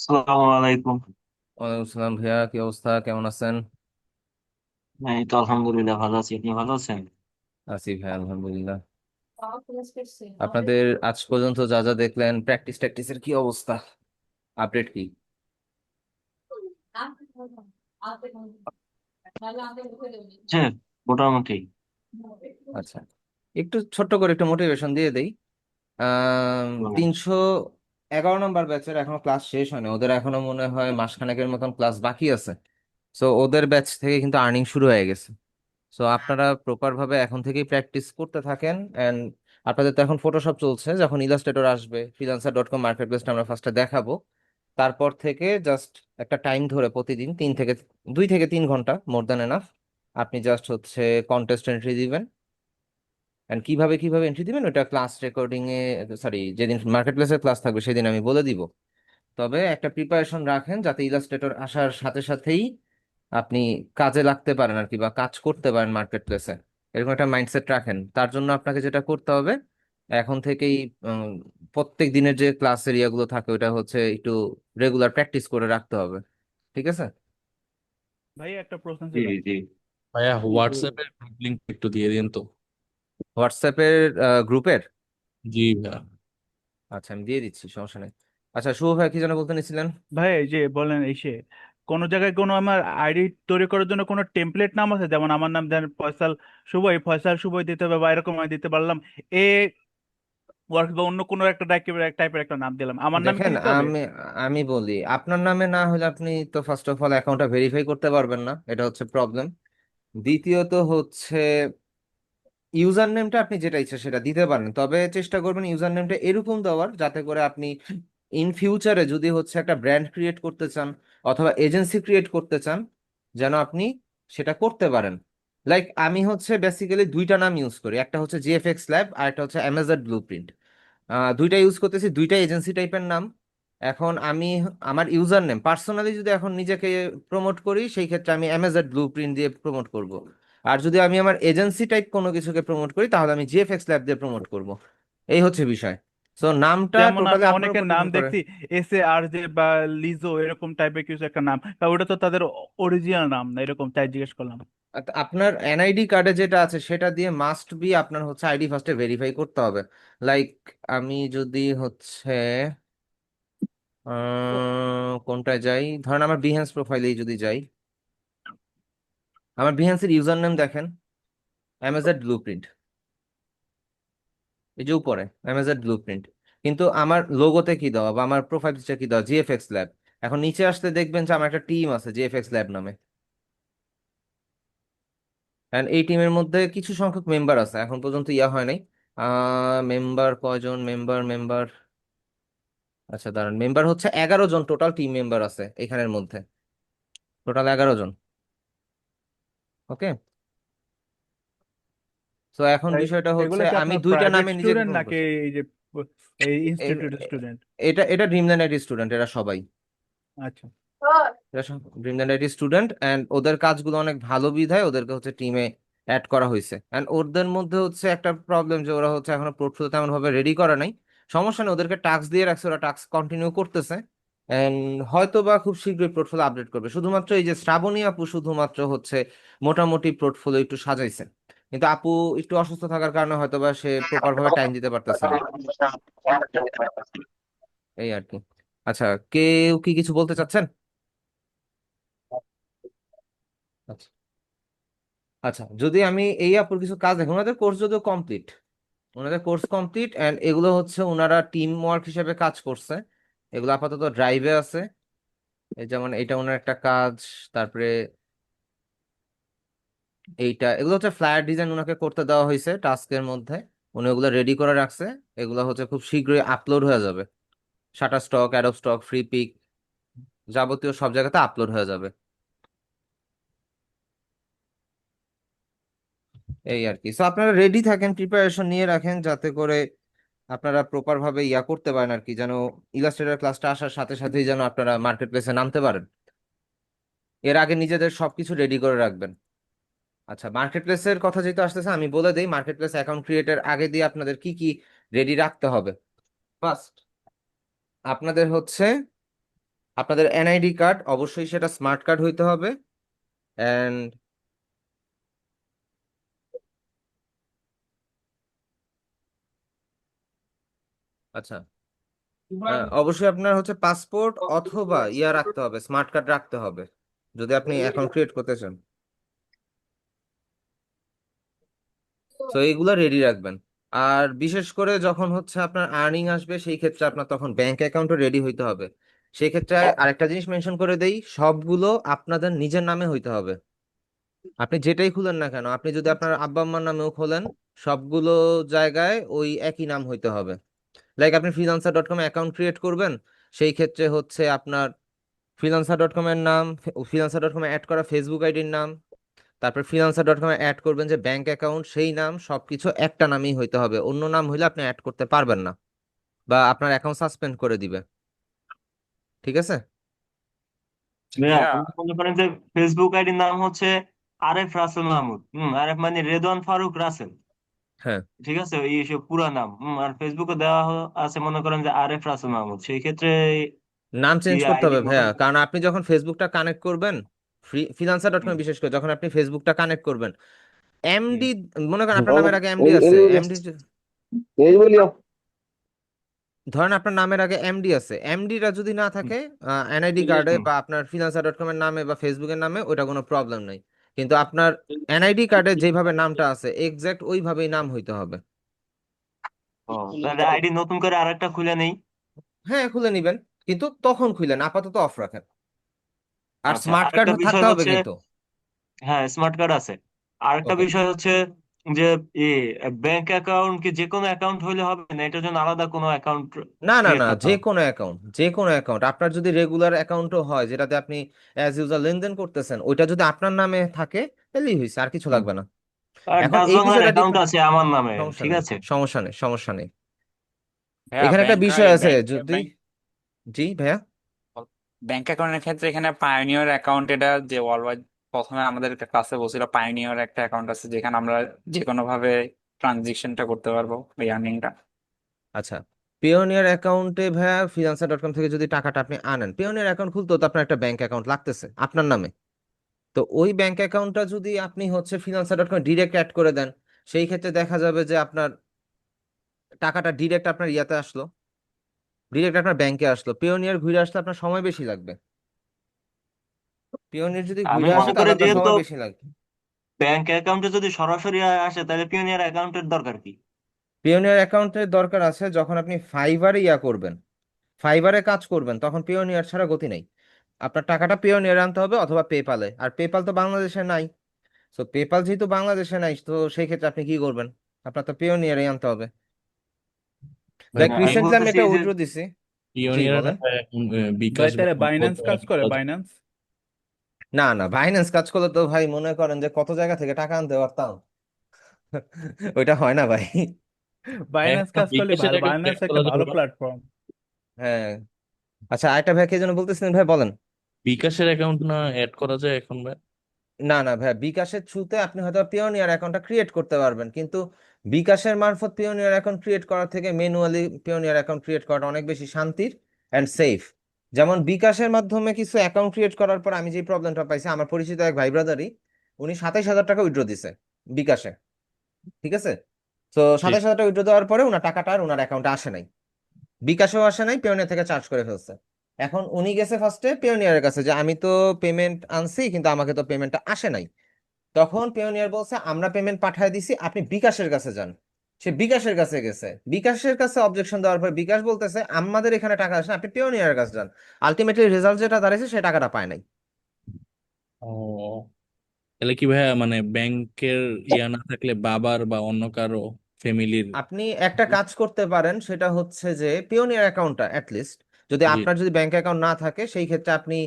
আসসালামু আলাইকুম। ওয়ালাইকুম আসসালাম ভাইয়া, কি অবস্থা, কেমন আছেন? এই তো আলহামদুলিল্লাহ ভালো আছি। আপনি ভালো আছেন? আছি ভাই, আলহামদুলিল্লাহ। আপনাদের আজ পর্যন্ত যা যা দেখলেন, প্র্যাকটিস ট্যাকটিসের কি অবস্থা, আপডেট কি? হ্যাঁ, মোটামুটি। আচ্ছা, একটু ছোট্ট করে একটু মোটিভেশন দিয়ে দেই। 311 নম্বর ব্যাচের এখনো ক্লাস শেষ হয়নি, ওদের এখনো মনে হয় মাসখানেকের মতন ক্লাস বাকি আছে। সো ওদের ব্যাচ থেকে কিন্তু আর্নিং শুরু হয়ে গেছে। সো আপনারা প্রপার ভাবে এখন থেকেই প্র্যাকটিস করতে থাকেন। এন্ড আপনাদের তো এখন ফটোশপ চলছে, যখন ইলাস্ট্রেটর আসবে freelancer.com মার্কেট প্লেসটা আমরা ফার্স্টে দেখাবো। তারপর থেকে জাস্ট একটা টাইম ধরে প্রতিদিন 2 থেকে 3 ঘন্টা, মোর দ্যান এনাফ, আপনি জাস্ট হচ্ছে কন্টেস্ট এন্ট্রি দিবেন। এন্ড কিভাবে কিভাবে এন্ট্রি দিবেন ওটা ক্লাস রেকর্ডিং এ, সরি, যেদিন মার্কেট প্লেসের ক্লাস থাকবে সেদিন আমি বলে দিব। তবে একটা প্রিপারেশন রাখেন যাতে ইলাস্ট্রেটর আসার সাথে সাথেই আপনি কাজে লাগতে পারেন আর কি, বা কাজ করতে পারেন মার্কেট প্লেসে। এরকম একটা মাইন্ডসেট রাখেন। তার জন্য আপনাকে যেটা করতে হবে, এখন থেকেই উম, প্রত্যেক দিনের যে ক্লাস এরিয়াগুলো থাকে ওটা হচ্ছে একটু রেগুলার প্র্যাকটিস করে রাখতে হবে। ঠিক আছে? ভাই একটা প্রশ্ন জি ছিল। জি। ভাইয়া একটু হোয়াটসঅ্যাপের গ্রুপ লিংক একটু দিয়ে দিন তো। হোয়াটসঅ্যাপের গ্রুপের? জি ভাইয়া। আচ্ছা, আমি দিয়ে দিচ্ছি, সমস্যা নেই। আচ্ছা, শুভ ভাই কি যেন বলতে নিছিলেন? ভাই এই যে বলেন কোনো জায়গায় কোনো আমার আইডি তৈরি করার জন্য কোনো টেমপ্লেট নাম আছে, যেমন আমার নাম দেন ফয়সাল শুভ, এই ফয়সাল শুভই দিতে হবে বা এরকম আমি দিতে পারলাম এ ওয়ার্ক বা অন্য কোনো একটা টাইপের একটা নাম দিলাম, আমার নামে কি দেখেন, দিতে হবে? আমি আমি বলি, আপনার নামে না হলে আপনি তো ফার্স্ট অফ অল অ্যাকাউন্টটা ভেরিফাই করতে পারবেন না, এটা হচ্ছে প্রবলেম। দ্বিতীয়ত হচ্ছে ইউজার নেমটা আপনি যেটা ইচ্ছা সেটা দিতে পারেন, তবে চেষ্টা করবেন ইউজার নেমটা এরকম দেওয়ার যাতে করে আপনি ইন ফিউচারে যদি হচ্ছে একটা ব্র্যান্ড ক্রিয়েট করতে চান অথবা এজেন্সি ক্রিয়েট করতে চান, যেন আপনি সেটা করতে পারেন। লাইক আমি হচ্ছে বেসিক্যালি দুইটা নাম ইউজ করি, একটা হচ্ছে জিএফএক্স ল্যাব আর একটা হচ্ছে অ্যামাজন ব্লুপ্রিন্ট। দুইটা ইউজ করতেছি, দুইটা এজেন্সি টাইপের নাম। এখন আমি আমার ইউজার নেম পার্সোনালি যদি এখন নিজেকে প্রমোট করি, সেই ক্ষেত্রে আমি অ্যামাজন ব্লুপ্রিন্ট দিয়ে প্রমোট করব। আর যদি আমি আমার এজেন্সি টাইপ কোনো কিছুকে প্রমোট করি তাহলে আমি জিএফএক্স ল্যাব দিয়ে প্রমোট করব। এই হচ্ছে বিষয়। সো নামটা যেমন টোটালি আমি আপনার অনেকের উপর নাম ডিপেন্ড করে। দেখছি এস এ আর জে বা লিজো এরকম টাইপের কিছু একটা নাম, তা ওটা তো তাদের অরিজিনাল নাম না, এরকম তাই জিজ্ঞেস করলাম। আপনার এনআইডি কার্ডে যেটা আছে সেটা দিয়ে মাস্ট বি আপনার হচ্ছে আইডি ফার্স্টে ভেরিফাই করতে হবে। লাইক আমি যদি হচ্ছে কোনটায় যাই, ধরেন আমার বিহেন্স প্রোফাইলেই যদি যাই, আমার বিহেন্সের ইউজার নেম দেখেন, অ্যামাজন ব্লুপ্রিন্ট, এই যে উপরে অ্যামাজন ব্লুপ্রিন্ট। কিন্তু আমার লোগোতে কি দেওয়া বা আমার প্রোফাইল পিকচার কি দেওয়া, জিএফএক্স ল্যাব। এখন নিচে আসতে দেখবেন যে আমার একটা টিম আছে জিএফএক্স ল্যাব নামে। এন্ড এই টিমের মধ্যে কিছু সংখ্যক মেম্বার আছে, এখন পর্যন্ত ইয়া হয় নাই। মেম্বার কয়জন, মেম্বার আচ্ছা দাঁড়ান, মেম্বার হচ্ছে 11 জন, টোটাল টিম মেম্বার আছে এখানের মধ্যে, টোটাল 11 জন। ওকে। তো এখন তাই বিষয়টা হচ্ছে এগুলো কি আমি আপনার দুইটা প্রাইভেট নামে নিজেকে স্টুডেন্ট প্রমোট নাকি করছি। এই যে এই এ- ইনস্টিটিউট এ- স্টুডেন্ট? এটা ড্রিমল্যান্ড আইটি স্টুডেন্ট, এরা সবাই। আচ্ছা। ড্রিমল্যান্ড আইটি স্টুডেন্ট, এন্ড ওদের কাজগুলো অনেক ভালো বিধায় ওদেরকে হচ্ছে টিমে অ্যাড করা হয়েছে। এন্ড ওদের মধ্যে হচ্ছে একটা প্রবলেম যে ওরা হচ্ছে এখনো পোর্টফোলিও তেমন ভাবে রেডি করা নাই। সমস্যা নেই, ওদেরকে টাস্ক দিয়ে রাখছে, ওরা টাস্ক কন্টিনিউ করতেছে। এন্ড হয়তো বা খুব শীঘ্রই পোর্টফোলিও আপডেট করবে। শুধুমাত্র এই যে শ্রাবণী আপু শুধুমাত্র হচ্ছে মোটামুটি পোর্টফোলিও একটু সাজাইছে, কিন্তু আপু একটু অসুস্থ থাকার কারণে হয়তো বা সে প্রপার ভাবে টাইম দিতে পারতেছে না। এই আর কি। আচ্ছা, কেউ কি কিছু বলতে চাচ্ছেন? আচ্ছা। আচ্ছা, যদি আমি এই আপুর কিছু কাজ দেখি, ওনাদের কোর্স যদিও কমপ্লিট, ওনাদের কোর্স কমপ্লিট এন্ড এগুলো হচ্ছে ওনারা টিম ওয়ার্ক হিসেবে কাজ করছে। এগুলো আপাতত ড্রাইভে আছে। এই যেমন এটা ওনার একটা কাজ, তারপরে এগুলো হচ্ছে ফ্লায়ার ডিজাইন ওনাকে করতে দেওয়া হয়েছে টাস্কের মধ্যে। উনি ওগুলো রেডি করে রাখছে। এগুলো হচ্ছে খুব শীঘ্রই আপলোড হয়ে যাবে, Shutterstock, Adobe Stock, Freepik, যাবতীয় সব জায়গাতে আপলোড হয়ে যাবে। এই আর কি। সো আপনারা রেডি থাকেন, প্রিপারেশন নিয়ে রাখেন যাতে করে আপনারা প্রপার ভাবে ইয়া করতে পারেন আর কি, যেন ইলাস্ট্রেটর ক্লাসটা আসার সাথে সাথেই যেন আপনারা মার্কেট প্লেসে নামতে পারেন। এর আগে নিজেদের সবকিছু রেডি করে রাখবেন। আচ্ছা, মার্কেট প্লেসের কথা যেহেতু আসতেছে আমি বলে দেই, মার্কেট প্লেস অ্যাকাউন্ট ক্রিয়েটের আগে দিয়ে আপনাদের কি কি রেডি রাখতে হবে। ফার্স্ট, আপনাদের হচ্ছে আপনাদের এনআইডি কার্ড অবশ্যই সেটা স্মার্ট কার্ড হইতে হবে। অ্যান্ড আচ্ছা, অবশ্যই আপনার হচ্ছে পাসপোর্ট অথবা ইয়া রাখতে হবে, স্মার্ট কার্ড রাখতে হবে যদি আপনি অ্যাকাউন্ট ক্রিয়েট করতে চান। তো এইগুলো রেডি রাখবেন। আর বিশেষ করে যখন হচ্ছে আপনার আর্নিং আসবে সেই ক্ষেত্রে আপনার তখন ব্যাংক অ্যাকাউন্টও রেডি হইতে হবে। সেই ক্ষেত্রে আরেকটা জিনিস মেনশন করে দেই, সবগুলো আপনাদের নিজের নামে হইতে হবে। আপনি যেটাই খুলেন না কেন, আপনি যদি আপনার আব্বা আম্মার নামেও খোলেন, সবগুলো জায়গায় ওই একই নাম হইতে হবে। লাইক আপনি freelancer.com অ্যাকাউন্ট ক্রিয়েট করবেন, সেই ক্ষেত্রে হচ্ছে আপনার freelancer.com এর নাম, freelancer.com অ্যাড করা ফেসবুক আইডির নাম, তারপর freelancer.com অ্যাড করবেন যে ব্যাংক অ্যাকাউন্ট, সেই নাম সবকিছু একটা নামেই হইতে হবে। অন্য নাম হইলে আপনি অ্যাড করতে পারবেন না, বা আপনার অ্যাকাউন্ট সাসপেন্ড করে দিবে। ঠিক আছে? ভাইয়া ভাইয়া আমি মনে করেন যে ফেসবুক আইডির নাম হচ্ছে আরেফ রাসেল মাহমুদ। আরেফ মানে রেদওয়ান ফারুক রাসেল। হ্যাঁ, ঠিক আছে, এই সব পুরা নাম। আর ফেসবুকে দেওয়া আছে মনে করেন যে আরেফ রাসেল মাহমুদ, সেই ক্ষেত্রে নাম চেঞ্জ এই করতে আইডি হবে ভাইয়া, নতুন। কারণ আপনি যখন ফেসবুকটা কানেক্ট করবেন, freelancer.com হুম, বিশেষ করে যখন আপনি ফেসবুকটা কানেক্ট করবেন, হুম। এমডি, মনে করেন আপনার নামের আগে এমডি আছে, এমডি, ধরেন আপনার নামের আগে এমডি আছে, এমডিটা যদি না থাকে এনআইডি কার্ডে হুম। বা আপনার freelancer.com এর নামে বা ফেসবুকের নামে, ওটা কোনো প্রবলেম নাই। কিন্তু আপনার এনআইডি কার্ডে যেভাবে নামটা আছে এক্সাক্ট ওইভাবেই নাম হইতে হবে। ও, তাহলে আইডি নতুন করে আরেকটা খুলে নেই। হ্যাঁ, খুলে নিবেন, কিন্তু তখন খুলেন, আপাতত অফ রাখেন। আর আচ্ছা, স্মার্ট কার্ড আরেকটা থাকতে বিষয় হবে হচ্ছে, কিন্তু। হ্যাঁ স্মার্ট কার্ড আছে। আরেকটা ওকে, বিষয় হচ্ছে যে ব্যাংক অ্যাকাউন্ট কি যে কোনো অ্যাকাউন্ট হলে হবে না, এটার জন্য আলাদা কোনো অ্যাকাউন্ট না না ক্রিয়েট না, করতে যে হবে? কোনো অ্যাকাউন্ট, যে কোনো অ্যাকাউন্ট আপনার যদি রেগুলার অ্যাকাউন্টও হয় যেটাতে আপনি অ্যাজ ইউজার লেনদেন করতেছেন, ওইটা যদি আপনার নামে থাকে তাহলেই হয়েছে, আর কিছু লাগবে না। আর এখন ডাচ এই বাংলার বিষয়টা অ্যাকাউন্ট আছে আমার নামে, সমস্যা ঠিক নেই, আছে। সমস্যা নেই, সমস্যা নেই। ভাইয়া এখানে একটা ব্যাংক বিষয় আছে, ব্যাংক যদি, ব্যাংক জি ভাইয়া, ব্যাংক অ্যাকাউন্টের ক্ষেত্রে এখানে পায়োনিয়ার অ্যাকাউন্ট, এটা যে ওয়ার্ল্ড ওয়াইড প্রথমে আমাদের ক্লাসে বলছিল পায়োনিয়ার একটা অ্যাকাউন্ট আছে যেখানে আমরা যে কোনো ভাবে ট্রানজিশনটা করতে পারবো এই আর্নিংটা। আচ্ছা, পিওনিয়ার অ্যাকাউন্টে ভাইয়া freelancer.com থেকে যদি টাকাটা আপনি আনেন, পিওনিয়ার অ্যাকাউন্ট খুলতে তো আপনার একটা ব্যাংক অ্যাকাউন্ট লাগতেছে আপনার নামে। তো ওই ব্যাংক অ্যাকাউন্টটা যদি আপনি হচ্ছে freelancer.com ডিরেক্ট অ্যাড করে দেন, সেই ক্ষেত্রে দেখা যাবে যে আপনার টাকাটা ডিরেক্ট আপনার ইয়াতে আসলো, ডিরেক্ট আপনার ব্যাংকে আসলো। পিওনিয়ার ঘুরে আসলে আপনার সময় বেশি লাগবে। পিওনিয়ার যদি আমি ঘুরে আসে মনে করি তাহলে আপনার যেহেতু সময় বেশি লাগবে। ব্যাংক অ্যাকাউন্টে যদি সরাসরি আসে তাহলে পিওনিয়ার অ্যাকাউন্টের দরকার কি? পিওনিয়ার অ্যাকাউন্টের দরকার আছে যখন আপনি ফাইবারে ইয়া করবেন, ফাইবারে কাজ করবেন, তখন পিওনিয়ার ছাড়া গতি নেই। আপনার টাকাটা পিওনিয়ারে আনতে হবে অথবা পেপালে, আর পেপাল তো বাংলাদেশে নাই। তো পেপাল যেহেতু বাংলাদেশে নাই, তো সেই ক্ষেত্রে আপনি কি করবেন? আপনার তো পিওনিয়ারে আনতে হবে। ভাই লাইক আমি রিসেন্টলি আমি বলতেছি একটা এই যে উইথড্র দিছি। জি পিওনিয়ার বলেন। এখন বিকাশ ভাই বা তাহলে বাইন্যান্স নগদ কাজ add করে, করা যায়। বাইন্যান্স। না না, বাইন্যান্স কাজ করলে তো ভাই মনে করেন যে কত জায়গা থেকে টাকা আনতে পারতাম। ওইটা হয় না ভাই। বাইন্যান্স এখন কাজ করলে বিকাশের ভালো, অ্যাকাউন্ট বাইন্যান্স অ্যাড একটা করা যাবে ভালো না? প্ল্যাটফর্ম। হ্যাঁ, আচ্ছা, আরেকটা ভাই কে যেন বলতেছিলেন ভাই, বলেন। বিকাশের অ্যাকাউন্ট না অ্যাড করা যায় এখন ভাই? না না ভাই, বিকাশের থ্রুতে আপনি হয়তো পিওনিয়ার অ্যাকাউন্টটা ক্রিয়েট করতে পারবেন, কিন্তু বিকাশের মারফত পিওনিয়ার অ্যাকাউন্ট ক্রিয়েট করার থেকে ম্যানুয়ালি পিওনিয়ার অ্যাকাউন্ট ক্রিয়েট করাটা অনেক বেশি শান্তির অ্যান্ড সেফ। যেমন বিকাশের মাধ্যমে কিছু অ্যাকাউন্ট ক্রিয়েট করার পর আমি যে প্রবলেমটা পাইছি, আমার পরিচিত এক ভাই ব্রাদারই, উনি 27,000 টাকা উইথড্র দিছে বিকাশে। ঠিক আছে? তো ঠিক। 27,000 টাকা উইথড্র দেওয়ার পরে ওনার টাকাটা আর ওনার অ্যাকাউন্টে আসে নাই, বিকাশেও আসে নাই, পেওনিয়ার থেকে চার্জ করে ফেলছে। এখন উনি গেছে ফার্স্টে পেওনিয়ারের কাছে যে আমি তো পেমেন্ট আনছি কিন্তু আমাকে তো পেমেন্টটা আসে নাই। তখন পেওনিয়ার বলছে আমরা পেমেন্ট পাঠিয়ে দিছি, আপনি বিকাশের কাছে যান। সে বিকাশের কাছে গেছে, বিকাশের কাছে অবজেকশন দেওয়ার পর বিকাশ বলতেছে আমাদের এখানে টাকা আসে না, আপনি পেওনিয়ারের কাছে যান। আলটিমেটলি রেজাল্ট যেটা দাঁড়াইছে সে টাকাটা পায় নাই। ও, তাহলে কি ভাইয়া মানে ব্যাংকের ইয়া না থাকলে বাবার বা অন্য কারো ফ্যামিলির? আপনি একটা কাজ করতে পারেন, সেটা হচ্ছে যে পিওনিয়ার অ্যাকাউন্টটা অ্যাটলিস্ট, যদি জি। আপনার যদি ব্যাংক অ্যাকাউন্ট না থাকে সেই ক্ষেত্রে আপনি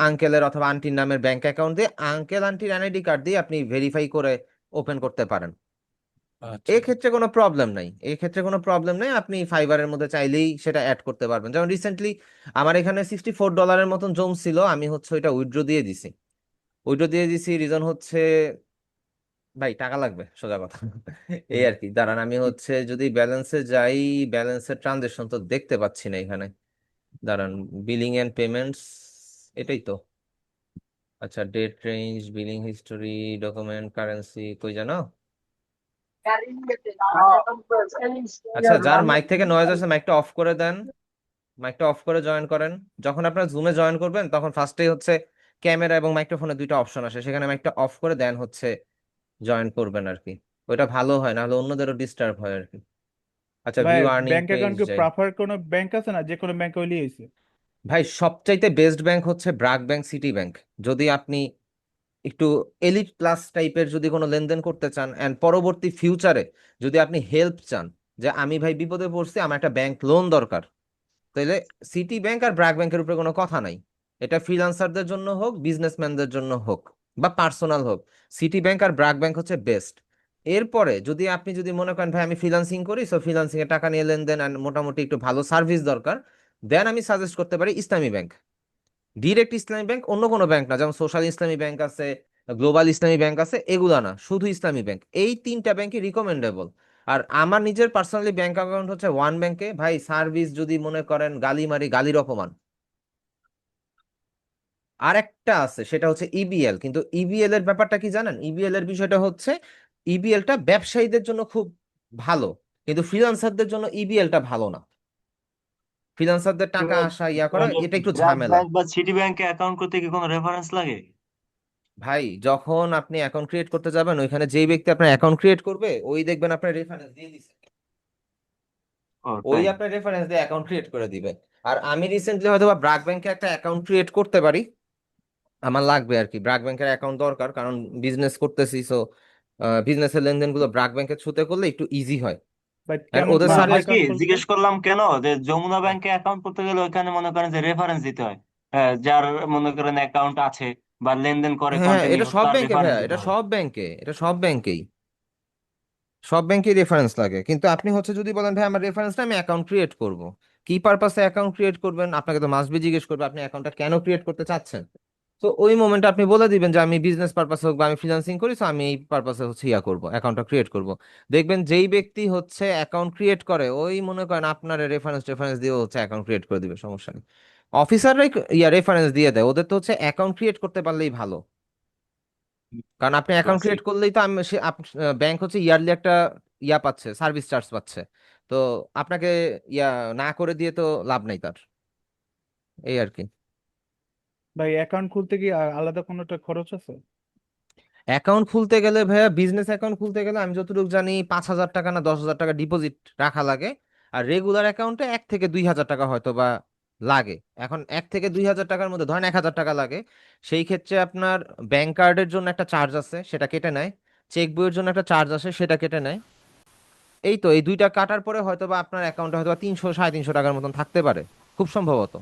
আঙ্কেলের অথবা আন্টির নামের ব্যাংক অ্যাকাউন্ট দিয়ে আঙ্কেল আন্টির এনআইডি কার্ড দিয়ে আপনি ভেরিফাই করে ওপেন করতে পারেন। আচ্ছা। এই ক্ষেত্রে কোনো প্রবলেম নাই, এই ক্ষেত্রে কোনো প্রবলেম নেই, আপনি ফাইবারের মধ্যে চাইলেই সেটা অ্যাড করতে পারবেন। যেমন রিসেন্টলি আমার এখানে $64 মতন জমছিল, আমি হচ্ছে ওইটা উইথড্র দিয়ে দিছি। উইথড্র দিয়ে দিছি, রিজন হচ্ছে ভাই টাকা লাগবে, সোজা কথা। এই হুম। আর কি, দাঁড়ান আমি হচ্ছে যদি ব্যালেন্সে যাই, ব্যালেন্সের ট্রানজেকশন তো দেখতে পাচ্ছি না এখানে। দাঁড়ান, বিলিং এন্ড পেমেন্টস, এটাই তো। আচ্ছা, date range, billing history, document, currency, কই জানো? আচ্ছা, যার মাইক থেকে নয়েজ আছে মাইকটা অফ করে দেন, মাইকটা অফ করে জয়েন করেন। যখন আপনার জুমে জয়েন করবেন তখন ফার্স্টেই হচ্ছে ক্যামেরা এবং মাইক্রোফোনের দুইটা অপশন আসে, সেখানে মাইকটা অফ করে দেন হচ্ছে জয়েন করবেন আর কি। ওইটা ভালো হয়, না হলে অন্যদেরও ডিস্টার্ব হয় আর কি। আচ্ছা, ভাই view earning bank page account কি যাই। প্রপার কোনো ব্যাংক আছে না, যে কোনো ব্যাংকে হইলেই হয়েছে? ভাই সবচাইতে বেস্ট ব্যাংক হচ্ছে ব্র্যাক ব্যাংক, সিটি ব্যাংক। যদি আপনি একটু এলিট ক্লাস টাইপের যদি কোনো লেনদেন করতে চান অ্যান্ড পরবর্তী ফিউচারে যদি আপনি হেল্প চান, যে আমি ভাই বিপদে পড়ছি, আমার একটা ব্যাংক লোন দরকার, তাহলে সিটি ব্যাংক আর ব্র্যাক ব্যাংকের উপরে কোনো কথা নাই। এটা ফ্রিল্যান্সারদের জন্য হোক, বিজনেসম্যানদের জন্য হোক, বা পার্সোনাল হোক, সিটি ব্যাংক আর ব্র্যাক ব্যাংক হচ্ছে বেস্ট। এরপরে যদি আপনি যদি মনে করেন ভাই আমি ফ্রিল্যান্সিং করি, সো ফ্রিল্যান্সিং এ টাকা নিয়ে লেনদেন and মোটামুটি একটু ভালো সার্ভিস দরকার, দেন আমি সাজেস্ট করতে পারি ইসলামী ব্যাংক। ডিরেক্ট ইসলামী ব্যাংক, অন্য কোনো ব্যাংক না, যেমন সোশ্যাল ইসলামী ব্যাংক আছে, গ্লোবাল ইসলামী ব্যাংক আছে, এগুলা না, শুধু ইসলামী ব্যাংক। এই তিনটা ব্যাংকই রিকমেন্ডেবল। আর আমার নিজের পার্সোনালি ব্যাংক অ্যাকাউন্ট হচ্ছে ওয়ান ব্যাংকে। ভাই সার্ভিস যদি মনে করেন গালি মারি, গালির অপমান। আর একটা আছে, সেটা হচ্ছে ইবিএল। কিন্তু ইবিএল এর ব্যাপারটা কি জানেন? ইবিএল এর বিষয়টা হচ্ছে, ইবিএলটা ব্যবসায়ীদের জন্য খুব ভালো, কিন্তু ফ্রিল্যান্সারদের জন্য ইবিএলটা ভালো না। ফ্রিল্যান্সারদের টাকা আসা ইয়া করা এটা একটু ব্র্যাক ঝামেলা। ব্যাংক বা সিটি ব্যাংকে অ্যাকাউন্ট করতে কি কোনো রেফারেন্স লাগে? ভাই যখন আপনি অ্যাকাউন্ট ক্রিয়েট করতে যাবেন, ওইখানে যেই ব্যক্তি আপনার অ্যাকাউন্ট ক্রিয়েট করবে, ওই দেখবেন আপনার রেফারেন্স দিয়ে দিছে, ও ওই তাই? আপনার রেফারেন্স দিয়ে অ্যাকাউন্ট ক্রিয়েট করে দিবে। আর আমি রিসেন্টলি হয়তো বা ব্র্যাক ব্যাংকে একটা অ্যাকাউন্ট ক্রিয়েট করতে পারি, আমার লাগবে আর কি। ব্র্যাক ব্যাংকের অ্যাকাউন্ট দরকার, কারণ বিজনেস করতেছি, সো বিজনেসের লেনদেনগুলো ব্র্যাক ব্যাংকের থ্রুতে করলে একটু ইজি হয়। বাট আর কেমন ওদের না কোনটা হয় সার্ভিস। কি, অ্যাকাউন্ট খুলতে? জিজ্ঞেস করলাম কেন, যে যমুনা ব্যাংকে অ্যাকাউন্ট করতে গেলে ওইখানে মনে করেন যে রেফারেন্স দিতে হয়। যার মনে করেন অ্যাকাউন্ট আছে বা লেনদেন করে হ্যাঁ হ্যাঁ, এটা কন্টিনিউ, সব তার ব্যাংকে রেফারেন্স ভাইয়া, দিতে এটা হয়। সব ব্যাংকে, এটা সব ব্যাংকেই, সব ব্যাংকেই রেফারেন্স লাগে। কিন্তু আপনি হচ্ছে যদি বলেন ভাই আমার রেফারেন্সটা আমি অ্যাকাউন্ট ক্রিয়েট করব, কি পারপাসে অ্যাকাউন্ট ক্রিয়েট করবেন, আপনাকে তো মাস্ট বি জিজ্ঞেস করবে আপনি অ্যাকাউন্টটা কেন ক্রিয়েট করতে চাচ্ছেন। তো ওই মোমেন্টে আপনি বলে দিবেন যে আমি বিজনেস পারপাসে হোক বা আমি ফ্রিল্যান্সিং করি, তো আমি এই পারপাসে হচ্ছে ইয়া করবো, অ্যাকাউন্টটা ক্রিয়েট করব। দেখবেন যেই ব্যক্তি হচ্ছে অ্যাকাউন্ট ক্রিয়েট করে, ওই মনে করেন আপনার রেফারেন্স দিয়ে হচ্ছে অ্যাকাউন্ট ক্রিয়েট করে দিবে, সমস্যা নেই। অফিসাররাই ইয়া রেফারেন্স দিয়ে দেয়, ওদের তো হচ্ছে অ্যাকাউন্ট ক্রিয়েট করতে পারলেই ভালো। কারণ আপনি বুঝতে অ্যাকাউন্ট পারছি। ক্রিয়েট করলেই তো আমি ব্যাংক হচ্ছে ইয়ারলি একটা ইয়া পাচ্ছে, সার্ভিস চার্জ পাচ্ছে। তো আপনাকে ইয়া না করে দিয়ে তো লাভ নাই তার, এই আর কি। ভাই অ্যাকাউন্ট খুলতে কি আলাদা কোনো একটা খরচ আছে? অ্যাকাউন্ট খুলতে গেলে ভাইয়া, বিজনেস অ্যাকাউন্ট খুলতে গেলে আমি যতটুকু জানি 5,000 টাকা না 10,000 টাকা ডিপোজিট রাখা লাগে। আর রেগুলার অ্যাকাউন্টে 1 থেকে 2 হাজার টাকা হয়তো বা লাগে। এখন 1 থেকে 2 হাজার টাকার মধ্যে ধরেন 1,000 টাকা লাগে, সেই ক্ষেত্রে আপনার ব্যাংক কার্ডের জন্য একটা চার্জ আছে, সেটা কেটে নেয়। চেক বইয়ের জন্য একটা চার্জ আছে, সেটা কেটে নেয়। এই তো, এই দুইটা কাটার পরে হয়তো বা আপনার অ্যাকাউন্টে হয়তো বা 300 সাড়ে 300 টাকার মতন থাকতে পারে, খুব সম্ভবত।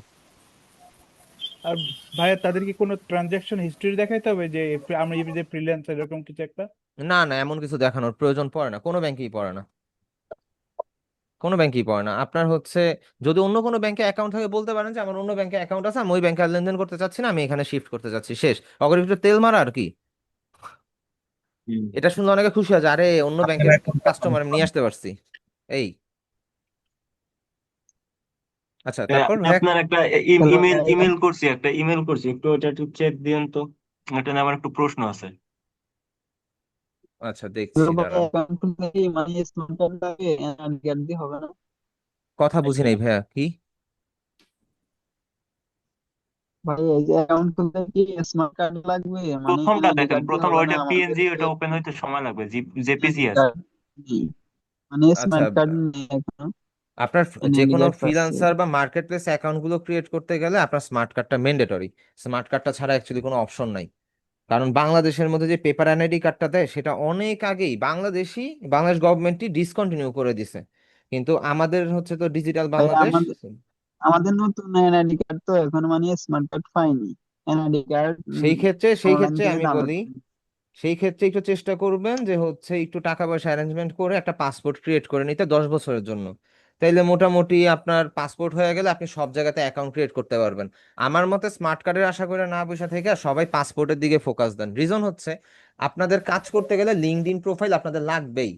আর ভাইয়া তাদের কি কোনো ট্রানজাকশন হিস্ট্রি দেখাইতে হবে, যে আমরা এই যে ফ্রিল্যান্সার এরকম কিছু একটা? না না, এমন কিছু দেখানোর প্রয়োজন পড়ে না, কোনো ব্যাংকেই পড়ে না, কোনো ব্যাংকেই পড়ে না। আপনার হচ্ছে যদি অন্য কোনো ব্যাংকে অ্যাকাউন্ট থাকে বলতে পারেন যে আমার অন্য ব্যাংকে অ্যাকাউন্ট আছে, আমি ওই ব্যাংকে আর লেনদেন করতে চাচ্ছি না, আমি এখানে শিফট করতে চাচ্ছি, শেষ। অগর একটু তেল মারা আর কি। হুম। এটা শুনলে অনেকে খুশি হয় যে আরে অন্য আপনার ব্যাংকের অ্যাকাউন্টটা কাস্টমার আমি কনফার্ম। নিয়ে আসতে পারছি। এই, আচ্ছা তারপর আমি ভাইয়া। আপনার একটা হ্যালো ইমেল ভাইয়া। ইমেল করছি, একটা ইমেল করছি, একটু ওটা একটু চেক দিন তো। এটা নিয়ে আমার একটু প্রশ্ন আছে। আচ্ছা দেখছি, হ্যালো ভাইয়া, দাঁড়ান। অ্যাকাউন্ট খুলতে কি মানে স্মার্ট কার্ড লাগে, এনআইডি কার্ড দিয়ে হবে না? কথা বুঝি নাই ভাইয়া, কি? ভাই এই যে অ্যাকাউন্ট খুলতে কি স্মার্ট কার্ড লাগবে, মানে প্রথমটা এনআইডি দেখেন, কার্ড দিয়ে প্রথম হবে না? ওইটা আমাদের পিএনজি, যে ওটা ওপেন হইতে সময় লাগবে, জেপিজি এনআইডি আছে। কার্ড নেই, মানে আচ্ছা, স্মার্ট কার্ড নেই এখনো, আপনার যে এনআইডি কোনো কার্ড আছে। ফ্রিল্যান্সার বা মার্কেট প্লেস অ্যাকাউন্ট গুলো ক্রিয়েট করতে গেলে আপনার স্মার্ট কার্ডটা ম্যান্ডেটরি। স্মার্ট কার্ডটা ছাড়া অ্যাকচুয়ালি কোনো অপশন নাই। কারণ বাংলাদেশের মধ্যে যে পেপার এনআইডি কার্ডটা দেয়, সেটা অনেক আগেই বাংলাদেশ গভর্নমেন্টই ডিসকন্টিনিউ করে দিছে। কিন্তু আমাদের হচ্ছে তো ডিজিটাল ভাই বাংলাদেশ। আমাদের আমাদের নতুন এনআইডি কার্ড তো এখন মানে স্মার্ট কার্ড পাইনি, এনআইডি কার্ড সেই অনলাইন ক্ষেত্রে থেকে আমি ডাউনলোড বলি, করি। সেই ক্ষেত্রে একটু চেষ্টা করবেন যে হচ্ছে একটু টাকা পয়সা অ্যারেঞ্জমেন্ট করে একটা পাসপোর্ট ক্রিয়েট করে নিতে 10 বছরের জন্য। তাইলে মোটামুটি আপনার পাসপোর্ট হয়ে গেলে আপনি সব জায়গাতে অ্যাকাউন্ট ক্রিয়েট করতে পারবেন। আমার মতে স্মার্ট কার্ডের আশা করে না বসে থেকে সবাই পাসপোর্টের দিকে ফোকাস দেন। রিজন হচ্ছে আপনাদের কাজ করতে গেলে লিঙ্কডইন প্রোফাইল আপনাদের লাগবেই,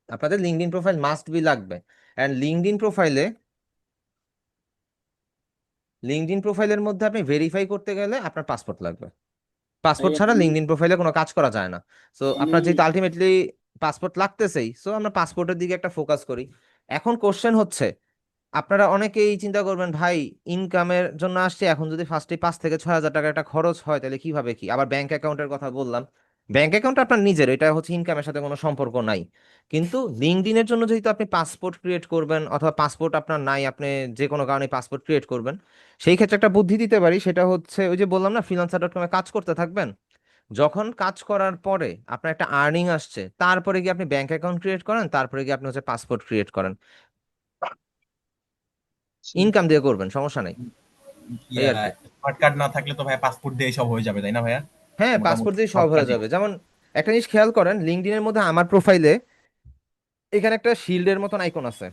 আপনাদের লিঙ্কডইন প্রোফাইল মাস্ট বি লাগবে। অ্যান্ড লিঙ্কডইন প্রোফাইলে লিঙ্কডইন প্রোফাইলের মধ্যে আপনি ভেরিফাই করতে গেলে আপনার পাসপোর্ট লাগবে। ভাই পাসপোর্ট ছাড়া আপনি লিঙ্কডইন প্রোফাইলে কোনো কাজ করা যায় না। সো আমি আপনার যেহেতু আলটিমেটলি পাসপোর্ট লাগতেছেই, সো আমরা পাসপোর্টের দিকে একটা ফোকাস করি। এখন কোশ্চেন হচ্ছে, আপনারা অনেকেই চিন্তা করবেন ভাই ইনকামের জন্য আসছে, এখন যদি ফার্স্টে 5 থেকে 6 হাজার টাকা একটা খরচ হয় তাহলে কিভাবে কি, আবার ব্যাংক অ্যাকাউন্টের কথা বললাম। ব্যাংক অ্যাকাউন্ট আপনার নিজের, এটা হচ্ছে ইনকামের সাথে কোনো সম্পর্ক নাই। কিন্তু লিঙ্কডইনের জন্য যেহেতু আপনি পাসপোর্ট ক্রিয়েট করবেন, অথবা পাসপোর্ট আপনার নাই, আপনি যে কোনো কারণে পাসপোর্ট ক্রিয়েট করবেন, সেই ক্ষেত্রে একটা বুদ্ধি দিতে পারি। সেটা হচ্ছে ওই যে বললাম না, ফ্রিল্যান্সার.কমে কাজ করতে থাকবেন, যখন কাজ করার পরে আপনার একটা আর্নিং আসছে, তারপরে গিয়ে আপনি ব্যাংক অ্যাকাউন্ট ক্রিয়েট করেন, তারপরে গিয়ে আপনি হচ্ছে পাসপোর্ট ক্রিয়েট করেন। ইনকাম দিয়ে করবেন, সমস্যা নেই, এই আর কি। স্মার্ট কার্ড না থাকলে তো ভাই পাসপোর্ট দিয়ে সব হয়ে যাবে তাই না ভাইয়া? হ্যাঁ, পাসপোর্ট মোটামুটি দিয়ে সব সব হয়ে কাজই। যাবে। যেমন একটা জিনিস খেয়াল করেন, লিঙ্কডইনের মধ্যে আমার প্রোফাইলে এখানে একটা শিল্ডের মতন আইকন আছে।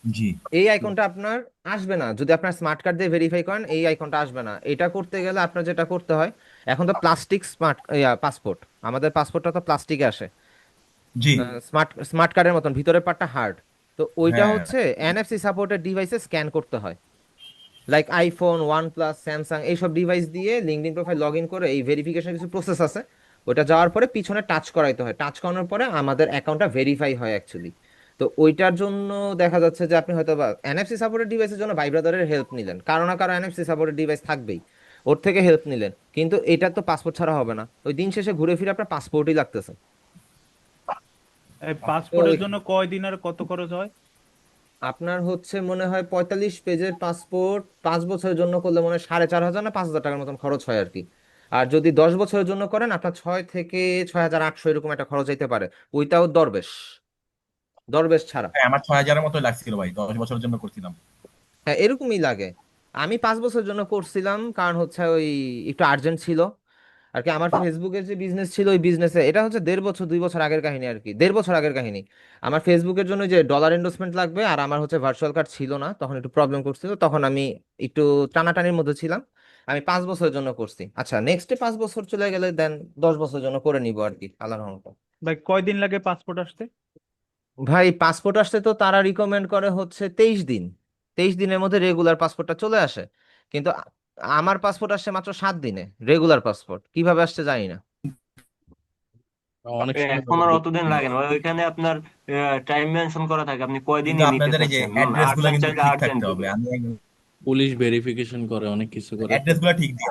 জি এই আইকনটা আপনার আসবে না যদি আপনার স্মার্ট কার্ড দিয়ে ভেরিফাই করেন, এই আইকনটা আসবে না। এটা করতে গেলে আপনার যেটা করতে হয়, এখন তো প্লাস্টিক স্মার্ট পাসপোর্ট, আমাদের পাসপোর্টটা তো প্লাস্টিকে আসে, জি স্মার্ট স্মার্ট কার্ডের মতন, ভিতরের পার্টটা হার্ড। তো ওইটা হ্যাঁ হচ্ছে এনএফসি সাপোর্টেড ডিভাইসে স্ক্যান করতে হয়, লাইক আইফোন, ওয়ানপ্লাস, স্যামসাং, এইসব ডিভাইস দিয়ে লিঙ্কডইন প্রোফাইল লগ ইন করে এই ভেরিফিকেশন কিছু প্রসেস আছে, ওটা যাওয়ার পরে পিছনে টাচ করাইতে হয়, টাচ করানোর পরে আমাদের অ্যাকাউন্টটা ভেরিফাই হয় অ্যাকচুয়ালি। তো ওইটার জন্য দেখা যাচ্ছে যে আপনি হয়তো বা এনএফসি সাপোর্টেড ডিভাইসের জন্য ভাই ব্রাদারের হেল্প নিলেন, কারো না কারো এনএফসি সাপোর্টেড ডিভাইস থাকবেই, ওর থেকে হেল্প নিলেন, কিন্তু এটা তো পাসপোর্ট ছাড়া হবে না, ওই দিন শেষে ঘুরে ফিরে আপনার পাসপোর্টই লাগতেছে। এই তো পাসপোর্টের জন্য কয়দিন আর কত খরচ হয়? আপনার হচ্ছে মনে হয় 45 পেজের পাসপোর্ট 5 বছরের জন্য করলে মনে হয় 4,500 না 5,000 টাকার মতন খরচ হয় আর কি। আর যদি 10 বছরের জন্য করেন, আপনার 6 থেকে 6,800 এরকম একটা খরচ হইতে পারে, ওইটাও দরবেশ, দরবেশ ছাড়া। ভাই, আমার 6,000-এর মতো লাগছিল ভাই, 10 বছরের জন্য করছিলাম। হ্যাঁ, এরকমই লাগে। আমি 5 বছরের জন্য করছিলাম, কারণ হচ্ছে ওই একটু আর্জেন্ট ছিল আর কি। আমার ফেসবুকের যে বিজনেস ছিল, ওই বিজনেসে, এটা হচ্ছে 1.5 বছর 2 বছর আগের কাহিনী আর কি, 1.5 বছর আগের কাহিনী। আমার ফেসবুকের জন্য যে ডলার এন্ডোর্সমেন্ট লাগবে, আর আমার হচ্ছে ভার্চুয়াল কার্ড ছিল না তখন, একটু প্রবলেম করছিল, তখন আমি একটু টানাটানির মধ্যে ছিলাম। আমি 5 বছরের জন্য করছি। আচ্ছা, নেক্সটে 5 বছর চলে গেলে দেন 10 বছরের জন্য করে নিব আর কি, আল্লাহর রহমতে। ভাই কয়দিন লাগে পাসপোর্ট আসতে? ভাই পাসপোর্ট আসতে তো তারা রিকমেন্ড করে হচ্ছে 23 দিন, 23 দিনের মধ্যে রেগুলার পাসপোর্টটা চলে আসে। কিন্তু আমার পাসপোর্ট আসছে মাত্র 7 দিনে, রেগুলার পাসপোর্ট কিভাবে আসছে জানি না। অনেক সময় এখন আর অতদিন লাগে না, ওইখানে আপনার টাইম মেনশন করা থাকে আপনি কিন্তু কয়দিনই নিতে আপনাদের এই যে চাচ্ছেন, অ্যাড্রেস গুলা আর্জেন্ট কিন্তু চাইলে ঠিক আর্জেন্ট থাকতে হবে। দিবে। আমি পুলিশ ভেরিফিকেশন করে, অনেক কিছু করে তো। অ্যাড্রেস গুলা ঠিক দিই।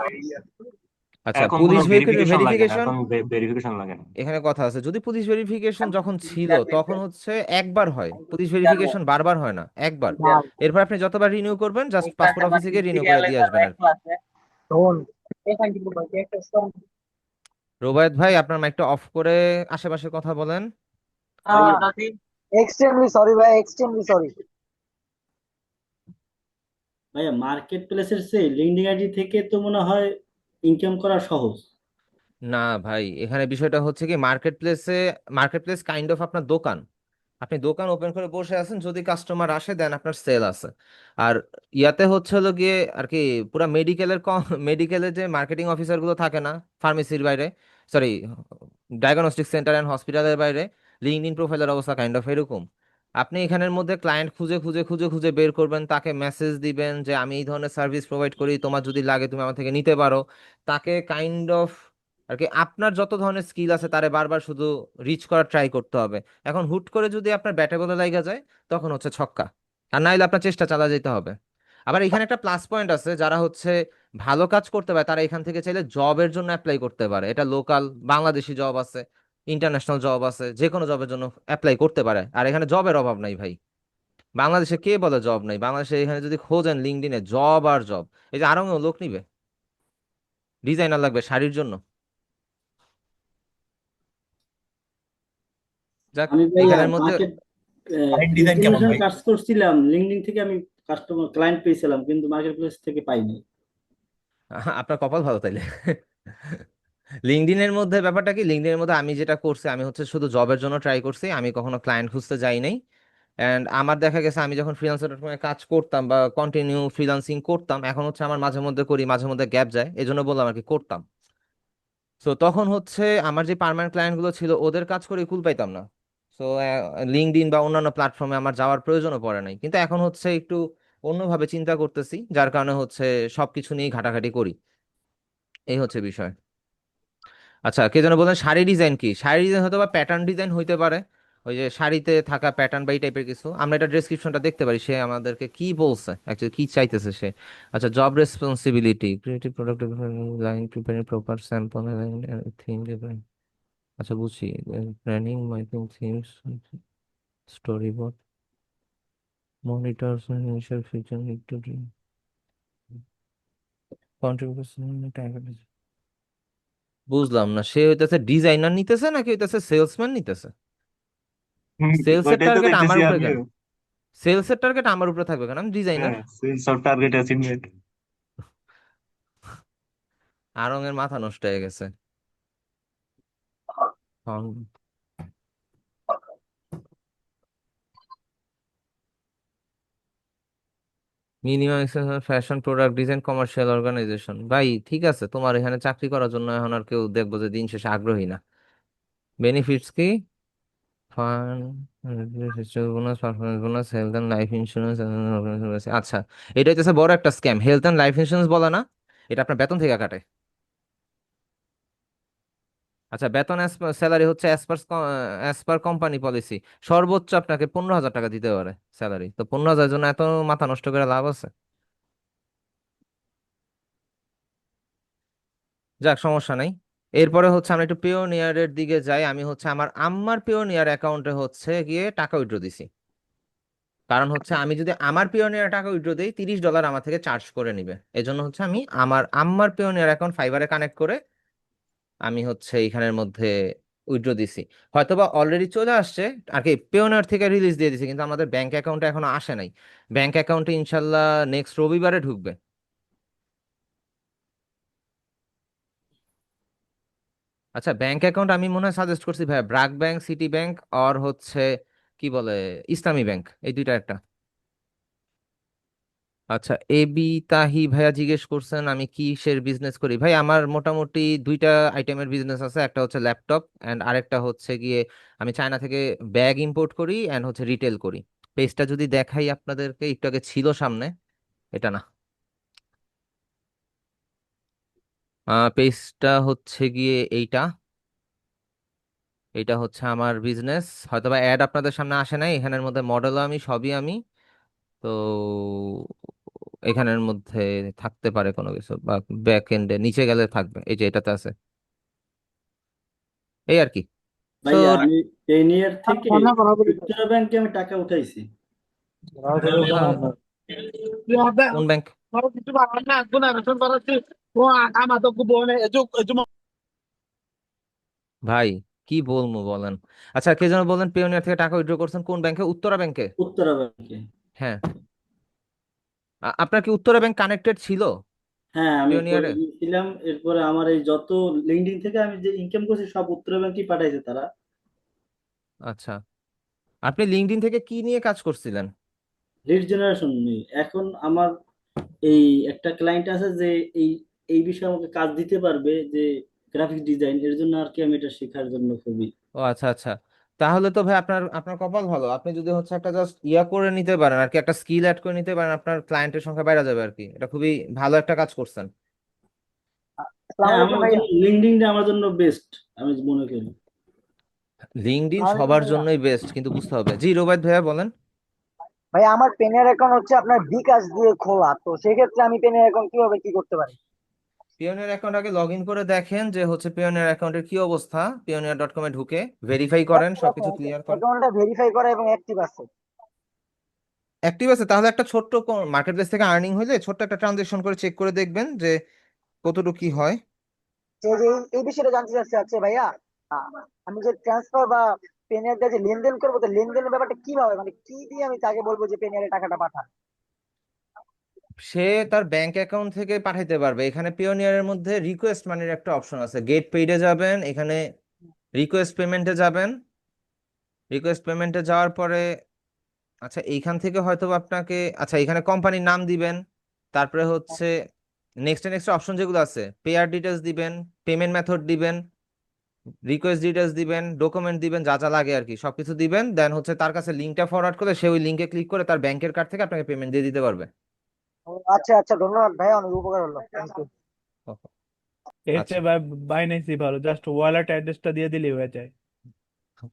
আচ্ছা, এখন কোনো পুলিশ ভেরিফিকেশন লাগে না, ভেরিফিকেশন, এখন ভেরিফিকেশন লাগে না। এখানে কথা আছে, যদি পুলিশ ভেরিফিকেশন যখন ছিল তখন হচ্ছে একবার হয়, পুলিশ ভেরিফিকেশন বারবার হয় না, একবার। এরপর আপনি যতবার রিনিউ করবেন, জাস্ট পাসপোর্ট অফিসে গিয়ে রিনিউ করে দিয়ে আসবেন আর কি। রোবায়েত ভাই, আপনার মাইকটা অফ করে আশেপাশে কথা বলেন। এক্সট্রিমলি সরি ভাই, এক্সট্রিমলি সরি। ভাইয়া মার্কেট প্লেসের চেয়ে লিঙ্কডিন আইডি থেকে তো মনে হয় ইনকাম করা সহজ। না ভাই, এখানে বিষয়টা হচ্ছে কি, মার্কেট প্লেস কাইন্ড অফ আপনার দোকান, আপনি দোকান ওপেন করে বসে আছেন, যদি কাস্টমার আসে দেন আপনার সেল আছে। আর ইয়াতে হচ্ছে হলো গিয়ে আর কি, পুরা মেডিকেলের মেডিকেলের যে মার্কেটিং অফিসার গুলো থাকে না, ফার্মেসির বাইরে, সরি, ডায়াগনস্টিক সেন্টার অ্যান্ড হসপিটালের বাইরে, লিঙ্কডইন প্রোফাইলের অবস্থা কাইন্ড অফ এরকম। আপনি এখানের মধ্যে ক্লায়েন্ট খুঁজে খুঁজে খুঁজে খুঁজে বের করবেন, তাকে মেসেজ দিবেন যে আমি এই ধরনের সার্ভিস প্রোভাইড করি, তোমার যদি লাগে তুমি আমার থেকে নিতে পারো। তাকে কাইন্ড অফ আর কি, আপনার যত ধরনের স্কিল আছে তারে বারবার শুধু রিচ করার ট্রাই করতে হবে। এখন হুট করে যদি আপনার ব্যাটে বলে লাগা যায়, তখন হচ্ছে ছক্কা, আর নাইলে আপনার চেষ্টা চালা যেতে হবে। আবার এখানে একটা প্লাস পয়েন্ট আছে, যারা হচ্ছে ভালো কাজ করতে পারে তারা এখান থেকে চাইলে জবের জন্য অ্যাপ্লাই করতে পারে। এটা লোকাল বাংলাদেশি জব আছে, ইন্টারন্যাশনাল জব আছে, যে কোনো জবের জন্য অ্যাপ্লাই করতে পারে। আর এখানে জবের অভাব নাই ভাই, বাংলাদেশে কে বলে জব নাই, বাংলাদেশে এখানে যদি খোঁজেন লিঙ্কডইনে জব আর জব। এই যে আরো লোক নিবে, ডিজাইনার লাগবে শাড়ির জন্য। যাক, আমি ভাইয়া এখানের মধ্যে মার্কেট শাড়ির ডিজাইন কেমন ইন্টারন্যাশনাল ভাই? কাজ করছিলাম, লিঙ্কডইন থেকে আমি কাস্টমার ক্লায়েন্ট পেয়েছিলাম, কিন্তু মার্কেট প্লেস থেকে পাইনি। আপনার কপাল ভালো তাইলে। লিঙ্কডইনের মধ্যে ব্যাপারটা কি, লিঙ্কডইনের মধ্যে আমি যেটা করছি, আমি হচ্ছে শুধু জবের জন্য ট্রাই করছি, আমি কখনো ক্লায়েন্ট খুঁজতে যাই নাই। এন্ড আমার দেখা গেছে আমি যখন ফ্রিল্যান্সার কাজ করতাম বা কন্টিনিউ ফ্রিল্যান্সিং করতাম, এখন হচ্ছে আমার মাঝে মধ্যে করি, মাঝে মধ্যে গ্যাপ যায়, এই জন্য বললাম আর কি, করতাম। তো তখন হচ্ছে আমার যে পার্মানেন্ট ক্লায়েন্ট গুলো ছিল, ওদের কাজ করে কুল পাইতাম না। তো লিঙ্কডইন বা অন্যান্য প্ল্যাটফর্মে আমার যাওয়ার প্রয়োজনও পড়ে নাই। কিন্তু এখন হচ্ছে একটু অন্যভাবে চিন্তা করতেছি, যার কারণে হচ্ছে সবকিছু নিয়ে ঘাটাঘাটি করি। এই হচ্ছে বিষয়। আচ্ছা, কে যেন বলেন শাড়ি ডিজাইন কি? শাড়ি ডিজাইন হয়তো বা প্যাটার্ন ডিজাইন হইতে পারে, ওই যে শাড়িতে থাকা প্যাটার্ন বা এই টাইপের কিছু। আমরা এটা ডেসক্রিপশনটা দেখতে পারি, সে আমাদেরকে কি বলছে, অ্যাকচুয়ালি কি চাইতেছে সে। আচ্ছা, job responsibility, creative product line preparing proper sample theme. আচ্ছা, বুঝছি। Planning miking themes, story board, monitors initial feature need to contribution. বুঝলাম না, সে হইতেছে ডিজাইনার নিতেছে নাকি হইতেছে সেলসম্যান নিতেছে? সেলসের ওইটাই তো টার্গেট আমার দেখতেছি উপরে কেন? আমিও। সেলসের টার্গেট আমার উপরে থাকবে কেন? আমি ডিজাইনার। হ্যাঁ, সব টার্গেট অ্যাচিভমেন্ট। আরং এর মাথা নষ্ট হয়ে গেছে। Minimum fashion product design commercial organisation. ভাই ঠিক আছে, তোমার এখানে চাকরি করার জন্য এখন আর কেউ দেখবো যে দিন শেষে আগ্রহী না। বেনিফিটস কি? Fund, bonus, performance bonus, health and life insurance. আচ্ছা, এটা হচ্ছে বড় একটা scam. Health and life insurance বলে না, এটা আপনার বেতন থেকে কাটে। আচ্ছা, বেতন স্যালারি হচ্ছে অ্যাজ পার কোম্পানি পলিসি সর্বোচ্চ আপনাকে 15,000 টাকা দিতে পারে স্যালারি। তো 15,000 জন্য এত মাথা নষ্ট করে লাভ আছে? যাক, সমস্যা নাই। এরপরে হচ্ছে আমরা একটু পিওনিয়ারের দিকে যাই। আমি হচ্ছে আমার আম্মার পিওনিয়ার অ্যাকাউন্টে হচ্ছে গিয়ে টাকা উইথড্র দিছি। কারণ হচ্ছে আমি যদি আমার পিওনিয়ার টাকা উইথড্র দিই, $30 আমার থেকে চার্জ করে নিবে। এই জন্য হচ্ছে আমি আমার আম্মার পিওনিয়ার অ্যাকাউন্ট ফাইবারে কানেক্ট করে আমি হচ্ছে এইখানের মধ্যে উইথড্র দিছি। হয়তোবা অলরেডি চলে আসছে আর কি, পেওনার থেকে রিলিজ দিয়ে দিছি, কিন্তু আমাদের ব্যাংক অ্যাকাউন্টে এখনো আসে নাই। ব্যাংক অ্যাকাউন্টে ইনশাল্লাহ নেক্সট রবিবারে ঢুকবে। আচ্ছা, ব্যাংক অ্যাকাউন্ট আমি মনে হয় সাজেস্ট করছি ভাই, ব্র্যাক ব্যাংক, সিটি ব্যাংক, আর হচ্ছে কি বলে ইসলামী ব্যাংক, এই দুইটা একটা। আচ্ছা, এবি তাহি ভাইয়া জিজ্ঞেস করছেন আমি কিসের বিজনেস করি। ভাই আমার মোটামুটি দুইটা আইটেমের বিজনেস আছে, একটা হচ্ছে ল্যাপটপ এন্ড আরেকটা হচ্ছে গিয়ে আমি চায়না থেকে ব্যাগ ইম্পোর্ট করি এন্ড হচ্ছে রিটেল করি। পেজটা যদি দেখাই আপনাদেরকে, একটু আগে ছিল সামনে, এটা না। পেজটা হচ্ছে গিয়ে এইটা, এইটা হচ্ছে আমার বিজনেস। হয়তোবা অ্যাড আপনাদের সামনে আসে নাই, এখানের মধ্যে মডেলও আমি, সবই আমি। তো এখানের মধ্যে থাকতে পারে কোনো কিছু, বা ব্যাক এন্ডে নিচে গেলে থাকবে, এই যে এটাতে আছে, এই আর কি। সো ভাইয়া আমি 10 ইয়ার থেকে মনে করা বলি উত্তরা ব্যাংকে আমি টাকা উঠাইছি। কোন ব্যাংক? ভাই কি বলবো বলেন। আচ্ছা, কে যেন বলেন পিওনিয়ার থেকে টাকা উইথড্র করছেন কোন ব্যাংকে? উত্তরা ব্যাংকে? উত্তরা ব্যাংকে। হ্যাঁ। আপনার কি উত্তরা ব্যাংক কানেক্টেড ছিল হ্যাঁ, আমি করে পিওনিয়ারে? দিয়েছিলাম। এরপরে আমার এই যত লিঙ্কডইন থেকে আমি যে ইনকাম করছি সব উত্তরা ব্যাংকেই পাঠাইছে তারা। আচ্ছা, আপনি লিঙ্কডইন থেকে কি নিয়ে কাজ করছিলেন? লিড জেনারেশন নিয়ে এখন আমার এই একটা ক্লায়েন্ট আছে যে এই এই বিষয়ে আমাকে কাজ দিতে পারবে, যে গ্রাফিক ডিজাইন, এর জন্য আর কি আমি এটা শেখার জন্য খুবই। ও আচ্ছা আচ্ছা, তাহলে তো ভাই আপনার আপনার কপাল ভালো। আপনি যদি হচ্ছে একটা জাস্ট ইয়া করে নিতে পারেন আর কি, একটা স্কিল অ্যাড করে নিতে পারেন, আপনার ক্লায়েন্টের সংখ্যা বেড়ে যাবে আর কি। এটা খুবই ভালো একটা কাজ করছেন। আসসালামু হ্যাঁ, আলাইকুম আমার ভাইয়া। জন্য লিঙ্কডইনটা আমার জন্য বেস্ট আমি মনে করি। লিঙ্কডইন ওয়ালাইকুম সবার ভাইয়া। জন্যই বেস্ট, কিন্তু বুঝতে হবে। জি রোবায়ত ভাইয়া বলেন। ভাইয়া আমার পেনের অ্যাকাউন্ট হচ্ছে আপনার বিকাশ দিয়ে খোলা, তো সেক্ষেত্রে আমি পেনের অ্যাকাউন্ট কিভাবে কি করতে পারি? পিওনিয়ার অ্যাকাউন্ট আগে লগ ইন করে দেখেন যে হচ্ছে পিওনিয়ার অ্যাকাউন্টের কি অবস্থা। পিওনিয়ার.com এ ঢুকে ভেরিফাই করেন, সবকিছু ক্লিয়ার করেন। অ্যাকাউন্টটা ভেরিফাই করা এবং অ্যাক্টিভ আছে। অ্যাক্টিভ আছে, তাহলে একটা ছোট্ট মার্কেট প্লেস থেকে আর্নিং হইলে ছোট্ট একটা ট্রানজেকশন করে চেক করে দেখবেন যে কতটুকু কি হয়। যে এই বিষয়টা জানতে চাচ্ছি আছে ভাইয়া। আহ, আমি যে ট্রান্সফার বা পেনের যে লেনদেন করবো, তো লেনদেনের ব্যাপারটা কিভাবে, মানে কি দিয়ে আমি তাকে বলবো যে পেনিয়ারে টাকাটা পাঠান? সে তার ব্যাংক অ্যাকাউন্ট থেকে পাঠাইতে পারবে। এখানে পিওনিয়ারের মধ্যে রিকোয়েস্ট মানির একটা অপশন আছে, গেট পেইডে যাবেন, এখানে রিকোয়েস্ট পেমেন্টে যাবেন। রিকোয়েস্ট পেমেন্টে যাওয়ার পরে আচ্ছা এইখান থেকে হয়তো বা আপনাকে, আচ্ছা এখানে কোম্পানির নাম দিবেন, তারপরে হচ্ছে নেক্সট নেক্সট অপশন যেগুলো আছে, পেয়ার ডিটেলস দিবেন, পেমেন্ট মেথড দিবেন, রিকোয়েস্ট ডিটেলস দিবেন, ডকুমেন্ট দিবেন, যা যা লাগে আর কি সবকিছু দিবেন, দেন হচ্ছে তার কাছে লিঙ্কটা ফরওয়ার্ড করলে সে ওই লিঙ্কে ক্লিক করে তার ব্যাংকের কার্ড থেকে আপনাকে পেমেন্ট দিয়ে দিতে পারবে। ও, আচ্ছা আচ্ছা, ধন্যবাদ ভাইয়া, অনেক উপকার হলো, থ্যাংক ইউ। এর আচ্ছা, চেয়ে বাইন্যান্সই ভালো, জাস্ট ওয়ালেট অ্যাড্রেসটা দিয়ে দিলেই হয়ে যায়।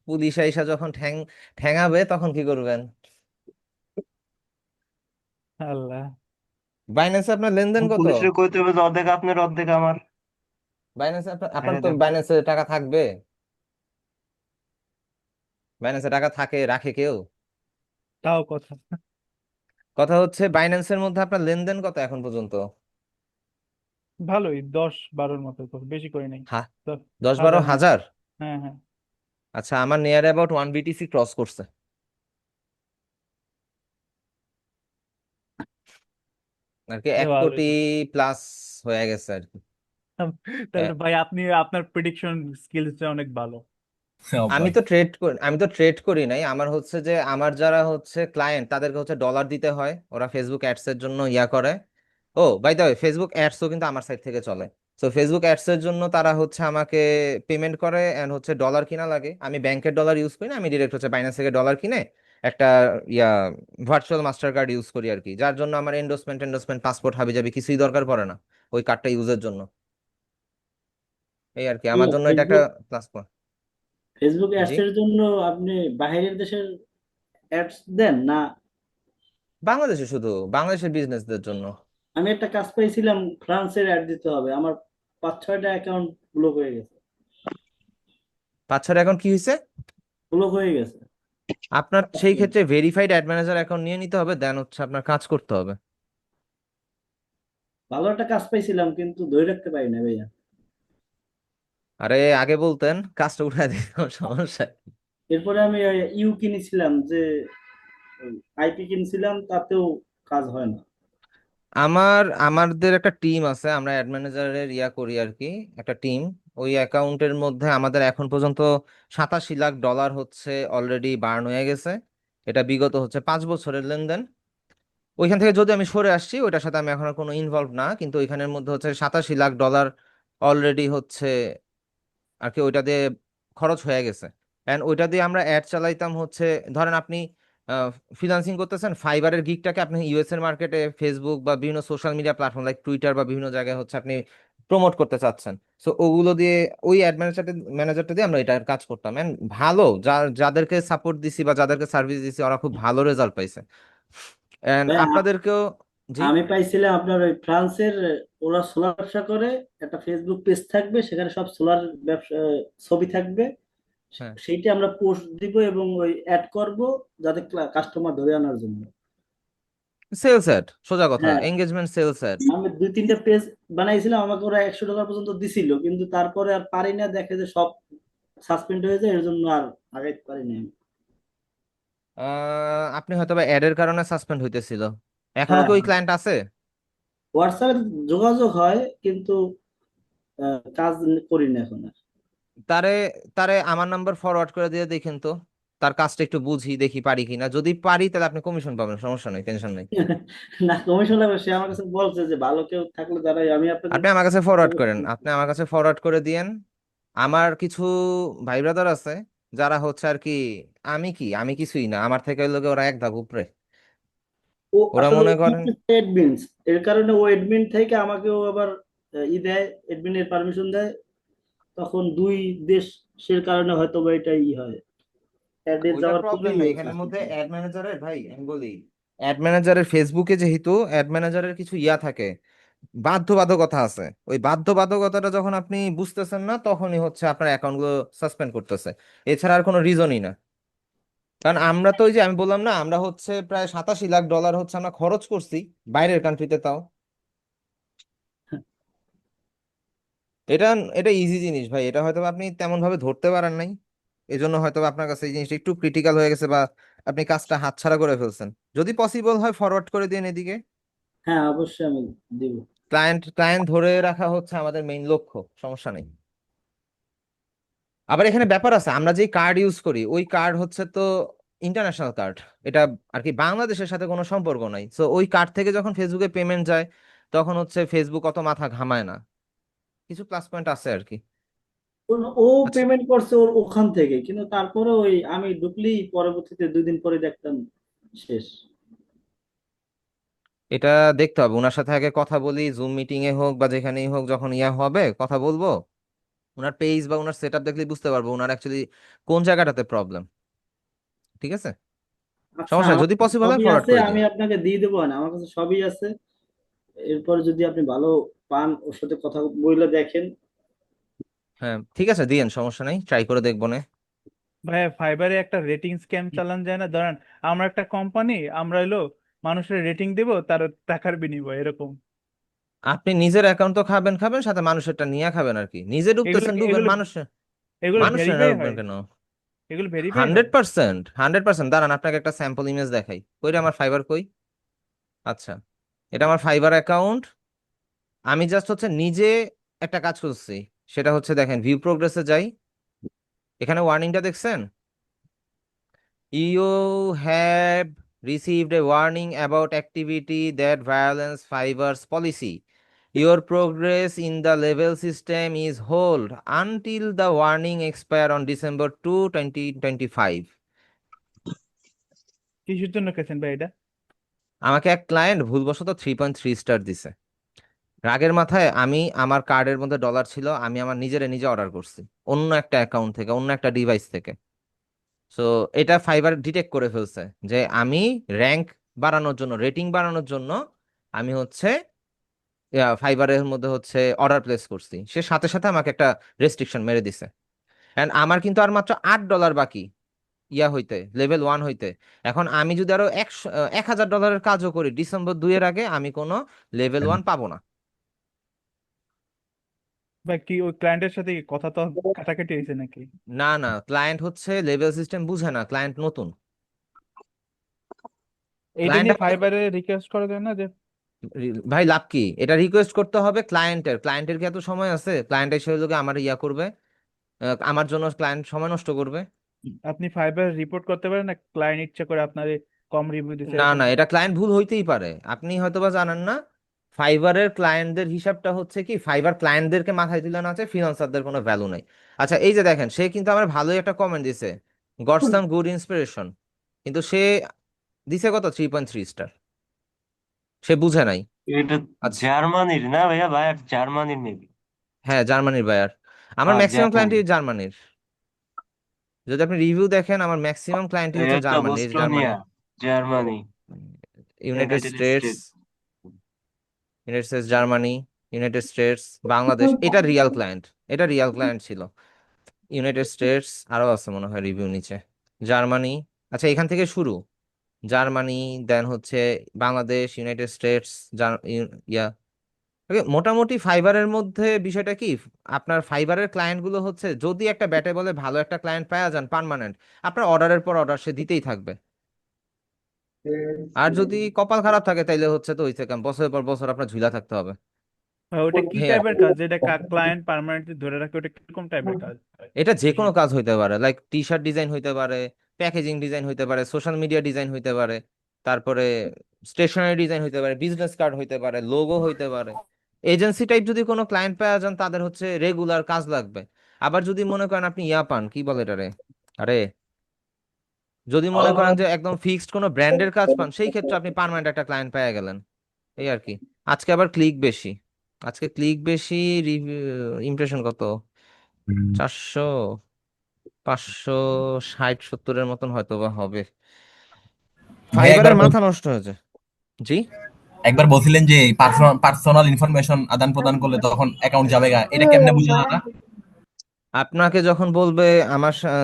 পুলিশ আইসা যখন ঠ্যাঙাবে তখন কি করবেন? আল্লাহ। বাইন্যান্সে আপনার লেনদেন কত? পুলিশে কইতে হবে যে অর্ধেক আপনার অর্ধেক আমার। বাইন্যান্সে আপনার এটা তো দেখো। বাইন্যান্সে টাকা থাকবে? বাইন্যান্সে টাকা থাকে, রাখে কেউ? তাও কথা। কথা হচ্ছে বাইন্যান্সের মধ্যে আপনার লেনদেন কত এখন পর্যন্ত? ভালোই, 10-12 মতো, তো বেশি করি নাই। হ্যাঁ, 10-12 10,000 মতো। হাজার? হ্যাঁ হ্যাঁ। আচ্ছা, আমার নিয়ার অ্যাবাউট 1 BTC ক্রস করছে আর কি, তাহলে 1 কোটি ভালোই। প্লাস হয়ে গেছে আর কি। তাহলে ভাই আপনি, আপনার প্রেডিকশন স্কিলসটা অনেক ভালো। আমি ভাই তো ট্রেড করি নাই। আমার হচ্ছে যে আমার যারা হচ্ছে ক্লায়েন্ট তাদেরকে হচ্ছে ডলার দিতে হয়, ওরা ফেসবুক অ্যাডস এর জন্য ইয়া করে। ও বাই দ্য ওয়ে, ফেসবুক অ্যাডসও কিন্তু আমার সাইড থেকে চলে। তো ফেসবুক অ্যাডস এর জন্য তারা হচ্ছে আমাকে পেমেন্ট করে, এন্ড হচ্ছে ডলার কিনা লাগে। আমি ব্যাংকের ডলার ইউজ করি না, আমি ডিরেক্ট হচ্ছে বাইন্যান্স থেকে ডলার কিনে একটা ইয়া ভার্চুয়াল মাস্টার কার্ড ইউজ করি আর কি, যার জন্য আমার এন্ডোসমেন্ট পাসপোর্ট হাবিজাবি কিছুই দরকার পড়ে না ওই কার্ডটা ইউজের জন্য। এই আর কি, তো আমার জন্য এটা একটা ফেসবুক প্লাস পয়েন্ট। ফেসবুক জি, অ্যাডস এর জন্য আপনি বাইরের দেশের অ্যাডস দেন না? বাংলাদেশে, শুধু বাংলাদেশের বিজনেসদের জন্য। আমি একটা কাজ পাইছিলাম, ফ্রান্সের অ্যাড দিতে হবে, আমার 5-6টা অ্যাকাউন্ট ব্লক হয়ে গেছে। 5-6 এখন কি হয়েছে? ব্লক হয়ে গেছে। আপনার সেই ক্ষেত্রে ভেরিফাইড অ্যাড ম্যানেজার অ্যাকাউন্ট নিয়ে নিতে হবে, দেন হচ্ছে আপনার কাজ করতে হবে। ভালো একটা কাজ পাইছিলাম কিন্তু ধরে রাখতে পারি না ভাইয়া। আরে আগে বলতেন, কাজটা উঠাই দিতাম, সমস্যা কি? এরপরে আমি ইউ কিনেছিলাম, যে আইপি কিনছিলাম, তাতেও কাজ হয় না। আমাদের একটা টিম আছে, আমরা অ্যাড ম্যানেজারের ইয়া করি আর কি, একটা টিম। ওই অ্যাকাউন্টের মধ্যে আমাদের এখন পর্যন্ত 87 লাখ ডলার হচ্ছে অলরেডি বার্ন হয়ে গেছে। এটা বিগত হচ্ছে 5 বছরের লেনদেন। ওইখান থেকে যদি আমি সরে আসছি, ওইটার সাথে আমি এখন আর কোনো ইনভলভ না, কিন্তু ওইখানের মধ্যে হচ্ছে 87 লাখ ডলার অলরেডি হচ্ছে আর কি ওইটা দিয়ে খরচ হয়ে গেছে। এন্ড ওইটা দিয়ে আমরা অ্যাড চালাইতাম হচ্ছে, ধরেন আপনি ফ্রিল্যান্সিং করতেছেন, ফাইবারের গিগটাকে আপনি ইউএস এর মার্কেটে ফেসবুক বা বিভিন্ন social media platform like Twitter বা বিভিন্ন জায়গায় হচ্ছে আপনি প্রমোট করতে চাচ্ছেন। সো ওগুলো দিয়ে ওই অ্যাড ম্যানেজারটা দিয়ে আমরা এটার কাজ করতাম, এন্ড ভালো যাদেরকে সাপোর্ট দিছি বা যাদেরকে সার্ভিস দিছি ওরা খুব ভালো রেজাল্ট পাইছে। এন্ড ভাই আপনাদেরকেও। জি, আমি পাইছিলাম আপনার ওই ফ্রান্সের, ওরা সোলার ব্যবসা করে, একটা ফেসবুক পেজ থাকবে, সেখানে সব সোলার ব্যবসা ছবি থাকবে, হ্যাঁ, সেইটা আমরা পোস্ট দিব এবং ওই অ্যাড করব, যাতে কাস্টমার ধরে আনার জন্য। সেলস অ্যাড, সোজা কথা, হ্যাঁ, এঙ্গেজমেন্ট সেলস অ্যাড। আমি 2-3টা পেজ বানাইছিলাম, আমাকে ওরা $100 পর্যন্ত দিছিল, কিন্তু তারপরে আর পারি না, দেখে যে সব সাসপেন্ড হয়ে যায়, এর জন্য আর আগাইতে পারি না আমি। আপনি হয়তো বা অ্যাডের কারণে সাসপেন্ড হইতেছিল। এখনো হ্যাঁ, কি ওই ক্লায়েন্ট আছে? হোয়াটসঅ্যাপে যোগাযোগ হয় কিন্তু কাজ করি না এখন আর। তারে তারে আমার নাম্বার ফরওয়ার্ড করে দিয়ে দেখেন তো, তার কাজটা একটু বুঝি, দেখি পারি কিনা। যদি পারি তাহলে আপনি কমিশন পাবেন, সমস্যা নেই, টেনশন নেই। না, কমিশন লাগবে, সে আমার কাছে বলছে যে ভালো কেউ থাকলে দাঁড়াই, আমি আপনাকে আপনি আমার কাছে ফরওয়ার্ড করেন, আপনি আমার কাছে ফরওয়ার্ড করে দিয়েন। আমার কিছু ভাই ব্রাদার আছে যারা হচ্ছে আর কি, আমি কিছুই না, আমার থেকে ওই লোকে ওরা এক ধাপ উপরে। ও ওরা আসলে মনে করেন, অ্যাডমিনস, এর কারণে ও অ্যাডমিন থেকে আমাকেও আবার দেয়, অ্যাডমিনের পারমিশন দেয়, তখন দুই দেশের কারণে হয়তো বা এটা হয়, অ্যাডে ওইটা যাওয়ার প্রবলেম পরেই নেই ও এখানের কাজটা মধ্যে। করে। অ্যাড ম্যানেজারের ভাই আমি বলি, অ্যাড ম্যানেজারের ফেসবুকে যেহেতু অ্যাড ম্যানেজারের কিছু ইয়া থাকে, বাধ্যবাধকতা আছে। ওই বাধ্যবাধকতাটা যখন আপনি বুঝতেছেন না, তখনই হচ্ছে আপনার অ্যাকাউন্টগুলো সাসপেন্ড করতেছে। এছাড়া আর কোনো রিজনই না। কারণ আমরা তো ওই যে আমি বললাম না, আমরা হচ্ছে প্রায় 87 লাখ ডলার হচ্ছে আমরা খরচ করছি বাইরের কান্ট্রিতে। তাও এটা এটা ইজি জিনিস ভাই, এটা হয়তো আপনি তেমন ভাবে ধরতে পারেন নাই, এই জন্য হয়তো আপনার কাছে এই জিনিসটা একটু ক্রিটিক্যাল হয়ে গেছে, বা আপনি কাজটা হাতছাড়া করে ফেলছেন। যদি পসিবল হয় ফরওয়ার্ড করে দিন এদিকে। হ্যাঁ, অবশ্যই আমি দিব। ক্লায়েন্ট ক্লায়েন্ট ধরে রাখা হচ্ছে আমাদের মেইন লক্ষ্য, সমস্যা নেই। আবার এখানে ব্যাপার আছে, আমরা যেই কার্ড ইউজ করি ওই কার্ড হচ্ছে তো ইন্টারন্যাশনাল কার্ড। এটা আর কি বাংলাদেশের সাথে কোনো সম্পর্ক নাই। সো ওই কার্ড থেকে যখন ফেসবুকে পেমেন্ট যায়, তখন হচ্ছে ফেসবুক অত মাথা ঘামায় না। কিছু প্লাস পয়েন্ট আছে আর কি। ও আচ্ছা, পেমেন্ট করছে ওর ওখান থেকে, কিন্তু তারপরে ওই আমি ঢুকলেই পরবর্তীতে 2 দিন পরে দেখতাম শেষ। এটা দেখতে হবে, ওনার সাথে আগে কথা বলি, জুম মিটিং এ হোক বা যেখানেই হোক, যখন ইয়া হবে কথা বলবো, ওনার পেজ বা ওনার সেট আপ দেখলেই বুঝতে পারবো ওনার অ্যাকচুয়ালি কোন জায়গাটাতে প্রবলেম। ঠিক আছে, আচ্ছা, সমস্যা নেই, আমার যদি কাছে পসিবল হয় সবই ফরওয়ার্ড আছে, করে আমি দিন। আপনাকে দিয়ে দেবো না, আমার কাছে সবই আছে। এরপর যদি আপনি ভালো পান, ওর সাথে কথা বলে দেখেন। হ্যাঁ ঠিক আছে, দিয়েন, সমস্যা নেই, ট্রাই করে দেখবো না। ভাইয়া ফাইবারে একটা রেটিং স্ক্যাম চালান যায় না? ধরেন আমরা একটা কোম্পানি, আমরা এলো মানুষের রেটিং দেব তার টাকার বিনিময়ে, এরকম। আপনি নিজের অ্যাকাউন্ট তো খাবেন খাবেন, সাথে মানুষেরটা নিয়ে খাবেন আর কি, নিজে এগুলো ডুবতেছেন ডুবেন, এগুলো মানুষের এগুলো মানুষের ভেরিফাই ডুববেন হয়? কেন? এগুলো ভেরিফাই হয়? 100%, 100%। দাঁড়ান, আপনাকে একটা স্যাম্পল ইমেজ দেখাই, কইরা আমার ফাইবার কই। আচ্ছা, এটা আমার ফাইবার অ্যাকাউন্ট। আমি জাস্ট হচ্ছে নিজে একটা কাজ করছি, সেটা হচ্ছে দেখেন, ভিউ প্রোগ্রেসে যাই, এখানে ওয়ার্নিংটা দেখছেন, you have received a warning about activity that violates Fiverr's policy. Your progress in the level system is hold until the warning expire on December 2, 2025. কিসের জন্য কেছেন ভাই এটা? আমাকে এক ক্লায়েন্ট ভুলবশত 3.3 স্টার দিছে। রাগের মাথায় আমি, আমার কার্ডের মধ্যে ডলার ছিল, আমি আমার নিজে অর্ডার করছি অন্য একটা অ্যাকাউন্ট থেকে, অন্য একটা ডিভাইস থেকে। সো এটা ফাইবার ডিটেক্ট করে ফেলছে যে আমি র্যাঙ্ক বাড়ানোর জন্য, রেটিং বাড়ানোর জন্য আমি হচ্ছে ফাইবারের মধ্যে হচ্ছে অর্ডার প্লেস করছি, সে সাথে সাথে আমাকে একটা রেস্ট্রিকশন মেরে দিছে। এন্ড আমার কিন্তু আর মাত্র $8 বাকি ইয়া হইতে, লেভেল 1 হইতে। এখন আমি যদি আরো 1,000 ডলারের কাজও করি December 2 এর আগে, আমি কোনো লেভেল 1 পাবো না। ভাই কি ওই ক্লায়েন্টের সাথে কি কথা তো কাটাকাটি হয়েছে নাকি? না না, ক্লায়েন্ট হচ্ছে লেভেল সিস্টেম বুঝে না, ক্লায়েন্ট নতুন। এইটা ক্লায়েন্ট নিয়ে ফাইবারে রিকোয়েস্ট করা যায় না যে? ভাই লাভ কি, এটা রিকোয়েস্ট করতে হবে ক্লায়েন্টের, ক্লায়েন্টের কি এত সময় আছে? ক্লায়েন্ট এসে লোকে আমার ইয়া করবে, আমার জন্য ক্লায়েন্ট সময় নষ্ট করবে? আপনি ফাইবারে রিপোর্ট করতে পারেন না, ক্লায়েন্ট ইচ্ছা করে আপনার কম রিভিউ দিছে না এরকম? না, এটা ক্লায়েন্ট ভুল হইতেই পারে, আপনি হয়তোবা জানেন না। ফাইবারের ক্লায়েন্টদের হিসাবটা হচ্ছে কি, ফাইবার ক্লায়েন্টদেরকে মাথায় তুলে না আছে, ফ্রিল্যান্সারদের কোনো ভ্যালু নাই। আচ্ছা এই যে দেখেন, সে কিন্তু আমার ভালোই একটা কমেন্ট দিছে, গট সাম গুড ইন্সপিরেশন, কিন্তু সে দিছে কত, 3.3 স্টার, সে বুঝে নাই। এটা আচ্ছা, জার্মানির না ভাইয়া, ভাইয়া জার্মানির মেবি। হ্যাঁ জার্মানির বায়ার, আমার হ্যাঁ ম্যাক্সিমাম জার্মানি। ক্লায়েন্টই জার্মানির। যদি আপনি রিভিউ দেখেন, আমার ম্যাক্সিমাম ক্লায়েন্টই হচ্ছে এটা জার্মানি, এই যে বোস্টোনিয়া, Germany, Germany, United United States, state. Germany, United States, Bangladesh, এটা রিয়াল ক্লায়েন্ট, এটা রিয়াল ক্লায়েন্ট ছিল। ইউনাইটেড স্টেটস আরো আছে মনে হয় রিভিউ নিচে, জার্মানি। আচ্ছা এখান থেকে শুরু, জার্মানি, দেন হচ্ছে বাংলাদেশ, ইউনাইটেড স্টেটস, ইয়া। Okay, মোটামুটি ফাইবারের মধ্যে বিষয়টা কি, আপনার ফাইবারের ক্লায়েন্ট গুলো হচ্ছে, যদি একটা ব্যাটে বলে ভালো একটা ক্লায়েন্ট পাওয়া যান পার্মানেন্ট, আপনার অর্ডারের পর অর্ডার সে দিতেই থাকবে। আর যদি কপাল খারাপ থাকে তাইলে হচ্ছে তো হইছে কাম, বছরের পর বছর আপনার ঝুলা থাকতে হবে। ভাই ওটা কি হ্যাঁ, টাইপের কাজ যেটা ক্লায়েন্ট পার্মানেন্টলি ধরে রাখে? ওটা কিরকম টাইপের কাজ? এটা যে কোনো কাজ হইতে পারে, লাইক টি শার্ট ডিজাইন হইতে পারে, প্যাকেজিং ডিজাইন হইতে পারে, সোশ্যাল মিডিয়া ডিজাইন হইতে পারে, তারপরে স্টেশনারি ডিজাইন হইতে পারে, বিজনেস কার্ড হইতে পারে, লোগো হইতে পারে। এজেন্সি টাইপ যদি কোনো ক্লায়েন্ট পাওয়া যান, তাদের হচ্ছে রেগুলার কাজ লাগবে। আবার যদি মনে করেন আপনি ইয়া পান, কি বলে এটারে, আরে, যদি মনে করেন যে একদম ফিক্সড কোনো ব্র্যান্ডের কাজ পান, সেই ক্ষেত্রে আপনি পার্মানেন্ট একটা ক্লায়েন্ট পেয়ে গেলেন, এই আর কি। আজকে আবার ক্লিক বেশি, আজকে ক্লিক বেশি, রিভিউ, ইমপ্রেশন কত, 400, 560-70-এর মতন হয়তো বা হবে। ভাই একবার ফাইবারের মাথা নষ্ট হয়েছে। জি, একবার বলছিলেন যে পার্সোনাল ইনফরমেশন আদান প্রদান করলে তখন অ্যাকাউন্ট যাবে গা, এটা কেমনে বুঝা দাদা? আপনাকে যখন বলবে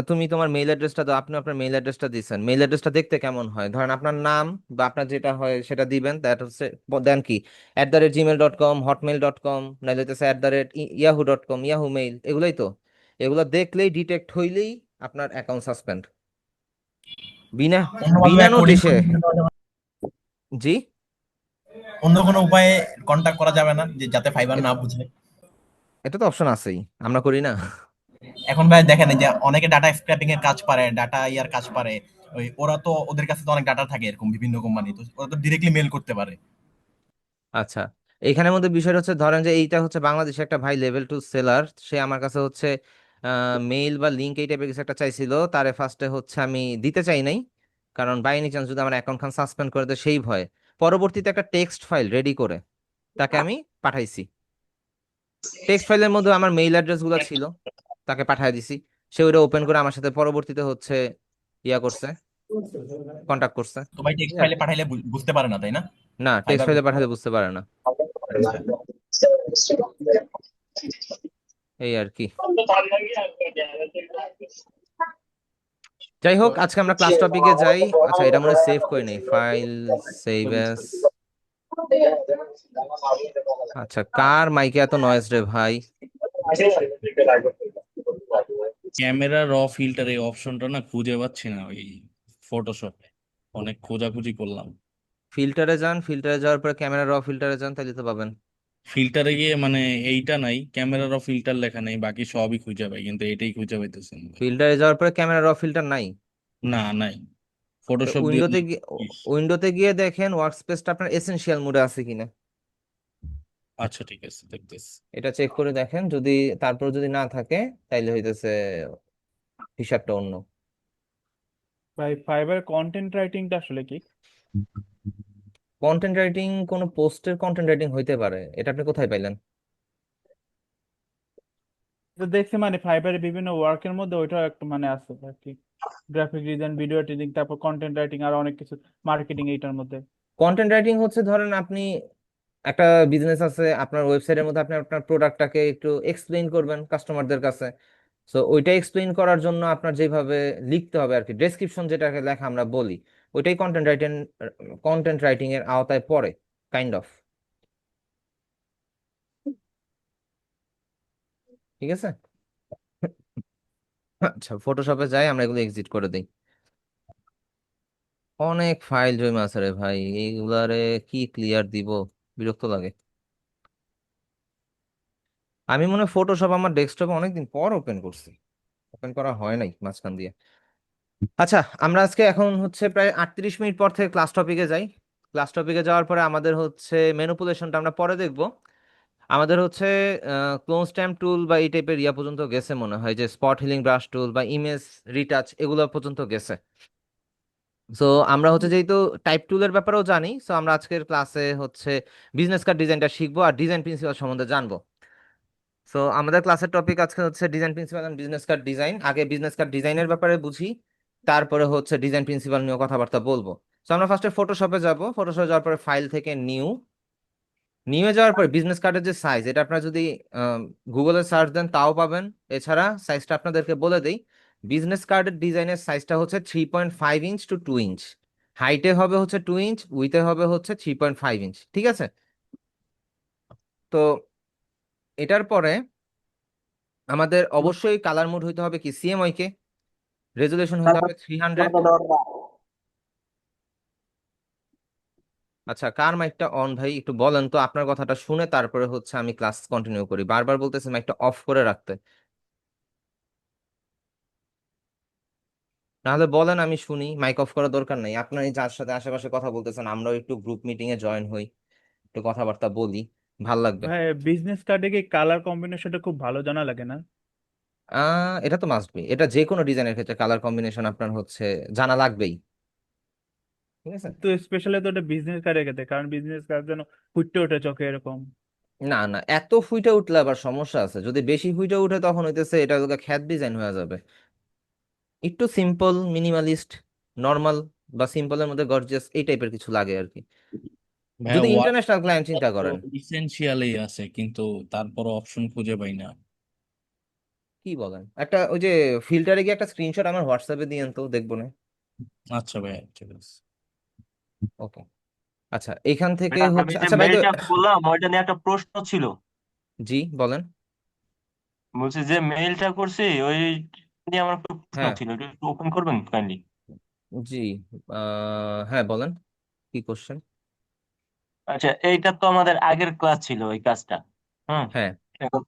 তুমি তোমার মেইল অ্যাড্রেসটা দাও, আপনি আপনার মেইল অ্যাড্রেসটা দিচ্ছেন, মেইল অ্যাড্রেসটা দেখতে কেমন হয়, ধরেন আপনার নাম বা আপনার যেটা হয় সেটা দিবেন, দ্যাট হচ্ছে দেন কি @gmail.com, hotmail.com, নাইলে হচ্ছে @yahoo.com, ইয়াহু মেইল, এগুলোই তো। এগুলো দেখলেই, ডিটেক্ট হইলেই আপনার অ্যাকাউন্ট সাসপেন্ড, বিনা অন্য বিনা মাধ্যমে কোডিং নোটিশে। জি, অন্য কোনো উপায়ে কন্টাক্ট করা যাবে না যে যাতে ফাইবার না বুঝে? এটা তো অপশন আছেই, আমরা করি না। এখন ভাই দেখেন এই যে অনেকে ডাটা স্ক্র্যাপিং এর কাজ পারে, ডাটা ইয়ার কাজ পারে, ওই ওরা তো ওদের কাছে তো অনেক ডাটা থাকে এরকম বিভিন্ন কোম্পানি, তো ওরা তো ডিরেক্টলি মেল করতে পারে। আচ্ছা, এইখানের মধ্যে বিষয়টা হচ্ছে, ধরেন যে এইটা হচ্ছে বাংলাদেশে একটা ভাই লেভেল 2 সেলার, সে আমার কাছে হচ্ছে মেইল বা লিঙ্ক এই টাইপের কিছু একটা চাইছিল, তারে ফার্স্টে হচ্ছে আমি দিতে চাই নাই, কারণ বাই এনি চান্স যদি আমার অ্যাকাউন্ট খান সাসপেন্ড করে দেয় সেই ভয়ে। পরবর্তীতে একটা টেক্সট ফাইল রেডি করে তাকে আমি পাঠাইছি। টেক্সট ফাইলের মধ্যে আমার মেইল অ্যাড্রেস গুলো ছিল, তাকে পাঠিয়ে দিছি। সে ওইটা ওপেন করে আমার সাথে পরবর্তীতে হচ্ছে ইয়া করছে, কন্টাক্ট করছে। তো ভাই টেক্সট এই আর ফাইলে কি। পাঠাইলে বুঝতে পারে না তাই না? না, টেক্সট ফাইবার ফাইলে বুঝতে পাঠালে পারে না। বুঝতে পারে না। আচ্ছা। এই আর কি। যাই হোক, আজকে আমরা ক্লাস টপিকে যাই। আচ্ছা, এটা মনে সেভ করে নেই, ফাইল সেভ এস। আচ্ছা, কার মাইকে এত নয়েজ রে ভাই? ক্যামেরা র ফিল্টার এই অপশনটা না খুঁজে পাচ্ছি না ওই ফটোশপে, অনেক খোঁজাখুঁজি করলাম। ফিল্টারে যান, ফিল্টারে যাওয়ার পরে ক্যামেরা র ফিল্টারে যান, তাহলে তো পাবেন। ফিল্টারে গিয়ে মানে এইটা নাই, ক্যামেরা র ফিল্টার লেখা নেই, বাকি সবই খুঁজে পাই কিন্তু এটাই খুঁজে পাইতেছি না ভাই। ফিল্টারে যাওয়ার পরে ক্যামেরা র ফিল্টার নাই? না, নাই। তো ফটোশপ দিয়ে উইন্ডোতে গিয়ে, উইন্ডোতে গিয়ে দেখেন ওয়ার্কস্পেসটা আপনার এসেনশিয়াল মোডে আছে কিনা। আচ্ছা ঠিক আছে, দেখতেছি। এটা চেক করে দেখেন, যদি তারপর যদি না থাকে তাইলে হইতেছে হিসাবটা অন্য। ভাই ফাইবার কন্টেন্ট রাইটিংটা আসলে কি? কন্টেন্ট রাইটিং কোনো পোস্টের কন্টেন্ট রাইটিং হইতে পারে, এটা আপনি কোথায় পাইলেন? তো দেখছি মানে ফাইবারের বিভিন্ন ওয়ার্কের মধ্যে ওইটাও একটা মানে আছে আর কি, গ্রাফিক ডিজাইন, ভিডিও এডিটিং, তারপর কন্টেন্ট রাইটিং আর অনেক কিছু, মার্কেটিং এইটার মধ্যে। কন্টেন্ট রাইটিং হচ্ছে, ধরেন আপনি একটা বিজনেস আছে, আপনার ওয়েবসাইটের মধ্যে আপনি আপনার প্রোডাক্টটাকে একটু এক্সপ্লেইন করবেন কাস্টমারদের কাছে। সো ওইটা এক্সপ্লেইন করার জন্য আপনার যেভাবে লিখতে হবে আর কি, ডেসক্রিপশন যেটাকে লেখা আমরা বলি, ওইটাই কন্টেন্ট রাইটিং এর আওতায় পড়ে, কাইন্ড অফ। ঠিক আছে। আচ্ছা, ফটোশপে যাই, আমরা এগুলো এক্সিট করে দিই। অনেক ফাইল জমা আছে রে ভাই, এইগুলারে কি ক্লিয়ার দিব, বিরক্ত লাগে। আমি মনে হয় ফটোশপ আমার ডেস্কটপে অনেকদিন পর ওপেন করছি, ওপেন করা হয় নাই মাঝখান দিয়ে। আচ্ছা, আমরা আজকে এখন হচ্ছে প্রায় 38 মিনিট পর থেকে ক্লাস টপিকে যাই। ক্লাস টপিকে যাওয়ার পরে আমাদের হচ্ছে ম্যানিপুলেশনটা আমরা পরে দেখব। আমাদের হচ্ছে ক্লোন স্ট্যাম্প টুল বা এই টাইপের ইয়া পর্যন্ত গেছে মনে হয়, যে স্পট হিলিং ব্রাশ টুল বা ইমেজ রিটাচ এগুলো পর্যন্ত গেছে। সো আমরা হচ্ছে যেহেতু টাইপ টুলের ব্যাপারেও জানি, সো আমরা আজকের ক্লাসে হচ্ছে বিজনেস কার্ড ডিজাইনটা শিখবো আর ডিজাইন প্রিন্সিপাল সম্বন্ধে জানবো। সো আমাদের ক্লাসের টপিক আজকে হচ্ছে design principal and business card design. আগে বিজনেস কার্ড ডিজাইনের ব্যাপারে বুঝি, তারপরে হচ্ছে ডিজাইন প্রিন্সিপাল নিয়ে কথাবার্তা বলবো। সো আমরা ফার্স্টে ফটোশপে যাব, ফটোশপে যাওয়ার পরে ফাইল থেকে নিউ, নিয়ে যাওয়ার পরে বিজনেস কার্ডের যে সাইজ, এটা আপনারা যদি গুগলে সার্চ দেন তাও পাবেন। এছাড়া সাইজটা আপনাদেরকে বলে দেই, বিজনেস কার্ডের ডিজাইনের সাইজটা হচ্ছে 3.5 ইঞ্চ টু 2 ইঞ্চ। হাইটে হবে হচ্ছে 2 ইঞ্চ, উইথে হবে হচ্ছে 3.5 ইঞ্চ। ঠিক আছে। তো এটার পরে আমাদের অবশ্যই কালার মোড হইতে হবে কি সিএমওয়াই কে, রেজুলেশন হইতে হবে 300। আচ্ছা, কার মাইকটা অন ভাই একটু বলেন তো, আপনার কথাটা শুনে তারপরে হচ্ছে আমি ক্লাস কন্টিনিউ করি, বারবার বলতেছি মাইকটা অফ করে রাখতে। নাহলে বলেন, আমি শুনি, মাইক অফ করার দরকার নাই। আপনার এই যার সাথে আশেপাশে কথা বলতেছেন, আমরাও একটু গ্রুপ মিটিং এ জয়েন হই, একটু কথাবার্তা বলি, ভাল লাগবে। ভাই বিজনেস কার্ডে কি কালার কম্বিনেশনটা খুব ভালো জানা লাগে না? এটা তো মাস্ট বি, এটা যে কোনো ডিজাইনের ক্ষেত্রে কালার কম্বিনেশন আপনার হচ্ছে জানা লাগবেই। ঠিক আছে। তো স্পেশালি তো এটা বিজনেস কার্ডের ক্ষেত্রে, কারণ বিজনেস কার্ড যেন ফুটতে ওঠে চোখে এরকম। না না, এত ফুইটে উঠলে আবার সমস্যা আছে, যদি বেশি ফুইটে উঠে তখন হইতেছে এটা খ্যাত ডিজাইন হয়ে যাবে। একটু সিম্পল, মিনিমালিস্ট, নর্মাল বা সিম্পলের মধ্যে গর্জিয়াস এই টাইপের কিছু লাগে আর কি, ভাইয়া যদি ওয়ার্ড ইন্টারন্যাশনাল ক্লায়েন্ট চিন্তা তো করেন। ইসেনশিয়ালি আছে কিন্তু তারপর অপশন খুঁজে পাই না। কি বলেন, একটা ওই যে ফিল্টারে গিয়ে একটা স্ক্রিনশট আমার হোয়াটসঅ্যাপে দিয়েন তো, দেখবো না। আচ্ছা ভাইয়া, ঠিক আছে। ওকে। আচ্ছা, এখান থেকে ভাইয়া, আমি হচ্ছে, যে আচ্ছা ভাই মেইলটা করলাম ওইটা নিয়ে একটা প্রশ্ন ছিল। জি বলেন। বলছি যে মেইলটা করছি ওই নিয়ে আমার একটা প্রশ্ন হ্যাঁ। ছিল, এটা একটু ওপেন করবেন কাইন্ডলি? জি। হ্যাঁ বলেন, কি কোশ্চেন? আচ্ছা, এইটা তো আমাদের আগের ক্লাস ছিল এই কাজটা। হুম। হ্যাঁ, এখন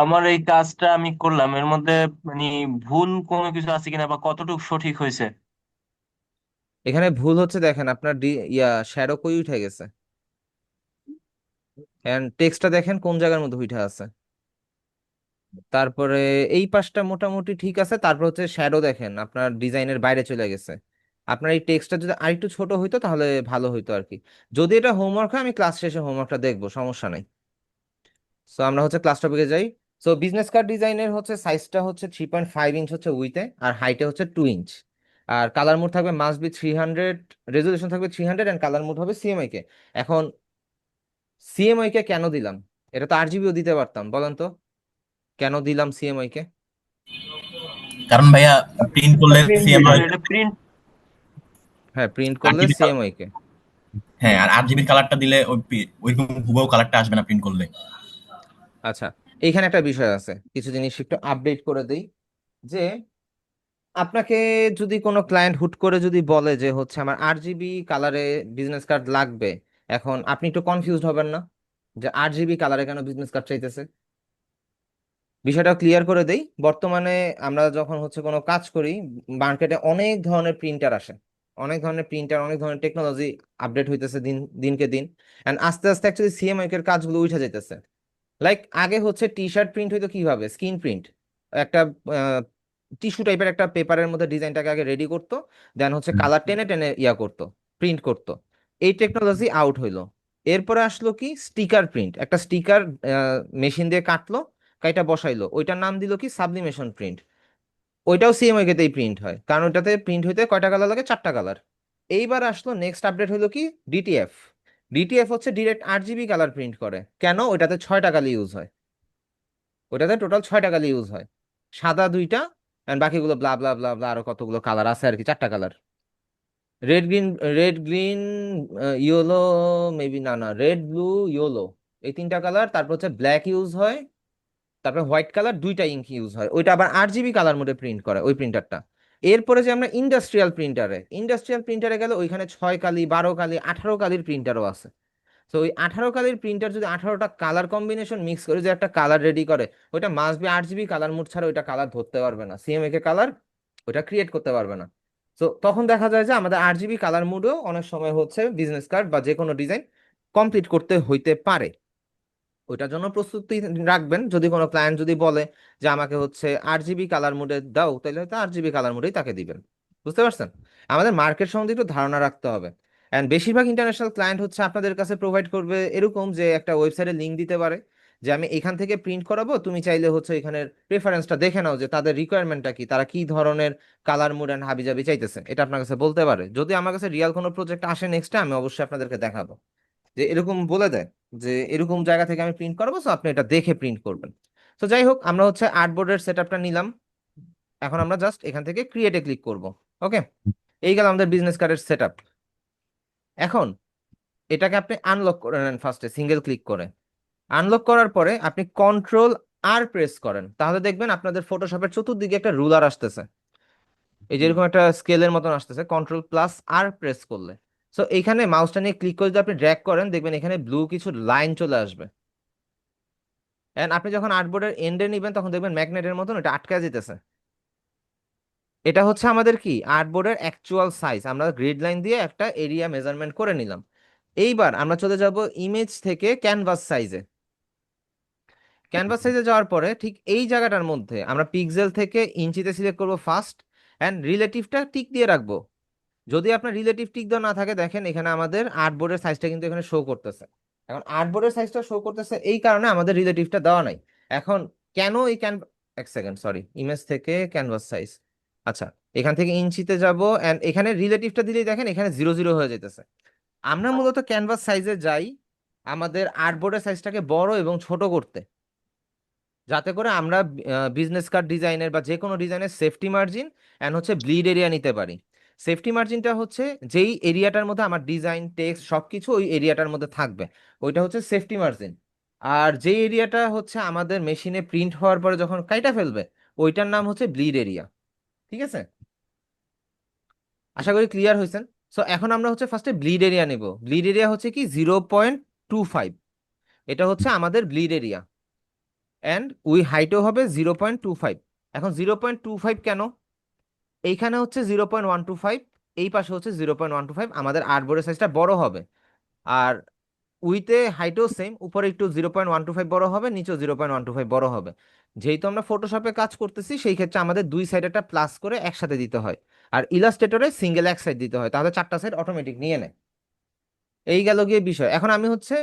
আমার এই কাজটা আমি করলাম, এর মধ্যে মানে ভুল কোনো কিছু আছে কিনা বা কতটুকু সঠিক হয়েছে? এখানে ভুল হচ্ছে, দেখেন আপনার শ্যাডো কই উঠে গেছে, এন্ড টেক্সটটা দেখেন কোন জায়গার মধ্যে উঠে আছে। তারপরে এই পাশটা মোটামুটি ঠিক আছে। তারপর হচ্ছে শ্যাডো দেখেন আপনার ডিজাইনের বাইরে চলে গেছে। আপনার এই টেক্সটটা যদি আরেকটু ছোট হইতো তাহলে ভালো হইতো আর কি। যদি এটা হোমওয়ার্ক হয় আমি ক্লাস শেষে হোমওয়ার্কটা দেখবো, সমস্যা নাই। সো আমরা হচ্ছে ক্লাস টপিকে যাই। সো বিজনেস কার্ড ডিজাইনের হচ্ছে সাইজটা হচ্ছে 3.5 ইঞ্চ হচ্ছে উইথে, আর হাইটে হচ্ছে 2 ইঞ্চ। আর কালার মোড থাকবে মাস্ট বি 300, রেজলিউশন থাকবে 300, এন্ড কালার মোড হবে সিএমআই কে। এখন সিএমআই কে কেন দিলাম? এটা তো আরজিবিও দিতে পারতাম, বলেন তো কেন দিলাম সিএমআই কে? কারণ ভাইয়া প্রিন্ট করলে প্রিন্ট সিএমআই, এটা প্রিন্ট হ্যাঁ, প্রিন্ট করলে আরজিবি, সিএমআই কে। হ্যাঁ, আর আরজিবির কালারটা দিলে ওইরকম হুবহু কালারটা আসবে না প্রিন্ট করলে। আচ্ছা, এইখানে একটা বিষয় আছে, কিছু জিনিস একটু আপডেট করে দেই। যে আপনাকে যদি কোনো ক্লায়েন্ট হুট করে যদি বলে যে হচ্ছে আমার আরজিবি কালারে বিজনেস কার্ড লাগবে, এখন আপনি একটু কনফিউজড হবেন না যে আরজিবি কালারে কেন বিজনেস কার্ড চাইতেছে? বিষয়টা ক্লিয়ার করে দেই। বর্তমানে আমরা যখন হচ্ছে কোনো কাজ করি, মার্কেটে অনেক ধরনের প্রিন্টার আসে, অনেক ধরনের প্রিন্টার, অনেক ধরনের টেকনোলজি আপডেট হইতেছে দিনকে দিন। এন্ড আস্তে আস্তে অ্যাকচুয়ালি সিএমআই এর কাজগুলো উঠে যাইতেছে। লাইক আগে হচ্ছে টি শার্ট প্রিন্ট হইতো কিভাবে? স্ক্রিন প্রিন্ট, একটা টিস্যু টাইপের একটা পেপারের মধ্যে ডিজাইনটাকে আগে রেডি করতো, দেন হচ্ছে কালার টেনে টেনে ইয়া করতো, প্রিন্ট করতো। এই টেকনোলজি আউট হইলো। এরপরে আসলো কি স্টিকার প্রিন্ট, একটা স্টিকার মেশিন দিয়ে কাটলো, কাইটা বসাইলো, ওইটার নাম দিল কি সাবলিমেশন প্রিন্ট। ওইটাও সিএমওয়াই কেতেই প্রিন্ট হয়, কারণ ওইটাতে প্রিন্ট হইতে কয়টা কালার লাগে? 4টা কালার। এইবার আসলো নেক্সট আপডেট হলো কি ডিটিএফ। ডিটিএফ হচ্ছে ডিরেক্ট আরজিবি কালার প্রিন্ট করে। কেন? ওইটাতে 6টা কালি ইউজ হয়, ওইটাতে টোটাল 6টা কালি ইউজ হয়, সাদা 2টা, এন্ড বাকিগুলো ব্লা ব্লা ব্লা ব্লা আরো কতগুলো কালার আছে আর কি, 4টা colour. Red green, red green yellow, maybe, না না, রেড ব্লু ইয়েলো, এই 3টা কালার। তারপর হচ্ছে ব্ল্যাক ইউজ হয়, তারপর হোয়াইট কালার 2টা ইঙ্ক ইউজ হয়, ওইটা আবার আরজিবি কালার মোডে প্রিন্ট করে ওই প্রিন্টারটা। এরপরে যে আমরা ইন্ডাস্ট্রিয়াল প্রিন্টারে গেলে ওইখানে 6 কালি, 12 কালি, 18 কালির প্রিন্টারও আছে। তো ওই 18 কালির প্রিন্টার যদি 18টা কালার কম্বিনেশন মিক্স করে যে একটা কালার রেডি করে, ওইটা must be RGB colour mode ছাড়া ওইটা কালার ধরতে পারবে না, সিএমএ কে কালার ওইটা ক্রিয়েট করতে পারবে না। তো তখন দেখা যায় যে আমাদের আরজিবি কালার মোডও অনেক সময় হচ্ছে বিজনেস কার্ড বা যে কোনো ডিজাইন কমপ্লিট করতে হইতে পারে। ওইটার জন্য প্রস্তুতি রাখবেন। যদি কোনো ক্লায়েন্ট যদি বলে যে আমাকে হচ্ছে আরজিবি কালার মোডে দাও, তাহলে হয়তো আরজিবি কালার মোডেই তাকে দিবেন। বুঝতে পারছেন? আমাদের মার্কেট সম্বন্ধে একটু ধারণা রাখতে হবে। এন্ড বেশিরভাগ ইন্টারন্যাশনাল ক্লায়েন্ট হচ্ছে আপনাদের কাছে প্রোভাইড করবে এরকম যে একটা ওয়েবসাইটের লিংক দিতে পারে, যে আমি এখান থেকে প্রিন্ট করাবো, তুমি চাইলে হচ্ছে এখানের প্রেফারেন্সটা দেখে নাও যে তাদের রিকোয়ারমেন্টটা কি, তারা কি ধরনের কালার মুড এন্ড হাবিজাবি চাইতেছে, এটা আপনার কাছে বলতে পারে। যদি আমার কাছে রিয়াল কোনো প্রজেক্ট আসে নেক্সট, আমি অবশ্যই আপনাদেরকে দেখাবো, যে এরকম বলে দেয় যে এরকম জায়গা থেকে আমি প্রিন্ট করবো, তো আপনি এটা দেখে প্রিন্ট করবেন। তো যাই হোক, আমরা হচ্ছে আর্টবোর্ডের সেটআপটা নিলাম। এখন আমরা জাস্ট এখান থেকে ক্রিয়েটে ক্লিক করব। ওকে, এই গেল আমাদের বিজনেস কার্ডের সেটআপ। এখন এটাকে আপনি আনলক করে নেন ফার্স্টে সিঙ্গেল ক্লিক করে। আনলক করার পরে আপনি কন্ট্রোল আর প্রেস করেন, তাহলে দেখবেন আপনাদের ফটোশপের চতুর্দিকে একটা রুলার আসতেছে, এই যেরকম একটা স্কেলের মতন আসতেছে। কন্ট্রোল প্লাস আর প্রেস করলে, সো এইখানে মাউসটা নিয়ে ক্লিক করে যদি আপনি ড্র্যাগ করেন, দেখবেন এখানে ব্লু কিছু লাইন চলে আসবে। এন্ড আপনি যখন আর্টবোর্ডের এন্ডে নিবেন, তখন দেখবেন ম্যাগনেটের মতন এটা আটকে যেতেছে। এটা হচ্ছে আমাদের কি আর্টবোর্ডের অ্যাকচুয়াল সাইজ, আমরা গ্রিড লাইন দিয়ে একটা এরিয়া মেজারমেন্ট করে নিলাম। এইবার আমরা চলে যাব ইমেজ থেকে ক্যানভাস সাইজে। ক্যানভাস সাইজে যাওয়ার পরে ঠিক এই জায়গাটার মধ্যে আমরা পিক্সেল থেকে ইঞ্চিতে সিলেক্ট করব ফার্স্ট, অ্যান্ড রিলেটিভটা টিক দিয়ে রাখবো। যদি আপনার রিলেটিভ টিক দেওয়া না থাকে, দেখেন এখানে আমাদের আর্টবোর্ডের সাইজটা কিন্তু এখানে শো করতেছে। এখন আর্টবোর্ডের সাইজটা শো করতেছে এই কারণে আমাদের রিলেটিভটা দেওয়া নাই। এখন কেন এই এক সেকেন্ড, সরি, ইমেজ থেকে ক্যানভাস সাইজ, আচ্ছা, এখান থেকে ইঞ্চিতে যাব, এন্ড এখানে রিলেটিভটা দিলেই দেখেন এখানে 0 0 হয়ে যেতেছে। আমরা মূলত ক্যানভাস সাইজে যাই আমাদের আর্টবোর্ডের সাইজটাকে বড় এবং ছোট করতে, যাতে করে আমরা বিজনেস কার্ড ডিজাইনের বা যে কোনো ডিজাইনের সেফটি মার্জিন অ্যান্ড হচ্ছে ব্লিড এরিয়া নিতে পারি। সেফটি মার্জিনটা হচ্ছে যেই এরিয়াটার মধ্যে আমার ডিজাইন টেক্সট সবকিছু ওই এরিয়াটার মধ্যে থাকবে, ওইটা হচ্ছে সেফটি মার্জিন। আর যেই এরিয়াটা হচ্ছে আমাদের মেশিনে প্রিন্ট হওয়ার পরে যখন কাইটা ফেলবে, ওইটার নাম হচ্ছে ব্লিড এরিয়া। ঠিক আছে, আশা করি ক্লিয়ার হয়েছেন। সো এখন আমরা হচ্ছে ফার্স্টে ব্লিড এরিয়া নেব। ব্লিড এরিয়া হচ্ছে কি 0.25, এটা হচ্ছে আমাদের ব্লিড এরিয়া, অ্যান্ড উই হাইটও হবে 0.25। এখন 0.25 কেন? এইখানে হচ্ছে 0.125, এই পাশে হচ্ছে 0.125, আমাদের আর্টবোর্ডের সাইজটা বড় হবে। আর উইতে হাইটও সেম, উপরে একটু 0.125 বড় হবে, নিচেও 0.125 বড় হবে। যেহেতু আমরা ফটোশপে কাজ করতেছি সেই ক্ষেত্রে আমাদের দুই সাইড একটা প্লাস করে একসাথে দিতে হয়, আর ইলাস্ট্রেটরে সিঙ্গেল এক সাইড দিতে হয়, তাহলে চারটা সাইড অটোমেটিক নিয়ে নেয়। এই গেল গিয়ে বিষয়। এখন আমি হচ্ছে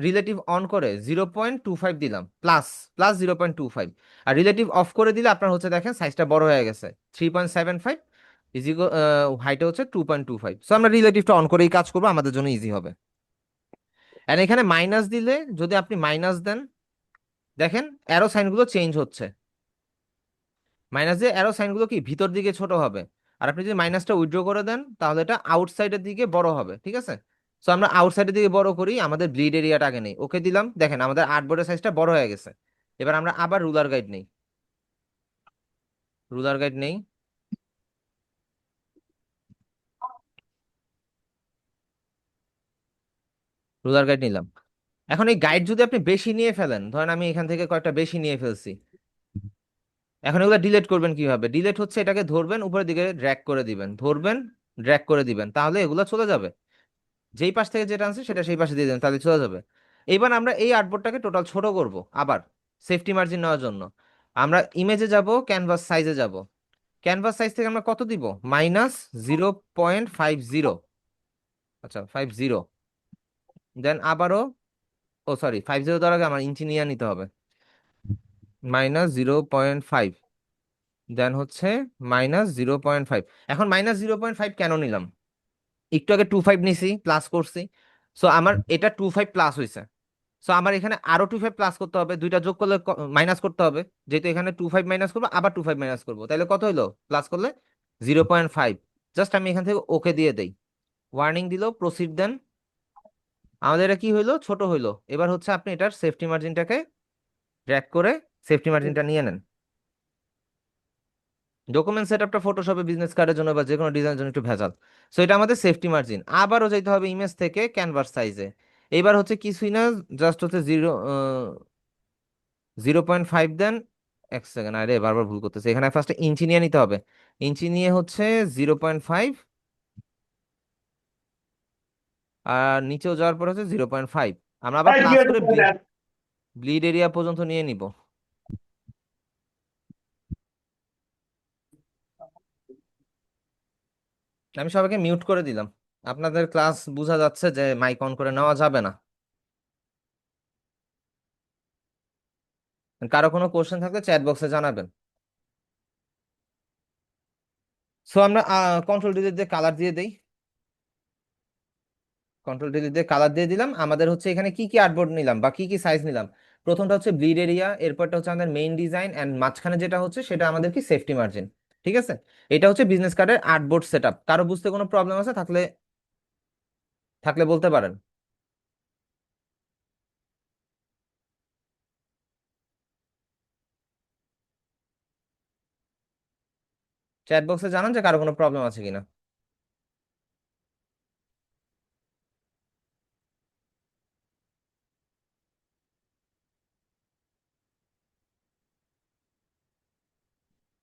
রিলেটিভ অন করে 0.25 দিলাম, প্লাস প্লাস 0.25, আর রিলেটিভ অফ করে দিলে আপনার হচ্ছে দেখেন সাইজটা বড় হয়ে গেছে, 3.75 ইজিকো, হাইটে হচ্ছে 2.25। সো আমরা রিলেটিভটা অন করেই কাজ করবো, আমাদের জন্য ইজি হবে। আর এখানে মাইনাস দিলে, যদি আপনি মাইনাস দেন, দেখেন অ্যারো সাইনগুলো চেঞ্জ হচ্ছে। মাইনাস দিয়ে অ্যারো সাইনগুলো কি ভিতর দিকে ছোট হবে, আর আপনি যদি মাইনাসটা উইথড্র করে দেন তাহলে এটা আউটসাইডের দিকে বড় হবে, ঠিক আছে? সো আমরা আউটসাইডের দিকে বড় করি, আমাদের ব্লিড এরিয়াটা আগে নেই, ওকে দিলাম, দেখেন আমাদের আর্টবোর্ডের সাইজটা বড় হয়ে গেছে। এবার আমরা আবার রুলার গাইড নেই, রুলার গাইড নেই, রুলার গাইড নিলাম। এখন এই গাইড যদি আপনি বেশি নিয়ে ফেলেন, ধরেন আমি এখান থেকে কয়েকটা বেশি নিয়ে ফেলছি, এখন এগুলো ডিলিট করবেন কিভাবে? ডিলিট হচ্ছে এটাকে ধরবেন, উপরের দিকে ড্র্যাগ করে দিবেন, ধরবেন ড্র্যাগ করে দিবেন, তাহলে এগুলো চলে যাবে। যেই পাশ থেকে যেটা আনছে সেটা সেই পাশে দিয়ে দেন, তাহলে চলে যাবে। এবার আমরা এই আর্টবোর্ডটাকে টোটাল ছোট করব আবার, সেফটি মার্জিন নেওয়ার জন্য। আমরা ইমেজে যাব, ক্যানভাস সাইজে যাব, ক্যানভাস সাইজ থেকে আমরা কত দিব? -0.50। আচ্ছা 50, দেন আবারও, ও সরি 50 দেওয়ার আগে আমার ইঞ্চি নিয়ে নিতে হবে, -0.5, দেন হচ্ছে -0.5। এখন -0.5 কেন নিলাম? একটু আগে 25 নিছি, প্লাস করছি, সো আমার এটা 25 প্লাস হয়েছে। সো আমার এখানে আরো 25 প্লাস করতে হবে, দুইটা যোগ করলে মাইনাস করতে হবে, যেহেতু এখানে 25 মাইনাস করবো, আবার 25 মাইনাস করবো, তাহলে কত হলো প্লাস করলে? 0.5। জাস্ট আমি এখান থেকে ওকে দিয়ে দেই, ওয়ার্নিং দিল, প্রসিড দেন। আমাদের এটা কি হইলো? ছোট হইলো। এবার হচ্ছে আপনি এটার সেফটি মার্জিনটাকে ড্র্যাগ করে সেফটি মার্জিনটা নিয়ে নেন। ডকুমেন্ট সেটআপটা ফটোশপে বিজনেস কার্ডের জন্য বা যে কোনো ডিজাইনের জন্য একটু ভেজাল। সো এটা আমাদের সেফটি মার্জিন। আবারও যাইতে হবে ইমেজ থেকে ক্যানভাস সাইজে। এবার হচ্ছে কিছুই না, জাস্ট হচ্ছে 0.5 দেন। এক সেকেন্ড, আরে বারবার ভুল করতেছে, এখানে ফার্স্টে ইঞ্চি নিয়ে নিতে হবে, ইঞ্চি নিয়ে হচ্ছে 0.5, আর নিচেও যাওয়ার পর হচ্ছে 0.5। আমরা আবার প্লাস করে ব্লিড এরিয়া পর্যন্ত নিয়ে নিব। আমি সবাইকে মিউট করে দিলাম। আপনাদের ক্লাস বোঝা যাচ্ছে যে মাইক অন করে নেওয়া যাবে না। কারো কোনো কোশ্চেন থাকলে চ্যাট বক্সে জানাবেন। সো আমরা কন্ট্রোল ডিলিট দিয়ে কালার দিয়ে দেই, কন্ট্রোল ডিলিট দিয়ে কালার দিয়ে দিলাম। আমাদের হচ্ছে এখানে কি কি আর্টবোর্ড নিলাম বা কি কি সাইজ নিলাম? প্রথমটা হচ্ছে ব্লিড এরিয়া, এরপরটা হচ্ছে আমাদের মেইন ডিজাইন, এন্ড মাঝখানে যেটা হচ্ছে সেটা আমাদের কি সেফটি মার্জিন। ঠিক আছে, এটা হচ্ছে বিজনেস কার্ডের আর্টবোর্ড সেটআপ। কারো বুঝতে কোনো প্রবলেম আছে থাকলে থাকলে বলতে পারেন। চ্যাট বক্সে জানান যে কারো কোনো প্রবলেম আছে কিনা।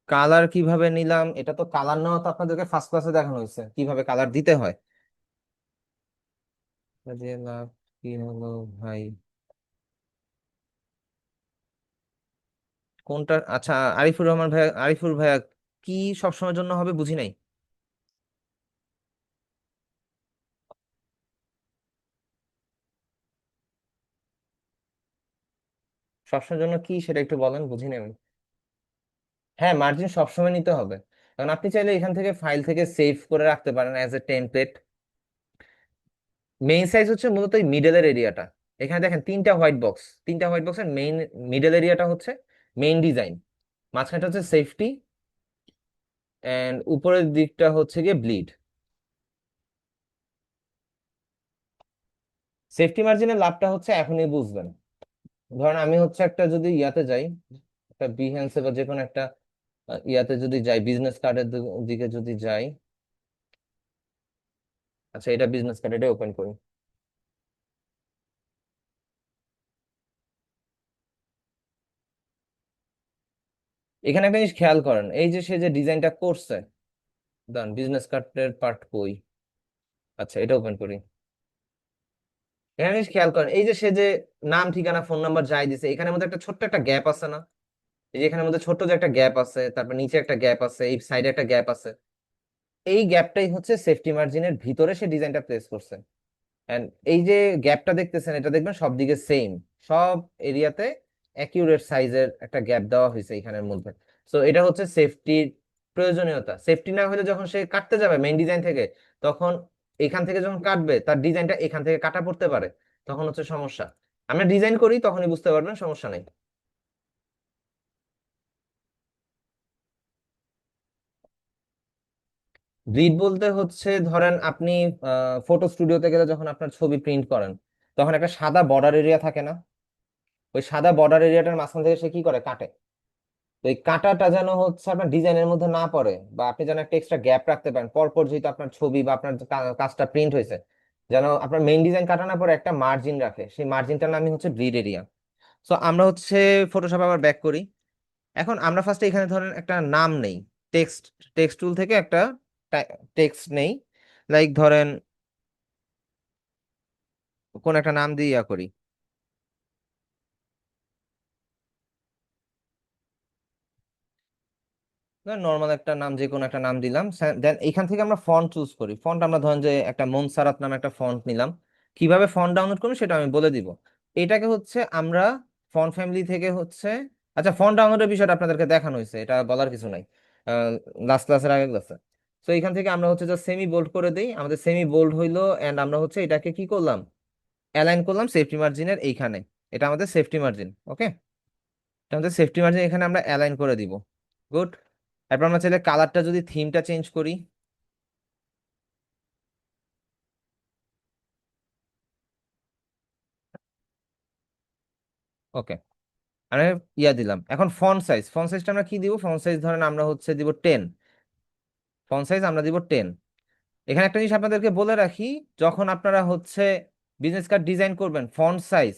কালার কিভাবে নিলাম? এটা তো কালার নেওয়া তো আপনাদেরকে ফার্স্ট ক্লাসে দেখানো হয়েছে কিভাবে কালার দিতে হয়। যে লাভ কি হলো ভাই, কোনটা? আচ্ছা, আরিফুর রহমান ভাইয়া, আরিফুর ভাইয়া কি সবসময়ের জন্য হবে বুঝি নাই। সবসময়ের জন্য কি সেটা একটু বলেন, বুঝি নাই আমি। হ্যাঁ, মার্জিন সবসময় নিতে হবে, কারণ আপনি চাইলে এখান থেকে ফাইল থেকে সেভ করে রাখতে পারেন as a template. Main size হচ্ছে মূলত এই মিডলের এরিয়াটা। এখানে দেখেন তিনটা হোয়াইট বক্স, তিনটা হোয়াইট বক্সের মেইন মিডল এরিয়াটা হচ্ছে মেইন ডিজাইন, মাঝখানটা হচ্ছে সেফটি, এন্ড উপরের দিকটা হচ্ছে গিয়ে ব্লিড। সেফটি মার্জিনের লাভটা হচ্ছে এখনই বুঝবেন। ধরেন আমি হচ্ছে একটা যদি ইয়াতে যাই, একটা বিহেন্সে বা যে কোনো একটা ইয়াতে যদি যাই, বিজনেস কার্ডের দিকে যদি যাই, আচ্ছা এটা বিজনেস কার্ড, এটা ওপেন করি। এখানে একটা জিনিস খেয়াল করেন, এই যে সে যে ডিজাইনটা করছে, দান বিজনেস কার্ডের পার্ট কই? আচ্ছা এটা ওপেন করি। এখানে জিনিস খেয়াল করেন, এই যে সে যে নাম ঠিকানা ফোন নাম্বার যাই দিছে, এখানের মধ্যে একটা ছোট্ট একটা গ্যাপ আছে না? এই যে এখানের মধ্যে ছোট্ট যে একটা গ্যাপ আছে, তারপর নিচে একটা গ্যাপ আছে, এই সাইডে একটা গ্যাপ আছে, এই গ্যাপটাই হচ্ছে সেফটি মার্জিনের ভিতরে সে ডিজাইনটা প্লেস করছে। এন্ড এই যে গ্যাপটা দেখতেছেন, এটা দেখবেন সব দিকে সেম, সব এরিয়াতে অ্যাকিউরেট সাইজের একটা গ্যাপ দেওয়া হয়েছে এখানের মধ্যে। সো এটা হচ্ছে সেফটির প্রয়োজনীয়তা। সেফটি না হলে যখন সে কাটতে যাবে মেইন ডিজাইন থেকে, তখন এখান থেকে যখন কাটবে তার ডিজাইনটা এখান থেকে কাটা পড়তে পারে, তখন হচ্ছে সমস্যা। আমরা ডিজাইন করি তখনই বুঝতে পারবেন, সমস্যা নেই। গ্রিড বলতে হচ্ছে ধরেন আপনি ফটো স্টুডিওতে গেলে যখন আপনার ছবি প্রিন্ট করেন, তখন একটা সাদা বর্ডার এরিয়া থাকে না? ওই সাদা বর্ডার এরিয়াটার মাঝখান থেকে সে কি করে, কাটে। তো এই কাঁটাটা যেন হচ্ছে আপনার ডিজাইনের মধ্যে না পড়ে, বা আপনি যেন একটা এক্সট্রা গ্যাপ রাখতে পারেন পরপর, যেহেতু আপনার ছবি বা আপনার কাজটা প্রিন্ট হয়েছে, যেন আপনার মেইন ডিজাইন কাটা না পরে একটা মার্জিন রাখে, সেই মার্জিনটার নামই হচ্ছে গ্রিড এরিয়া। সো আমরা হচ্ছে ফটোশপ আবার ব্যাক করি। এখন আমরা ফার্স্টে এখানে ধরেন একটা নাম নেই, টেক্সট টেক্সট টুল থেকে একটা টেক্সট নেই, লাইক ধরেন কোন একটা নাম দিয়ে ইয়া করি। নর্মাল একটা নাম, যে কোনো একটা নাম দিলাম। দেন এখান থেকে আমরা ফন্ট চুজ করি। ফন্ট আমরা ধরেন যে একটা মনসারাত নামে একটা ফন্ট নিলাম। কিভাবে ফন্ট ডাউনলোড করবো সেটা আমি বলে দিব। এটাকে হচ্ছে আমরা ফন্ট ফ্যামিলি থেকে হচ্ছে, আচ্ছা ফন্ট ডাউনলোডের বিষয়টা আপনাদেরকে দেখানো হয়েছে, এটা বলার কিছু নাই লাস্ট ক্লাসের আগের ক্লাসে। তো এখান থেকে আমরা হচ্ছে জাস্ট সেমি বোল্ড করে দিই, আমাদের সেমি বোল্ড হইলো। এন্ড আমরা হচ্ছে এটাকে কি করলাম, অ্যালাইন করলাম সেফটি মার্জিনের এইখানে। এটা আমাদের সেফটি মার্জিন, ওকে। এটা আমাদের সেফটি মার্জিন, এখানে আমরা অ্যালাইন করে দিব। গুড। তারপর আমরা চাইলে কালারটা যদি থিমটা চেঞ্জ করি, ওকে, আমি ইয়া দিলাম। এখন ফন্ট সাইজ, ফন্ট সাইজটা আমরা কি দিব, ফন্ট সাইজ ধরেন আমরা হচ্ছে দিব 10। ফন্ট সাইজ আমরা দিব 10। এখানে একটা জিনিস আপনাদেরকে বলে রাখি, যখন আপনারা হচ্ছে বিজনেস কার্ড ডিজাইন করবেন, ফন্ট সাইজ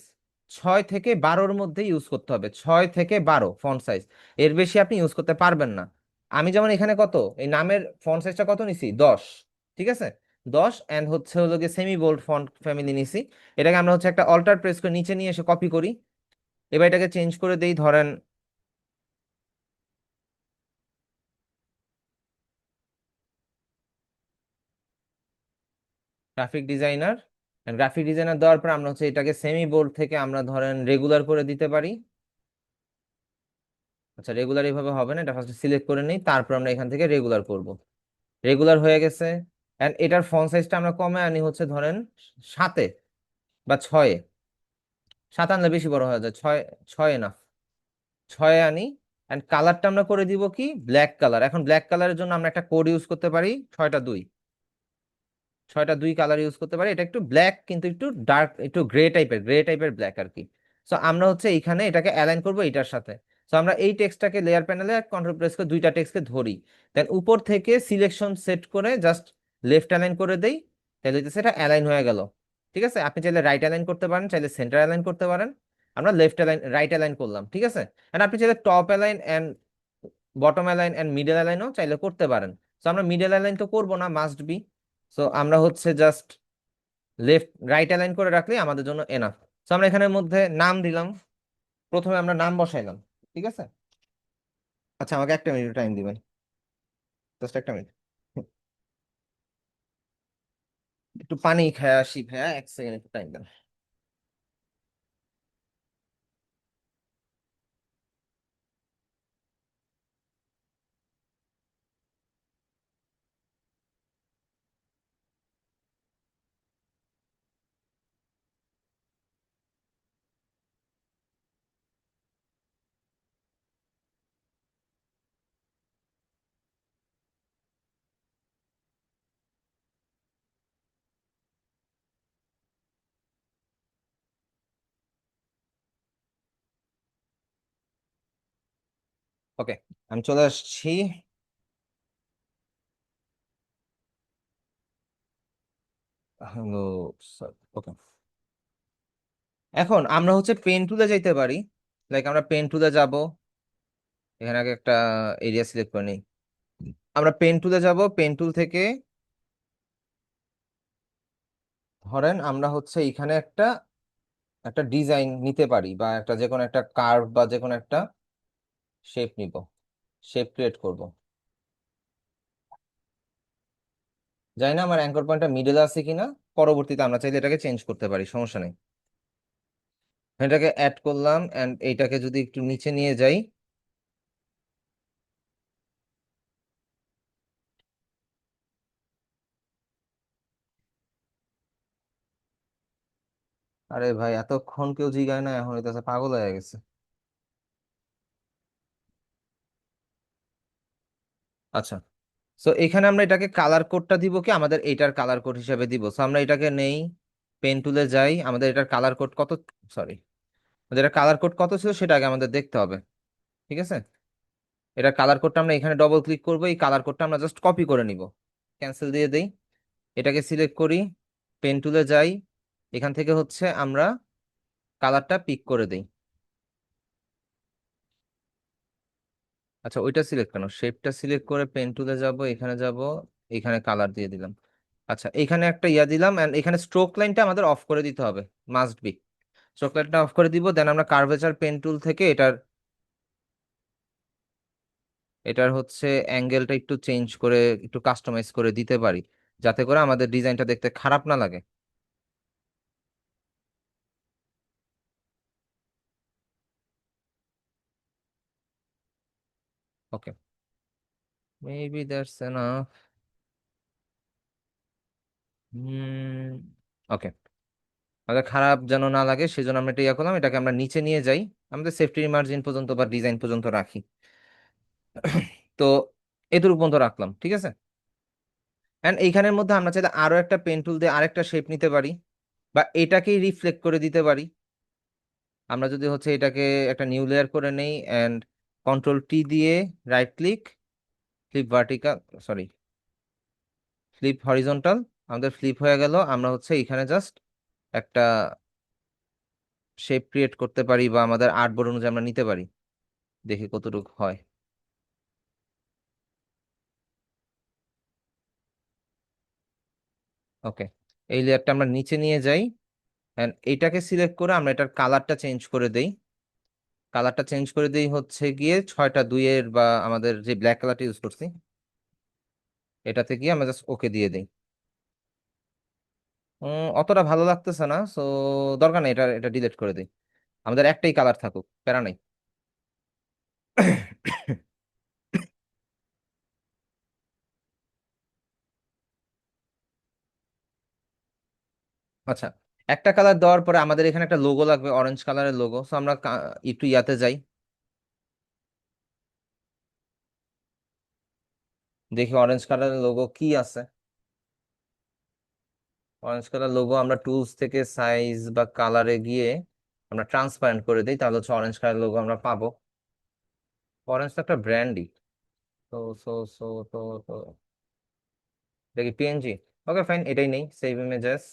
6 থেকে 12-র মধ্যে ইউজ করতে হবে। 6 থেকে 12 ফন্ট সাইজ, এর বেশি আপনি ইউজ করতে পারবেন না। আমি যেমন এখানে কত, এই নামের ফন্ট সাইজটা কত নিছি, 10। ঠিক আছে, 10। এন্ড হচ্ছে হলো গিয়ে সেমি বোল্ড ফন্ট ফ্যামিলি নিছি। এটাকে আমরা হচ্ছে একটা অল্টার প্রেস করে নিচে নিয়ে এসে কপি করি। এবার এটাকে চেঞ্জ করে দেই, ধরেন গ্রাফিক ডিজাইনার। গ্রাফিক ডিজাইনার দেওয়ার পর আমরা হচ্ছে এটাকে সেমি বোল্ড থেকে আমরা ধরেন রেগুলার করে দিতে পারি। আচ্ছা রেগুলার এইভাবে হবে না, এটা ফার্স্ট সিলেক্ট করে নিই, তারপর আমরা এখান থেকে রেগুলার করব। রেগুলার হয়ে গেছে। এন্ড এটার ফন্ট সাইজটা আমরা কমে আনি হচ্ছে ধরেন 7-এ বা 6-এ। 7 আনলে বেশি বড় হয়ে যায়, 6, 6 এনাফ। 6-এ আনি। এন্ড কালারটা আমরা করে দিব কি, ব্ল্যাক কালার। এখন ব্ল্যাক কালারের জন্য আমরা একটা কোড ইউজ করতে পারি, 6টা 2। 6টা 2 কালার ইউজ করতে পারি। এটা একটু ব্ল্যাক, কিন্তু একটু ডার্ক, একটু গ্রে টাইপের ব্ল্যাক আর কি। সো আমরা হচ্ছে এইখানে এটাকে অ্যালাইন করব এটার সাথে। সো আমরা এই টেক্সটটাকে লেয়ার প্যানেলে কন্ট্রোল প্রেস করে দুইটা টেক্সটকে ধরি, দেন উপর থেকে সিলেকশন সেট করে জাস্ট লেফট অ্যালাইন করে দেই, তাহলে হচ্ছে এটা অ্যালাইন হয়ে গেল। ঠিক আছে, আপনি চাইলে রাইট অ্যালাইন করতে পারেন, চাইলে সেন্টার অ্যালাইন করতে পারেন। আমরা লেফট অ্যালাইন রাইট অ্যালাইন করলাম, ঠিক আছে। এন্ড আপনি চাইলে top align and bottom align and middle অ্যালাইনও চাইলে করতে পারেন। সো আমরা মিডল অ্যালাইন তো করবো না, মাস্ট বি। সো আমরা হচ্ছে জাস্ট লেফট রাইট অ্যালাইন করে রাখলেই আমাদের জন্য এনাফ। তো আমরা এখানের মধ্যে নাম দিলাম, প্রথমে আমরা নাম বসাইলাম। ঠিক আছে, আচ্ছা আমাকে একটা মিনিট টাইম দিবেন, জাস্ট একটা মিনিট। একটু পানি খেয়ে আসি ভাইয়া, 1 সেকেন্ড একটু টাইম দেন। ওকে, আমি চলে আসছি। হ্যালো স্যার, ওকে। এখন আমরা হচ্ছে পেন টুলে যাইতে পারি। লাইক আমরা পেন টুলে যাব, এখানে আগে একটা এরিয়া সিলেক্ট করে নিই। আমরা পেন টুলে যাব, পেন টুল থেকে ধরেন আমরা হচ্ছে এখানে একটা একটা ডিজাইন নিতে পারি, বা একটা যে কোনো একটা কার্ভ বা যে কোনো একটা শেপ নিব, শেপ ক্রিয়েট করব। জানি না আমার অ্যাঙ্কর পয়েন্টটা মিডলে আছে কিনা, পরবর্তীতে আমরা চাইলে এটাকে চেঞ্জ করতে পারি, সমস্যা নেই। এটাকে অ্যাড করলাম, এন্ড এইটাকে যদি একটু নিচে নিয়ে যাই, আরে ভাই এতক্ষণ কেউ জিগায় না, এখন হইতেছে পাগল হয়ে গেছে। আচ্ছা, সো এখানে আমরা এটাকে কালার কোডটা দিব কি, আমাদের এটার কালার কোড হিসেবে দিব। সো আমরা এটাকে নেই, পেন টুলে যাই, আমাদের এটার কালার কোড কত, সরি, আমাদের এটা কালার কোড কত ছিল সেটা আগে আমাদের দেখতে হবে। ঠিক আছে, এটার কালার কোডটা আমরা এখানে ডবল ক্লিক করবো, এই কালার কোডটা আমরা জাস্ট কপি করে নিব, ক্যান্সেল দিয়ে দেই, এটাকে সিলেক্ট করি, পেন টুলে যাই, এখান থেকে হচ্ছে আমরা কালারটা পিক করে দেই। আচ্ছা, ওইটা সিলেক্ট কেন, শেপটা সিলেক্ট করে পেন টুলে যাব, এখানে যাব, এখানে কালার দিয়ে দিলাম। আচ্ছা, এখানে একটা ইয়া দিলাম, এন্ড এখানে স্ট্রোক লাইনটা আমাদের অফ করে দিতে হবে, মাস্ট বি। স্ট্রোক লাইনটা অফ করে দিব, দেন আমরা কার্ভেচার পেন টুল থেকে এটার এটার হচ্ছে অ্যাঙ্গেলটা একটু চেঞ্জ করে, একটু কাস্টমাইজ করে দিতে পারি, যাতে করে আমাদের ডিজাইনটা দেখতে খারাপ না লাগে। ওকে, মেবি দ্যাটস এনাফ। ওকে, আমাদের খারাপ যেন না লাগে সেজন্য আমরা এটা ইয়া করলাম, এটাকে আমরা নিচে নিয়ে যাই, আমাদের সেফটি মার্জিন পর্যন্ত বা ডিজাইন পর্যন্ত রাখি। তো এটুকু পর্যন্ত রাখলাম, ঠিক আছে। এন্ড এইখানের মধ্যে আমরা চাইলে আরো একটা পেন টুল দিয়ে আরেকটা শেপ নিতে পারি, বা এটাকেই রিফ্লেক্ট করে দিতে পারি। আমরা যদি হচ্ছে এটাকে একটা নিউ লেয়ার করে নেই, এন্ড কন্ট্রোল টি দিয়ে right click, flip vertical, sorry, flip horizontal, আমাদের ফ্লিপ হয়ে গেল। আমরা হচ্ছে এখানে জাস্ট একটা শেপ ক্রিয়েট করতে পারি, বা আমাদের আর্ট বোর্ড অনুযায়ী আমরা নিতে পারি, দেখি কতটুকু হয়। ওকে, এই লেয়ারটা আমরা নিচে নিয়ে যাই, এন্ড এইটাকে সিলেক্ট করে আমরা এটার কালারটা চেঞ্জ করে দেই। কালারটা চেঞ্জ করে দেই হচ্ছে গিয়ে 6টা 2-এর, বা আমাদের যে ব্ল্যাক কালারটা ইউজ করছি এটাতে গিয়ে আমরা জাস্ট ওকে দিয়ে দিই। অতটা ভালো লাগতেছে না, সো দরকার নেই, এটা এটা ডিলিট করে দিই, আমাদের একটাই কালার থাকুক, প্যারা নাই। আচ্ছা, একটা কালার দেওয়ার পরে আমাদের এখানে একটা লোগো লাগবে, অরেঞ্জ কালারের লোগো। সো আমরা একটু ইয়াতে যাই, দেখি অরেঞ্জ কালারের লোগো কি আছে। অরেঞ্জ কালার লোগো আমরা টুলস থেকে সাইজ বা কালারে গিয়ে আমরা ট্রান্সপারেন্ট করে দিই, তাহলে হচ্ছে অরেঞ্জ কালার লোগো আমরা পাবো। অরেঞ্জ তো একটা ব্র্যান্ডই। তো সো সো তো তো এটা কি পিএনজি? ওকে ফাইন, এটাই নেই, সেভ ইমেজেস,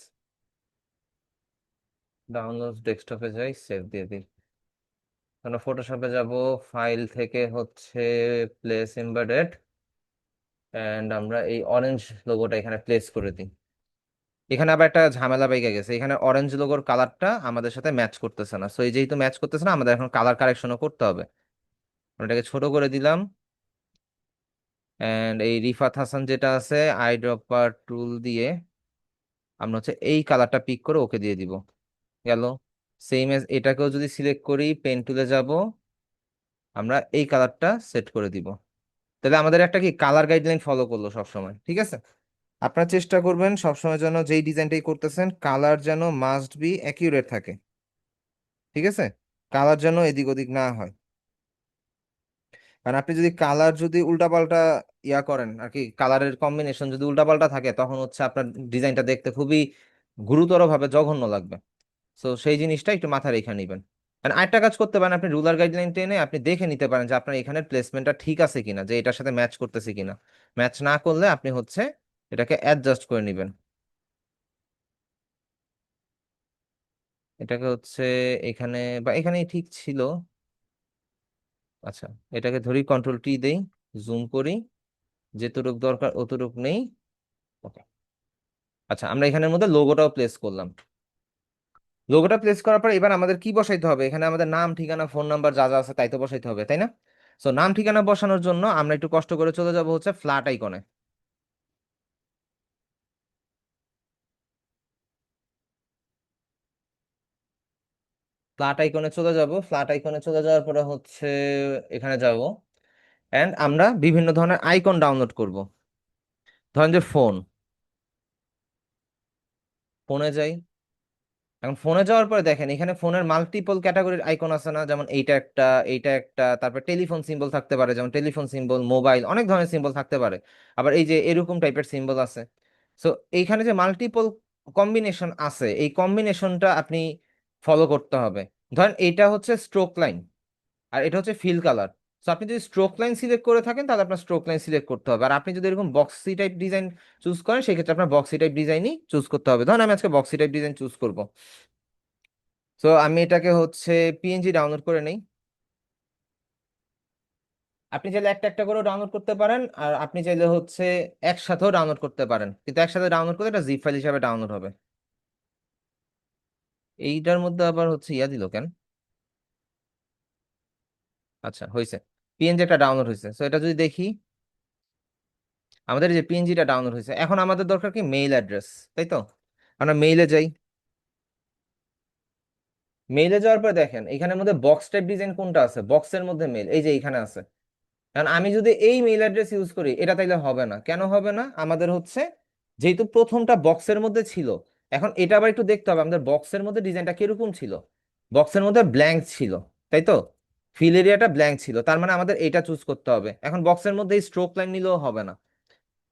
ডাউনলোড, ডেস্কটপে যাই, সেভ দিয়ে দিই। আমরা ফটোশপে যাব, ফাইল থেকে হচ্ছে প্লেস এমবেডেড, এন্ড আমরা এই অরেঞ্জ লোগোটা এখানে প্লেস করে দিই। এখানে আবার একটা ঝামেলা বাইকে গেছে, এখানে অরেঞ্জ লোগোর কালারটা আমাদের সাথে ম্যাচ করতেছে না। সো এই যেহেতু ম্যাচ করতেছে না, আমাদের এখন কালার কারেকশনও করতে হবে। আমরা এটাকে ছোট করে দিলাম, এন্ড এই রিফাত হাসান যেটা আছে আই ড্রপার টুল দিয়ে আমরা হচ্ছে এই কালারটা পিক করে ওকে দিয়ে দিব, গেল। সেম এজ এটাকেও যদি সিলেক্ট করি, পেন টুলে যাব, আমরা এই কালারটা সেট করে দিব। তাহলে আমাদের একটা কি কালার গাইডলাইন ফলো করলো সবসময়, ঠিক আছে। আপনারা চেষ্টা করবেন সবসময় যেন যেই ডিজাইনটাই করতেছেন কালার যেন মাস্ট বি অ্যাকিউরেট থাকে, ঠিক আছে, কালার যেন এদিক ওদিক না হয়। কারণ আপনি যদি কালার যদি উল্টাপাল্টা ইয়া করেন আর কি, কালারের কম্বিনেশন যদি উল্টাপাল্টা থাকে, তখন হচ্ছে আপনার ডিজাইনটা দেখতে খুবই গুরুতরভাবে জঘন্য লাগবে। তো সেই জিনিসটা একটু মাথায় রেখে নিবেন। আর আরেকটা কাজ করতে পারেন, আপনি রুলার গাইডলাইন টেনে আপনি দেখে নিতে পারেন যে আপনার এখানের প্লেসমেন্টটা ঠিক আছে কিনা, যে এটার সাথে ম্যাচ করতেছে কিনা। ম্যাচ না করলে আপনি হচ্ছে এটাকে অ্যাডজাস্ট করে নিবেন। এটাকে হচ্ছে এখানে বা এখানেই ঠিক ছিল। আচ্ছা, এটাকে ধরি, কন্ট্রোল টি দেই, জুম করি, যেতটুক দরকার অতটুক নেই। ওকে, আচ্ছা, আমরা এখানের মধ্যে লোগোটাও প্লেস করলাম। লোগোটা প্লেস করার পর এবার আমাদের কি বসাইতে হবে? এখানে আমাদের নাম, ঠিকানা, ফোন নাম্বার যা যা আছে তাই তো বসাইতে হবে, তাই না? সো নাম ঠিকানা বসানোর জন্য আমরা একটু কষ্ট করে চলে যাব হচ্ছে ফ্ল্যাট আইকনে। ফ্ল্যাট আইকনে চলে যাব। ফ্ল্যাট আইকনে চলে যাওয়ার পরে হচ্ছে এখানে যাব, এন্ড আমরা বিভিন্ন ধরনের আইকন ডাউনলোড করব। ধরেন যে ফোনে যাই। এখন ফোনে যাওয়ার পরে দেখেন এখানে ফোনের মাল্টিপল ক্যাটাগরির আইকন আছে না, যেমন এইটা একটা, এইটা একটা, তারপর টেলিফোন সিম্বল থাকতে পারে, যেমন টেলিফোন সিম্বল, মোবাইল, অনেক ধরনের সিম্বল থাকতে পারে। আবার এই যে এরকম টাইপের সিম্বল আছে। সো এইখানে যে মাল্টিপল কম্বিনেশন আছে, এই কম্বিনেশনটা আপনি ফলো করতে হবে। ধরেন এইটা হচ্ছে স্ট্রোক লাইন, আর এটা হচ্ছে ফিল কালার। সো আপনি যদি স্ট্রোক লাইন সিলেক্ট করে থাকেন তাহলে আপনার স্ট্রোক লাইন সিলেক্ট করতে হবে, আর আপনি যদি এরকম বক্সি টাইপ ডিজাইন চুজ করেন সেক্ষেত্রে আপনার বক্সি টাইপ ডিজাইনই চুজ করতে হবে। ধরেন আমি আজকে বক্সি টাইপ ডিজাইন চুজ করব। সো আমি এটাকে হচ্ছে পিএনজি ডাউনলোড করে নেই। আপনি চাইলে একটা একটা করেও ডাউনলোড করতে পারেন, আর আপনি চাইলে হচ্ছে একসাথেও ডাউনলোড করতে পারেন, কিন্তু একসাথে ডাউনলোড করলে এটা জিপ ফাইল হিসাবে ডাউনলোড হবে। এইটার মধ্যে আবার হচ্ছে ইয়া দিল কেন? আচ্ছা, হয়েছে, পিএনজি একটা ডাউনলোড হয়েছে। সো এটা যদি দেখি, আমাদের এই যে পিএনজিটা ডাউনলোড হয়েছে। এখন আমাদের দরকার কি মেইল অ্যাড্রেস, তাই তো? আমরা মেইলে যাই। মেইলে যাওয়ার পর দেখেন এখানের মধ্যে বক্স টাইপ ডিজাইন কোনটা আছে, বক্সের মধ্যে মেইল এই যে এখানে আছে। কারণ আমি যদি এই মেইল অ্যাড্রেস ইউজ করি এটা তাইলে হবে না। কেন হবে না? আমাদের হচ্ছে যেহেতু প্রথমটা বক্সের মধ্যে ছিল, এখন এটা আবার একটু দেখতে হবে আমাদের বক্সের মধ্যে ডিজাইনটা কিরকম ছিল। বক্সের মধ্যে ব্ল্যাঙ্ক ছিল, তাই তো? ফিল এরিয়াটা ব্ল্যাঙ্ক ছিল, তার মানে আমাদের এটা চুজ করতে হবে। এখন বক্সের মধ্যে এই স্ট্রোক লাইন নিলেও হবে না।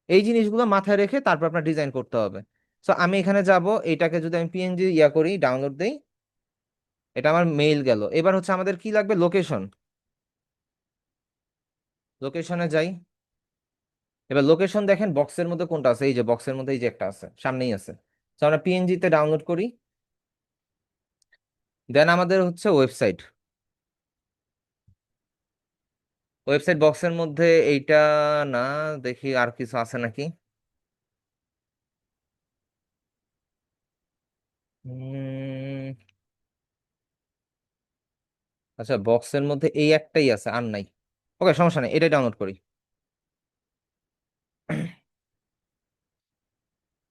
এই জিনিসগুলো মাথায় রেখে তারপর আপনার ডিজাইন করতে হবে। সো আমি এখানে যাব, এটাকে যদি আমি পিএনজি ইয়া করি, ডাউনলোড দেই, এটা আমার মেইল গেল। এবার হচ্ছে আমাদের কি লাগবে, লোকেশন। লোকেশনে যাই। এবার লোকেশন দেখেন বক্সের মধ্যে কোনটা আছে, এই যে বক্সের মধ্যে এই যে একটা আছে, সামনেই আছে। তো আমরা পিএনজি তে ডাউনলোড করি। দেন আমাদের হচ্ছে ওয়েবসাইট। ওয়েবসাইট বক্সের মধ্যে এইটা না, দেখি আর কিছু আছে নাকি। উম, আচ্ছা, বক্সের মধ্যে এই একটাই আছে, আর নাই। ওকে, সমস্যা নেই, এটাই ডাউনলোড করি।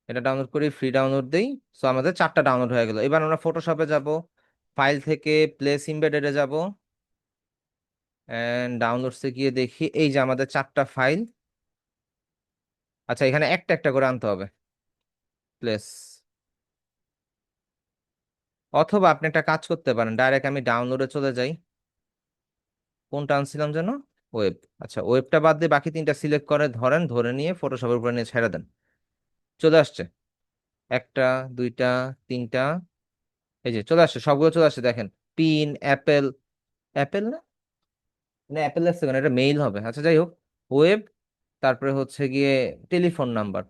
এটা ডাউনলোড করি, ফ্রি ডাউনলোড দেই। সো আমাদের 4টা ডাউনলোড হয়ে গেল। এবার আমরা ফটোশপে যাব, ফাইল থেকে প্লেস ইমবেডেডে যাব, এন্ড ডাউনলোডসে গিয়ে দেখি এই যে আমাদের 4টা ফাইল। আচ্ছা, এখানে একটা একটা করে আনতে হবে, প্লেস। অথবা আপনি একটা কাজ করতে পারেন, ডাইরেক্ট আমি ডাউনলোডে চলে যাই। কোনটা আনছিলাম যেন, ওয়েব। আচ্ছা, ওয়েবটা বাদ দিয়ে বাকি 3টা সিলেক্ট করে ধরেন, ধরে নিয়ে ফটোশপের উপরে নিয়ে ছেড়ে দেন। চলে আসছে, একটা, দুইটা, তিনটা, এই যে চলে আসছে, সবগুলো চলে আসছে দেখেন। পিন, অ্যাপেল, অ্যাপেল না, না অ্যাপেল আসছে কেন, এটা মেইল হবে। আচ্ছা, যাই হোক, ওয়েব, তারপরে হচ্ছে গিয়ে টেলিফোন নাম্বার।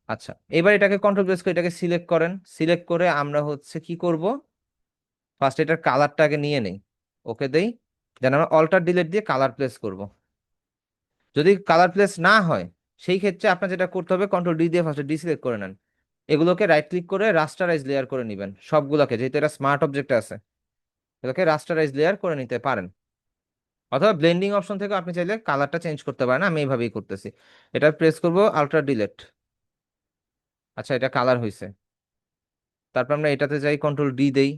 আচ্ছা, এবার এটাকে কন্ট্রোল প্রেস করে এটাকে সিলেক্ট করেন। সিলেক্ট করে আমরা হচ্ছে কি করব, ফার্স্ট এটার কালারটাকে নিয়ে নেই, ওকে দেই। যেন আমরা অল্টার ডিলিট দিয়ে কালার প্লেস করব। যদি কালার প্লেস না হয় সেই ক্ষেত্রে আপনার যেটা করতে হবে, কন্ট্রোল ডি দিয়ে ফার্স্টে ডিসিলেক্ট করে নেন। এগুলোকে রাইট ক্লিক করে রাস্টারাইজ লেয়ার করে নেবেন সবগুলোকে, যেহেতু এটা স্মার্ট অবজেক্ট আছে। এগুলোকে রাস্টারাইজ লেয়ার করে নিতে পারেন, অথবা ব্লেন্ডিং অপশন থেকে আপনি চাইলে কালারটা চেঞ্জ করতে পারেন। আমি এইভাবেই করতেছি। এটা প্রেস করব, আল্ট্রা ডিলেট। আচ্ছা, এটা কালার হয়েছে। তারপর আমরা এটাতে যাই, কন্ট্রোল ডি দেই,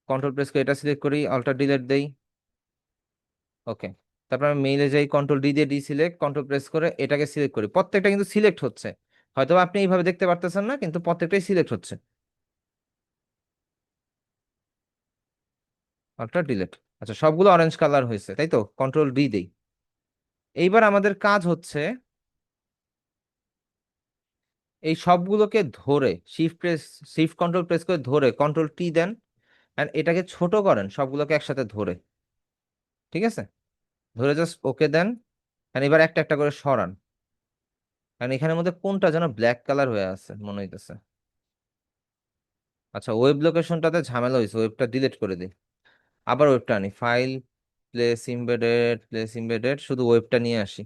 কন্ট্রোল প্রেস করে এটা সিলেক্ট করি, আল্ট্রা ডিলেট দেই, ওকে। তারপর আমি মেইলে যাই, কন্ট্রোল ডি দিয়ে ডিসিলেক্ট, কন্ট্রোল প্রেস করে এটাকে সিলেক্ট করি। প্রত্যেকটা কিন্তু সিলেক্ট হচ্ছে, হয়তো আপনি এইভাবে দেখতে পারতেছেন না, কিন্তু প্রত্যেকটাই সিলেক্ট হচ্ছে। Ultra delete. আচ্ছা, সবগুলো অরেঞ্জ কালার হয়েছে, তাই তো? কন্ট্রোল ডি দেই। এইবার আমাদের কাজ হচ্ছে এই সবগুলোকে ধরে শিফট কন্ট্রোল প্রেস করে ধরে কন্ট্রোল টি দেন, এন্ড এটাকে ছোট করেন সবগুলোকে একসাথে ধরে। ঠিক আছে, ধরে জাস্ট ওকে দেন। এন্ড এবার একটা একটা করে সরান। কারণ এখানের মধ্যে কোনটা যেন ব্ল্যাক কালার হয়ে আছে মনে হইতেছে। আচ্ছা, ওয়েব লোকেশনটাতে ঝামেলা হয়েছে, ওয়েবটা ডিলিট করে দিই। আবার ওয়েবটা আনি, ফাইল, প্লেস ইমবেডেড, শুধু ওয়েবটা নিয়ে আসি।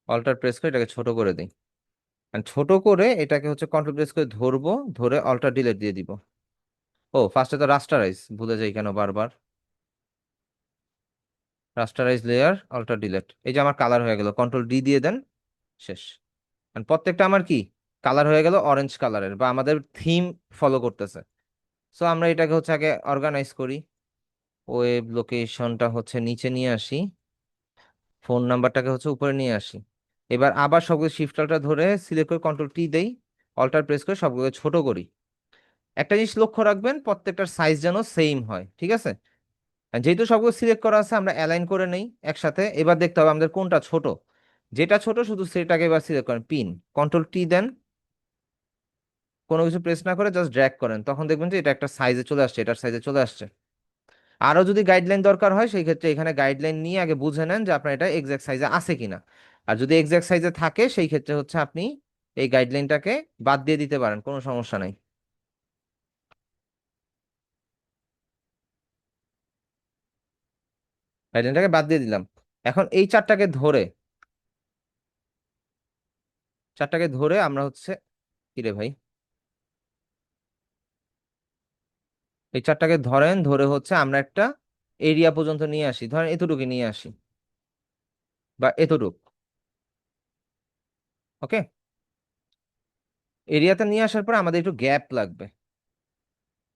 অল্টার প্রেস করে এটাকে ছোট করে দিই। And ছোট করে এটাকে হচ্ছে কন্ট্রোল প্রেস করে ধরবো, ধরে অল্টার ডিলিট দিয়ে দিব। ও ফার্স্টে তো রাস্টারাইজ ভুলে যাই কেন বারবার। রাস্টারাইজ লেয়ার অল্টার ডিলিট, এই যে আমার কালার হয়ে গেল, কন্ট্রোল ডি দিয়ে দেন, শেষ। And প্রত্যেকটা আমার কি কালার হয়ে গেল অরেঞ্জ কালারের, বা আমাদের থিম ফলো করতেছে। সো আমরা এটাকে হচ্ছে আগে অর্গানাইজ করি, ওয়েব লোকেশনটা হচ্ছে নিচে নিয়ে আসি, ফোন নাম্বারটাকে হচ্ছে উপরে নিয়ে আসি। এবার আবার সবগুলো শিফট অল্টার ধরে সিলেক্ট করে কন্ট্রোল টি দেই, অল্টার প্রেস করে সবগুলো ছোট করি। একটা জিনিস লক্ষ্য রাখবেন, প্রত্যেকটার সাইজ যেন সেম হয়, ঠিক আছে? আর যেহেতু সবগুলো সিলেক্ট করা আছে, আমরা অ্যালাইন করে নেই একসাথে। এবার দেখতে হবে আমাদের কোনটা ছোট, যেটা ছোট শুধু সেটাকে এবার সিলেক্ট করেন, পিন, কন্ট্রোল টি দেন, কোনো কিছু প্রেস না করে জাস্ট ড্র্যাগ করেন, তখন দেখবেন যে এটা একটা সাইজে চলে আসছে, এটার সাইজে চলে আসছে। আরো যদি গাইডলাইন দরকার হয় সেই ক্ষেত্রে এখানে গাইডলাইন নিয়ে আগে বুঝে নেন যে আপনার এটা এক্সাক্ট সাইজে আছে কিনা। আর যদি এক্সাক্ট সাইজে থাকে সেই ক্ষেত্রে হচ্ছে আপনি এই গাইডলাইনটাকে বাদ দিয়ে দিতে পারেন, কোনো সমস্যা নাই। গাইডলাইনটাকে বাদ দিয়ে দিলাম। এখন এই চারটাকে ধরে আমরা হচ্ছে, কিরে ভাই, এই চারটাকে ধরেন, ধরে হচ্ছে আমরা একটা এরিয়া পর্যন্ত নিয়ে আসি, ধরেন এতটুকু নিয়ে আসি, বা এতটুক, ওকে। এরিয়াতে নিয়ে আসার পর আমাদের একটু গ্যাপ লাগবে,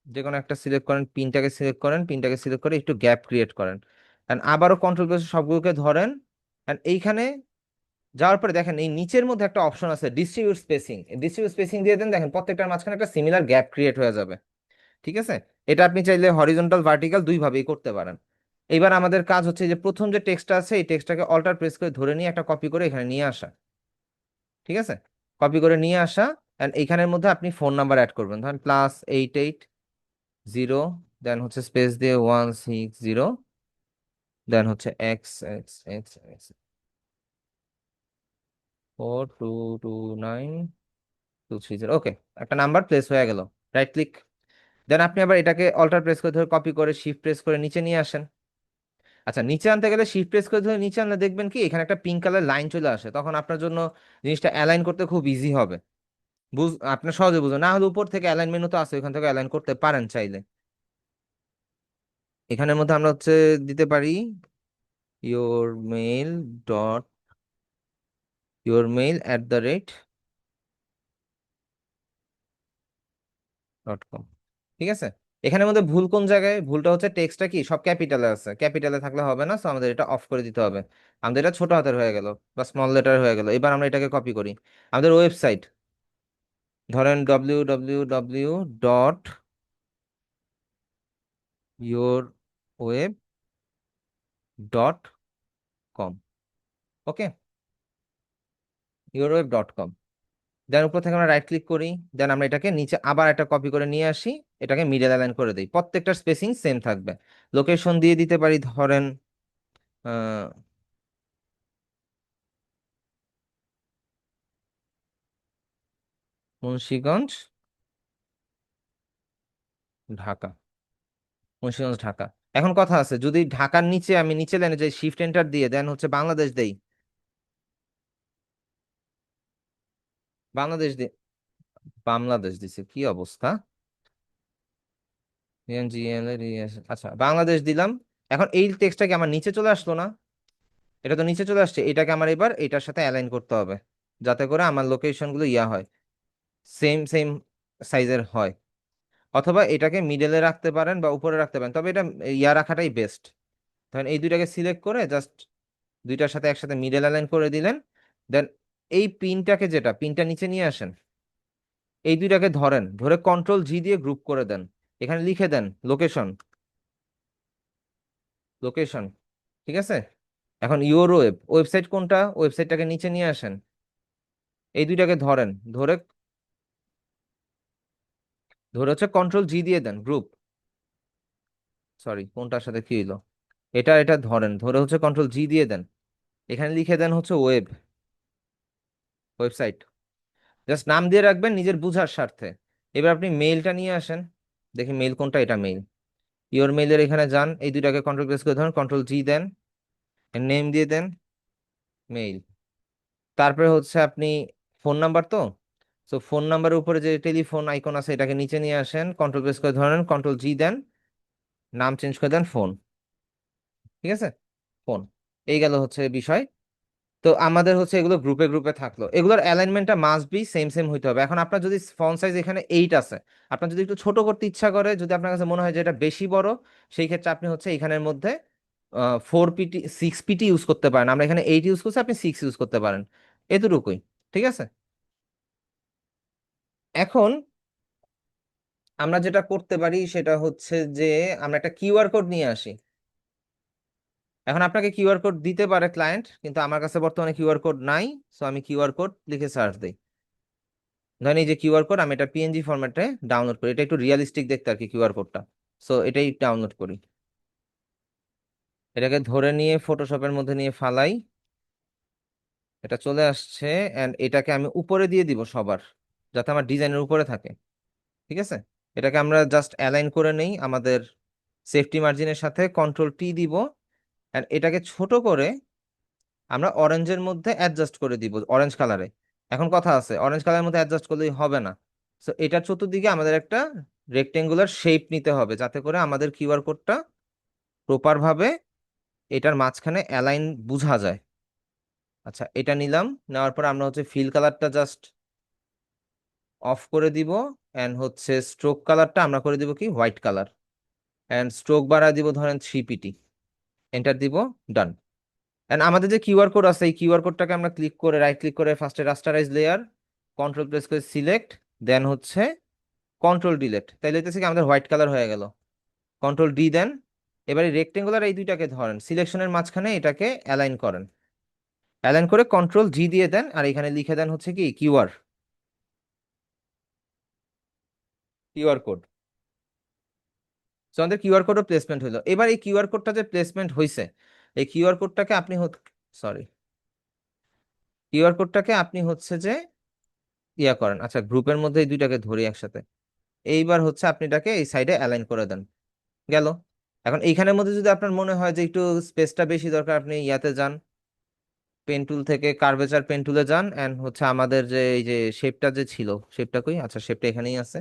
যে কোনো একটা সিলেক্ট করেন, পিনটাকে সিলেক্ট করেন, পিনটাকে সিলেক্ট করে একটু গ্যাপ ক্রিয়েট করেন। এন্ড আবারও কন্ট্রোল প্রেস সবগুলোকে ধরেন, এন্ড এইখানে যাওয়ার পরে দেখেন এই নিচের মধ্যে একটা অপশন আছে ডিস্ট্রিবিউট স্পেসিং, ডিস্ট্রিবিউট স্পেসিং দিয়ে দেন, দেখেন প্রত্যেকটার মাঝখানে একটা সিমিলার গ্যাপ ক্রিয়েট হয়ে যাবে, ঠিক আছে? এটা আপনি চাইলে হরিজন্টাল ভার্টিক্যাল দুই ভাবেই করতে পারেন। এবার আমাদের কাজ হচ্ছে যে প্রথম যে টেক্সটটা আছে এই টেক্সটটাকে অল্টার প্রেস করে ধরে নিয়ে একটা কপি করে এখানে নিয়ে আসা, ঠিক আছে? কপি করে নিয়ে আসা, এন্ড এইখানের মধ্যে আপনি ফোন নাম্বার অ্যাড করবেন, ধরেন +88 0, দেন হচ্ছে স্পেস দিয়ে 160, দেন হচ্ছে x 4229 230, ওকে। একটা নাম্বার প্লেস হয়ে গেল, রাইট ক্লিক। দেন আপনি আবার এটাকে অল্টার প্রেস করে ধরে কপি করে শিফট প্রেস করে নিচে নিয়ে আসেন। আচ্ছা, নিচে আনতে গেলে শিফট প্রেস করে ধরে নিচে আনলে দেখবেন কি এখানে একটা পিঙ্ক কালার লাইন চলে আসে, তখন আপনার জন্য জিনিসটা অ্যালাইন করতে খুব ইজি হবে, আপনার সহজে বুঝবেন। না হলে উপর থেকে অ্যালাইন মেনু তো আছে, ওখান থেকে অ্যালাইন করতে পারেন চাইলে। এখানের মধ্যে আমরা হচ্ছে দিতে পারি ইয়োর মেইল ডট yourmail@com, ঠিক আছে? এখানের মধ্যে ভুল কোন জায়গায়, ভুলটা হচ্ছে টেক্সটটা কি সব ক্যাপিটালে আছে, ক্যাপিটালে থাকলে হবে না, সো আমাদের এটা অফ করে দিতে হবে। আমাদের এটা ছোট হাতের হয়ে গেল বা স্মল লেটার হয়ে গেল। এবার আমরা এটাকে কপি করি, আমাদের ওয়েবসাইট, ধরেন www.yourweb.com, ওকে, yourweb.com। দেন উপর থেকে আমরা রাইট ক্লিক করি, দেন আমরা এটাকে নিচে আবার একটা কপি করে নিয়ে আসি, এটাকে মিডল অ্যালাইন করে দিই, প্রত্যেকটার স্পেসিং সেম থাকবে। লোকেশন দিয়ে দিতে পারি, ধরেন আহ, মুন্সিগঞ্জ ঢাকা, মুন্সিগঞ্জ ঢাকা। এখন কথা আছে, যদি ঢাকার নিচে আমি নিচে লাইনে যাই, শিফট এন্টার দিয়ে দেন হচ্ছে বাংলাদেশ দেই, বাংলাদেশ দি বাংলাদেশ দিছে, কি অবস্থা, আচ্ছা বাংলাদেশ দিলাম। এখন এই টেক্সটটা কি আমার নিচে চলে আসলো না? এটা তো নিচে চলে আসছে, এটাকে আমার এবার এটার সাথে অ্যালাইন করতে হবে, যাতে করে আমার লোকেশন গুলো ইয়া হয়, সেম সেম সাইজের হয়। অথবা এটাকে মিডলে রাখতে পারেন বা উপরে রাখতে পারেন, তবে এটা ইয়া রাখাটাই বেস্ট। ধরেন এই দুইটাকে সিলেক্ট করে জাস্ট দুইটার সাথে একসাথে মিডল অ্যালাইন করে দিলেন। দেন এই পিনটাকে, যেটা পিনটা নিচে নিয়ে আসেন, এই দুইটাকে ধরেন, ধরে কন্ট্রোল জি দিয়ে গ্রুপ করে দেন, এখানে লিখে দেন লোকেশন, লোকেশন, ঠিক আছে? এখন ইউর ওয়েবসাইট কোনটা, ওয়েবসাইটটাকে নিচে নিয়ে আসেন, এই দুইটাকে ধরেন, ধরে ধরে হচ্ছে কন্ট্রোল জি দিয়ে দেন গ্রুপ, সরি কোনটার সাথে কি হইলো, এটা ধরেন, ধরে হচ্ছে কন্ট্রোল জি দিয়ে দেন, এখানে লিখে দেন হচ্ছে ওয়েবসাইট, জাস্ট নাম দিয়ে রাখবেন নিজের বুঝার স্বার্থে। এবার আপনি মেইলটা নিয়ে আসেন, দেখি মেইল কোনটা, এটা মেইল। ইওর মেইলের এখানে যান, এই দুইটাকে কন্ট্রোল প্রেস করে ধরুন, কন্ট্রোল জি দেন, নেম দিয়ে দেন মেইল, তারপরে হচ্ছে আপনি ফোন নাম্বার তো, তো ফোন নাম্বারের উপরে যে টেলিফোন আইকন আছে এটাকে নিচে নিয়ে আসেন, কন্ট্রোল প্রেস করে ধরেন, কন্ট্রোল জি দেন, নাম চেঞ্জ করে দেন ফোন। ঠিক আছে, ফোন। এই গেল হচ্ছে বিষয়। তো আমাদের হচ্ছে এগুলো গ্রুপে গ্রুপে থাকলো, এগুলোর অ্যালাইনমেন্টটা মাস্ট বি সেম সেম হইতে হবে। এখন আপনার যদি ফন্ট সাইজ এখানে 8 আছে, আপনার যদি একটু ছোট করতে ইচ্ছা করে, যদি আপনার কাছে মনে হয় যে এটা বেশি বড়, সেই ক্ষেত্রে আপনি হচ্ছে এখানের মধ্যে 4 পিটি 6 পিটি ইউজ করতে পারেন। আমরা এখানে 8 ইউজ করছি, আপনি 6 ইউজ করতে পারেন, এতটুকুই। ঠিক আছে, এখন আমরা যেটা করতে পারি সেটা হচ্ছে যে আমরা একটা কিউআর কোড নিয়ে আসি। এখন আপনাকে কিউআর কোড দিতে পারে ক্লায়েন্ট, কিন্তু আমার কাছে বর্তমানে কিউআর কোড নাই। সো আমি কিউআর কোড লিখে সার্চ দিই, ধরেন এই যে কিউআর কোড, আমি এটা পিএনজি ফরম্যাটে ডাউনলোড করি, এটা একটু রিয়েলিস্টিক দেখতে আর কি কিউআর কোডটা। সো এটাই ডাউনলোড করি, এটাকে ধরে নিয়ে ফটোশপের মধ্যে নিয়ে ফালাই, এটা চলে আসছে। এন্ড এটাকে আমি উপরে দিয়ে দিব সবার, যাতে আমার ডিজাইনের উপরে থাকে। ঠিক আছে, এটাকে আমরা জাস্ট অ্যালাইন করে নেই আমাদের সেফটি মার্জিনের সাথে, কন্ট্রোল টি দিব। এন্ড এটাকে ছোট করে আমরা অরেঞ্জের মধ্যে অ্যাডজাস্ট করে দিব, অরেঞ্জ কালারে। এখন কথা আছে, অরেঞ্জ কালারের মধ্যে অ্যাডজাস্ট করলেই হবে না। সো এটার চতুর্দিকে আমাদের একটা রেক্টেঙ্গুলার শেপ নিতে হবে, যাতে করে আমাদের কিউআর কোডটা প্রপার ভাবে এটার মাঝখানে অ্যালাইন বোঝা যায়। আচ্ছা, এটা নিলাম, নেওয়ার পর আমরা হচ্ছে ফিল কালারটা জাস্ট অফ করে দিব। এন্ড হচ্ছে স্ট্রোক কালারটা আমরা করে দিব কি হোয়াইট কালার। এন্ড স্ট্রোক বাড়া দিব ধরেন 3 পিটি, এন্টার দিব, ডান। এন্ড আমাদের যে কিউআর কোড আছে, এই কিউআর কোডটাকে আমরা ক্লিক করে, রাইট ক্লিক করে ফার্স্টে রাস্টারাইজ লেয়ার, কন্ট্রোল প্রেস করে সিলেক্ট, দেন হচ্ছে কন্ট্রোল ডিলেট, তাইলে হইতেছে কি আমাদের হোয়াইট কালার হয়ে গেল। কন্ট্রোল ডি দেন, এবারে রেক্টেঙ্গুলার এই দুইটাকে ধরেন, সিলেকশনের মাঝখানে এটাকে অ্যালাইন করেন, অ্যালাইন করে কন্ট্রোল জি দিয়ে দেন, আর এখানে লিখে দেন হচ্ছে কি কিউআর, কিউআর কোড। সো আমাদের কিউআর কোডও প্লেসমেন্ট হইলো। এবার এই কিউআর কোডটা যে প্লেসমেন্ট হয়েছে, এই কিউআর কোডটাকে আপনি সরি, কিউআর কোডটাকে আপনি হচ্ছে যে ইয়া করেন। আচ্ছা, গ্রুপের মধ্যে এই দুইটাকে ধরি একসাথে, এইবার হচ্ছে আপনি এটাকে এই সাইডে অ্যালাইন করে দেন, গেল। এখন এইখানের মধ্যে যদি আপনার মনে হয় যে একটু স্পেসটা বেশি দরকার, আপনি ইয়াতে যান, পেন টুল থেকে কার্ভেচার পেন টুলে যান, এন্ড হচ্ছে আমাদের যে এই যে শেপটা যে ছিল, শেপটা কই, আচ্ছা শেপটা এখানেই আছে।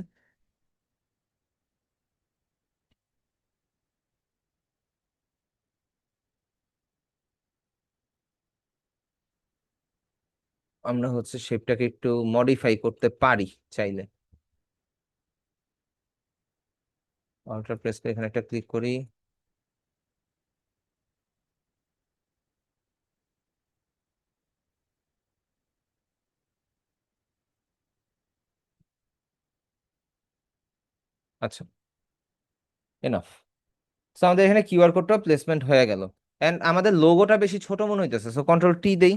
আমরা হচ্ছে শেপটাকে একটু মডিফাই করতে পারি চাইলে। অল্টার প্রেস করে এখানে একটা ক্লিক করি, আচ্ছা এনাফ। তো আমাদের এখানে কিউআর কোডটা প্লেসমেন্ট হয়ে গেল। এন্ড আমাদের লোগোটা বেশি ছোট মনে হইতেছে, সো কন্ট্রোল টি দেই,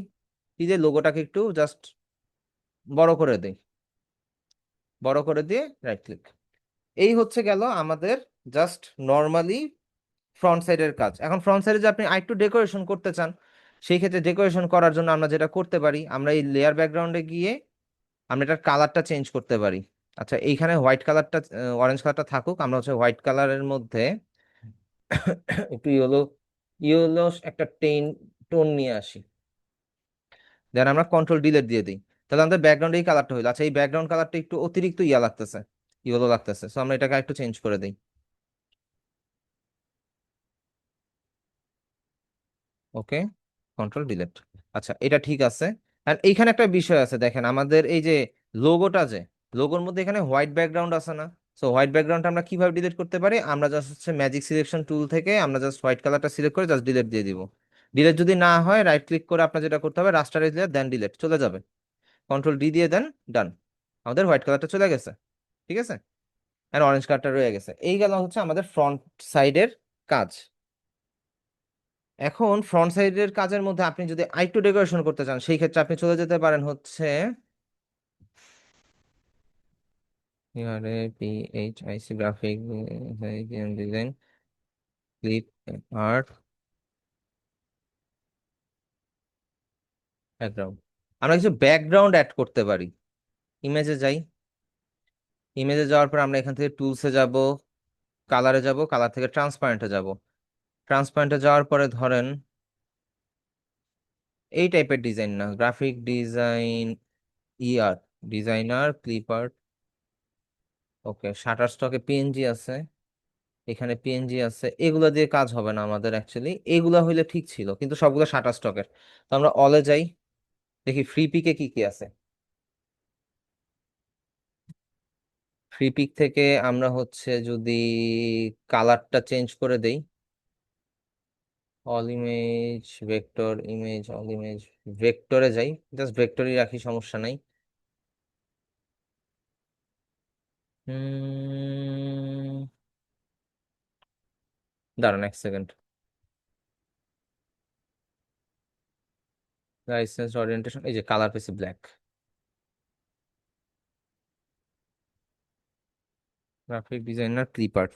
টি দিয়ে লোগোটাকে একটু জাস্ট বড় করে দেই, বড় করে দিয়ে রাইট ক্লিক। এই হচ্ছে গেল আমাদের জাস্ট নর্মালি ফ্রন্ট সাইডের কাজ। এখন ফ্রন্ট সাইডে যে আপনি আরেকটু ডেকোরেশন করতে চান, সেই ক্ষেত্রে ডেকোরেশন করার জন্য আমরা যেটা করতে পারি, আমরা এই লেয়ার ব্যাকগ্রাউন্ডে গিয়ে আমরা এটার কালারটা চেঞ্জ করতে পারি। আচ্ছা, এইখানে হোয়াইট কালারটা, অরেঞ্জ কালারটা থাকুক, আমরা হচ্ছে হোয়াইট কালারের মধ্যে একটু ইয়েলো, ইয়েলো একটা টোন নিয়ে আসি, দেন আমরা কন্ট্রোল ডিলিট দিয়ে দিই। তাহলে আমাদের ব্যাকগ্রাউন্ডে এই কালারটা হইলো। আচ্ছা, এই ব্যাকগ্রাউন্ড কালারটা একটু অতিরিক্ত ইয়া লাগতেছে, ইয়েলো লাগতেছে, সো আমরা এটাকে একটু চেঞ্জ করে দিই। ওকে, কন্ট্রোল ডিলিট। আচ্ছা, এটা ঠিক আছে। আর এইখানে একটা বিষয় আছে, দেখেন আমাদের এই যে লোগোটা, যে লোগোর মধ্যে এখানে হোয়াইট ব্যাকগ্রাউন্ড আছে না? সো হোয়াইট ব্যাকগ্রাউন্ড আমরা কিভাবে ডিলিট করতে পারি? আমরা জাস্ট হচ্ছে ম্যাজিক সিলেকশন টুল থেকে আমরা জাস্ট হোয়াইট কালারটা সিলেক্ট করে জাস্ট ডিলিট দিয়ে দিব। ডিলিট যদি না হয়, রাইট ক্লিক করে আপনার যেটা করতে হবে, রাস্টারাইজ লেয়ার, দেন ডিলিট, চলে যাবে। কন্ট্রোল ডি দিয়ে দেন, ডান, আমাদের হোয়াইট কালারটা চলে গেছে। ঠিক আছে, আর অরেঞ্জ কালারটা রয়ে গেছে। এই গেল হচ্ছে আমাদের ফ্রন্ট সাইডের কাজ। এখন ফ্রন্ট সাইডের কাজের মধ্যে আপনি যদি আরেকটু ডেকোরেশন করতে চান, সেই ক্ষেত্রে আপনি চলে যেতে পারেন হচ্ছে PHIC graphic design, clip art, background. আমরা কিছু ব্যাকগ্রাউন্ড অ্যাড করতে পারি। ইমেজে যাই, ইমেজে যাওয়ার পর আমরা এখান থেকে টুলসে যাব, কালারে যাব, কালার থেকে ট্রান্সপারেন্টে যাব। ট্রান্সপারেন্টে যাওয়ার পরে ধরেন এই টাইপের ডিজাইন না, গ্রাফিক ডিজাইন, ইয়ার ডিজাইনার ক্লিপার, ওকে। শাটার স্টকে পিএনজি আছে, এখানে পিএনজি আছে, এগুলা দিয়ে কাজ হবে না আমাদের অ্যাকচুয়ালি, এগুলা হইলে ঠিক ছিল কিন্তু সবগুলো শাটার স্টকের। তো আমরা অলে যাই, দেখি ফ্রি পিকে কি কি আছে। ফ্রি পিক থেকে আমরা হচ্ছে যদি কালারটা চেঞ্জ করে দেই, all image vector image, all image ভেক্টরে যাই, জাস্ট ভেক্টরই রাখি, সমস্যা নাই। হুম, দাঁড়ান এক সেকেন্ড। লাইসেন্স ওরিয়েন্টেশন, এই যে কালার পেছি ব্ল্যাক। গ্রাফিক ডিজাইনার ক্লিপার্ট,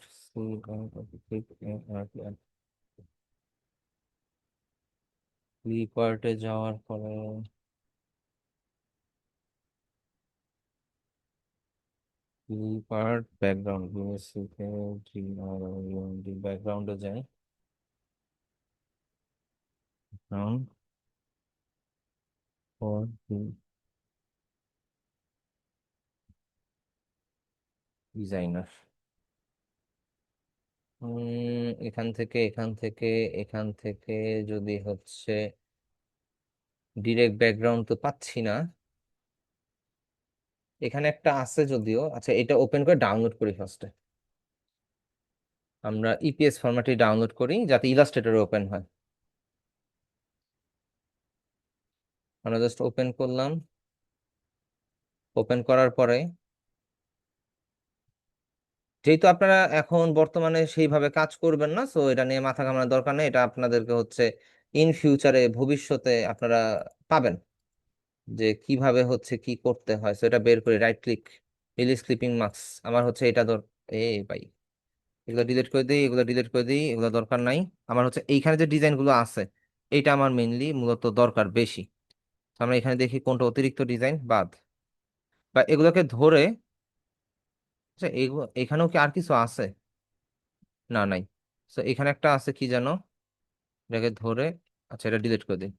ক্লিপার্টে যাওয়ার পরে ক্লিপার্ট ব্যাকগ্রাউন্ড, ব্যাকগ্রাউন্ডে যাই, ব্যাকগ্রাউন্ড ফর ডিজাইনার। এখান থেকে যদি হচ্ছে ডিরেক্ট ব্যাকগ্রাউন্ড তো পাচ্ছি না, এখানে একটা আছে যদিও। আচ্ছা, এটা ওপেন করে ডাউনলোড করি ফার্স্টে। আমরা ইপিএস ফরম্যাটে ডাউনলোড করি যাতে ইলাস্ট্রেটর ওপেন হয়। আমরা জাস্ট ওপেন করলাম, ওপেন করার পরে যেহেতু আপনারা এখন বর্তমানে সেইভাবে কাজ করবেন না, সো এটা নিয়ে মাথা ঘামানোর দরকার নেই। এটা আপনাদেরকে হচ্ছে ইন ফিউচারে, ভবিষ্যতে আপনারা পাবেন যে কিভাবে হচ্ছে কি করতে হয়। সো এটা বের করে right click, release clipping mask. আমার হচ্ছে এটা ভাই, এগুলো ডিলিট করে দিই, এগুলো ডিলিট করে দিই, এগুলো দরকার নাই। আমার হচ্ছে এইখানে যে ডিজাইন গুলো আছে, এইটা আমার মেইনলি মূলত দরকার বেশি। তো আমরা এখানে দেখি কোনটা অতিরিক্ত ডিজাইন বাদ, বা এগুলোকে ধরে। আচ্ছা, এগুলো এখানেও কি আর কিছু আছে? না, নাই। তো এখানে একটা আছে কি যেন, এটাকে ধরে, আচ্ছা এটা ডিলিট করে দিই,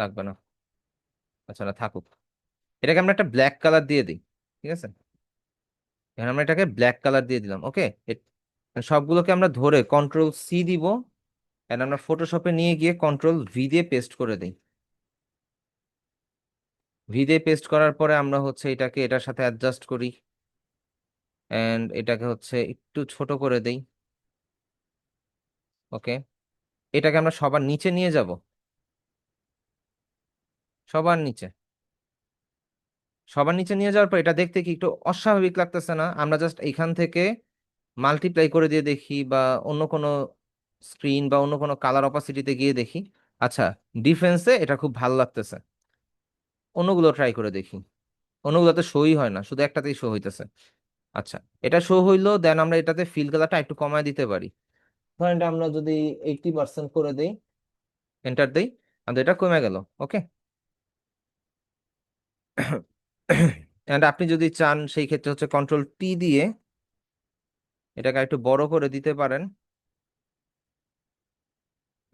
লাগবে না। আচ্ছা, না থাকুক, এটাকে আমরা একটা ব্ল্যাক কালার দিয়ে দিই, ঠিক আছে। এখানে আমরা এটাকে ব্ল্যাক কালার দিয়ে দিলাম, ওকে। সবগুলোকে আমরা ধরে কন্ট্রোল সি দিব, এন্ড আমরা ফটোশপে নিয়ে গিয়ে কন্ট্রোল ভি দিয়ে পেস্ট করে দিই। ভি দিয়ে পেস্ট করার পরে আমরা হচ্ছে এটাকে এটার সাথে অ্যাডজাস্ট করি, এন্ড এটাকে হচ্ছে একটু ছোট করে দেই, ওকে। এটাকে আমরা সবার নিচে নিয়ে যাব, সবার নিচে। সবার নিচে নিয়ে যাওয়ার পর এটা দেখতে কি একটু অস্বাভাবিক লাগতেছে না? আমরা জাস্ট এখান থেকে মাল্টিপ্লাই করে দিয়ে দেখি, বা অন্য কোনো স্ক্রিন বা অন্য কোনো কালার অপাসিটিতে গিয়ে দেখি। আচ্ছা, ডিফেন্সে এটা খুব ভালো লাগতেছে, অন্যগুলো ট্রাই করে দেখি। অন্যগুলোতে শোই হয় না, শুধু একটাতেই শো হইতেছে। আচ্ছা, এটা শো হইলো, দেন আমরা এটাতে ফিল কালারটা একটু কমায় দিতে পারি। ধরেন এটা আমরা যদি 80% করে দেই, এন্টার দেই, আমাদের এটা কমে গেল, ওকে। এন্ড আপনি যদি চান সেই ক্ষেত্রে হচ্ছে কন্ট্রোল টি দিয়ে এটাকে একটু বড় করে দিতে পারেন,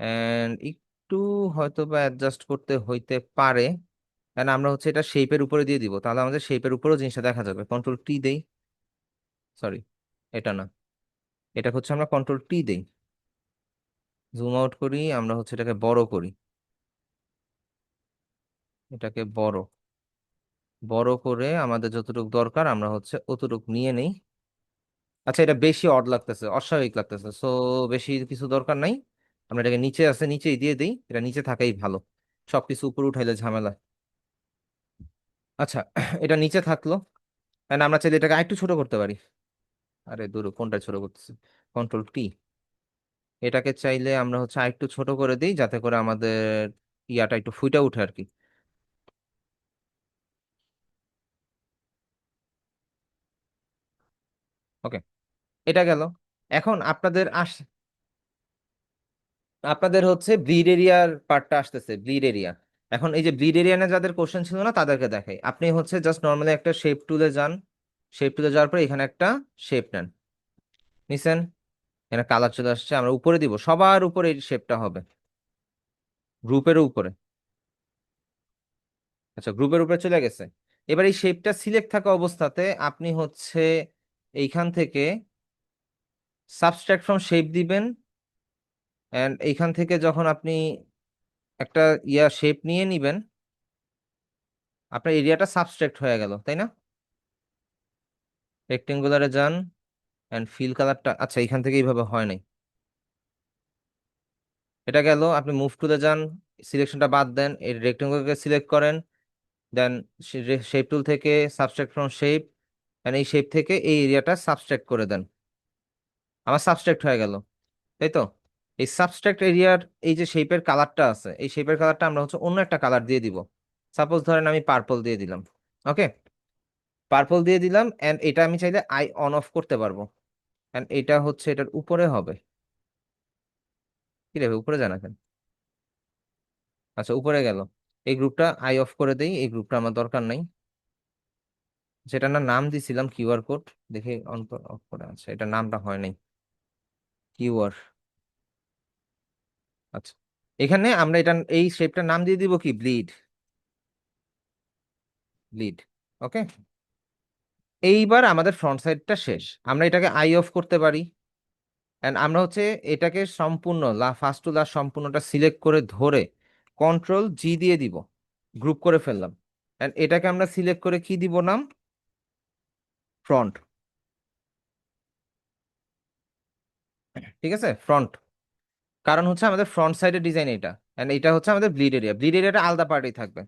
এন্ড একটু হয়তো বা অ্যাডজাস্ট করতে হইতে পারে। কারণ আমরা হচ্ছে এটা শেপের উপরে দিয়ে দিব, তাহলে আমাদের শেপের উপরেও জিনিসটা দেখা যাবে। কন্ট্রোল টি দেই, সরি এটা না, এটা হচ্ছে আমরা কন্ট্রোল টি দেই, জুম আউট করি, আমরা হচ্ছে এটাকে বড় করি, এটাকে বড় বড় করে আমাদের যতটুকু দরকার আমরা হচ্ছে অতটুকু নিয়ে নেই। আচ্ছা, এটা বেশি অড লাগতেছে, অস্বাভাবিক লাগতেছে, সো বেশি কিছু দরকার নাই। আমরা এটাকে নিচে আছে নিচেই দিয়ে দিই, এটা নিচে থাকাই ভালো, সবকিছু উপরে উঠাইলে ঝামেলা। আচ্ছা, এটা নিচে থাকলো, and আমরা চাইলে এটাকে আরেকটু ছোট করতে পারি। আরে দূর, কোনটা ছোট করতেছি, কন্ট্রোল টি। এটাকে চাইলে আমরা হচ্ছে আরেকটু ছোট করে দিই যাতে করে আমাদের ইয়াটা একটু ফুইটা উঠে আর কি। ওকে, এটা গেল। এখন আপনাদের হচ্ছে ব্লিড এরিয়ার পার্টটা আসতেছে, ব্লিড এরিয়া। এখন এই যে ব্লিড এরিয়া না, যাদের কোশ্চেন ছিল না তাদেরকে দেখাই। আপনি হচ্ছে জাস্ট নর্মালি একটা শেপ টুলে যান, শেপ টুলে যাওয়ার পরে এখানে একটা শেপ নেন, নিছেন, এখানে কালার চলে আসছে, আমরা উপরে দিব, সবার উপরে এই শেপটা হবে, গ্রুপের উপরে। আচ্ছা, গ্রুপের উপরে চলে গেছে। এবার এই শেপটা সিলেক্ট থাকা অবস্থাতে আপনি হচ্ছে এইখান থেকে সাবট্রাক্ট ফ্রম শেপ দিবেন, এন্ড এইখান থেকে যখন আপনি একটা শেপ নিয়ে নিবেন, আপনার এরিয়াটা সাবট্রাক্ট হয়ে গেল, তাই না? রেক্টেঙ্গুলারে যান এন্ড ফিল কালারটা, আচ্ছা এখান থেকে এইভাবে হয় নাই, এটা গেল। আপনি মুভ টুলে যান, সিলেকশনটা বাদ দেন, এই রেক্টেঙ্গুলারকে সিলেক্ট করেন, দেন শেপ টুল থেকে সাবট্রাক্ট ফ্রম শেপ, এন্ড এই শেপ থেকে এই এরিয়াটা সাবট্রাক্ট করে দেন। আমার সাবট্রাক্ট হয়ে গেল, তাই তো? এই সাবট্রাক্ট এরিয়ার এই যে শেপের কালারটা আছে, এই শেপের কালারটা আমরা হচ্ছে অন্য একটা কালার দিয়ে দিব। সাপোজ ধরেন আমি পার্পল দিয়ে দিলাম। ওকে, পার্পল দিয়ে দিলাম, এন্ড এটা আমি চাইলে আই অন অফ করতে পারবো। এন্ড এটা হচ্ছে এটার উপরে হবে। কি রে ভাই, উপরে জানা কেন? আচ্ছা উপরে গেল। এই গ্রুপটা আই অফ করে দেই, এই গ্রুপটা আমার দরকার নাই। যেটা না নাম দিছিলাম কিউআর কোড, দেখে অন অফ করে, আচ্ছা এটা নামটা হয় নাই, কিউআর। আচ্ছা, এখানে আমরা এটা এই শেপটার নাম দিয়ে দিব কি, ব্লিড। ব্লিড। ওকে, এইবার আমাদের ফ্রন্ট সাইডটা শেষ। আমরা এটাকে আই অফ করতে পারি, এন্ড আমরা হচ্ছে এটাকে সম্পূর্ণ ফার্স্ট টু লাস্ট সম্পূর্ণটা সিলেক্ট করে ধরে কন্ট্রোল জি দিয়ে দিব, গ্রুপ করে ফেললাম। এন্ড এটাকে আমরা সিলেক্ট করে কি দিব নাম, ফ্রন্ট। ঠিক আছে, ফ্রন্ট। কারণ হচ্ছে আমাদের ফ্রন্ট সাইডের ডিজাইন এটা, এন্ড এটা হচ্ছে আমাদের ব্লিড এরিয়া। ব্লিড এরিয়াটা আলাদা পার্টেই থাকবে।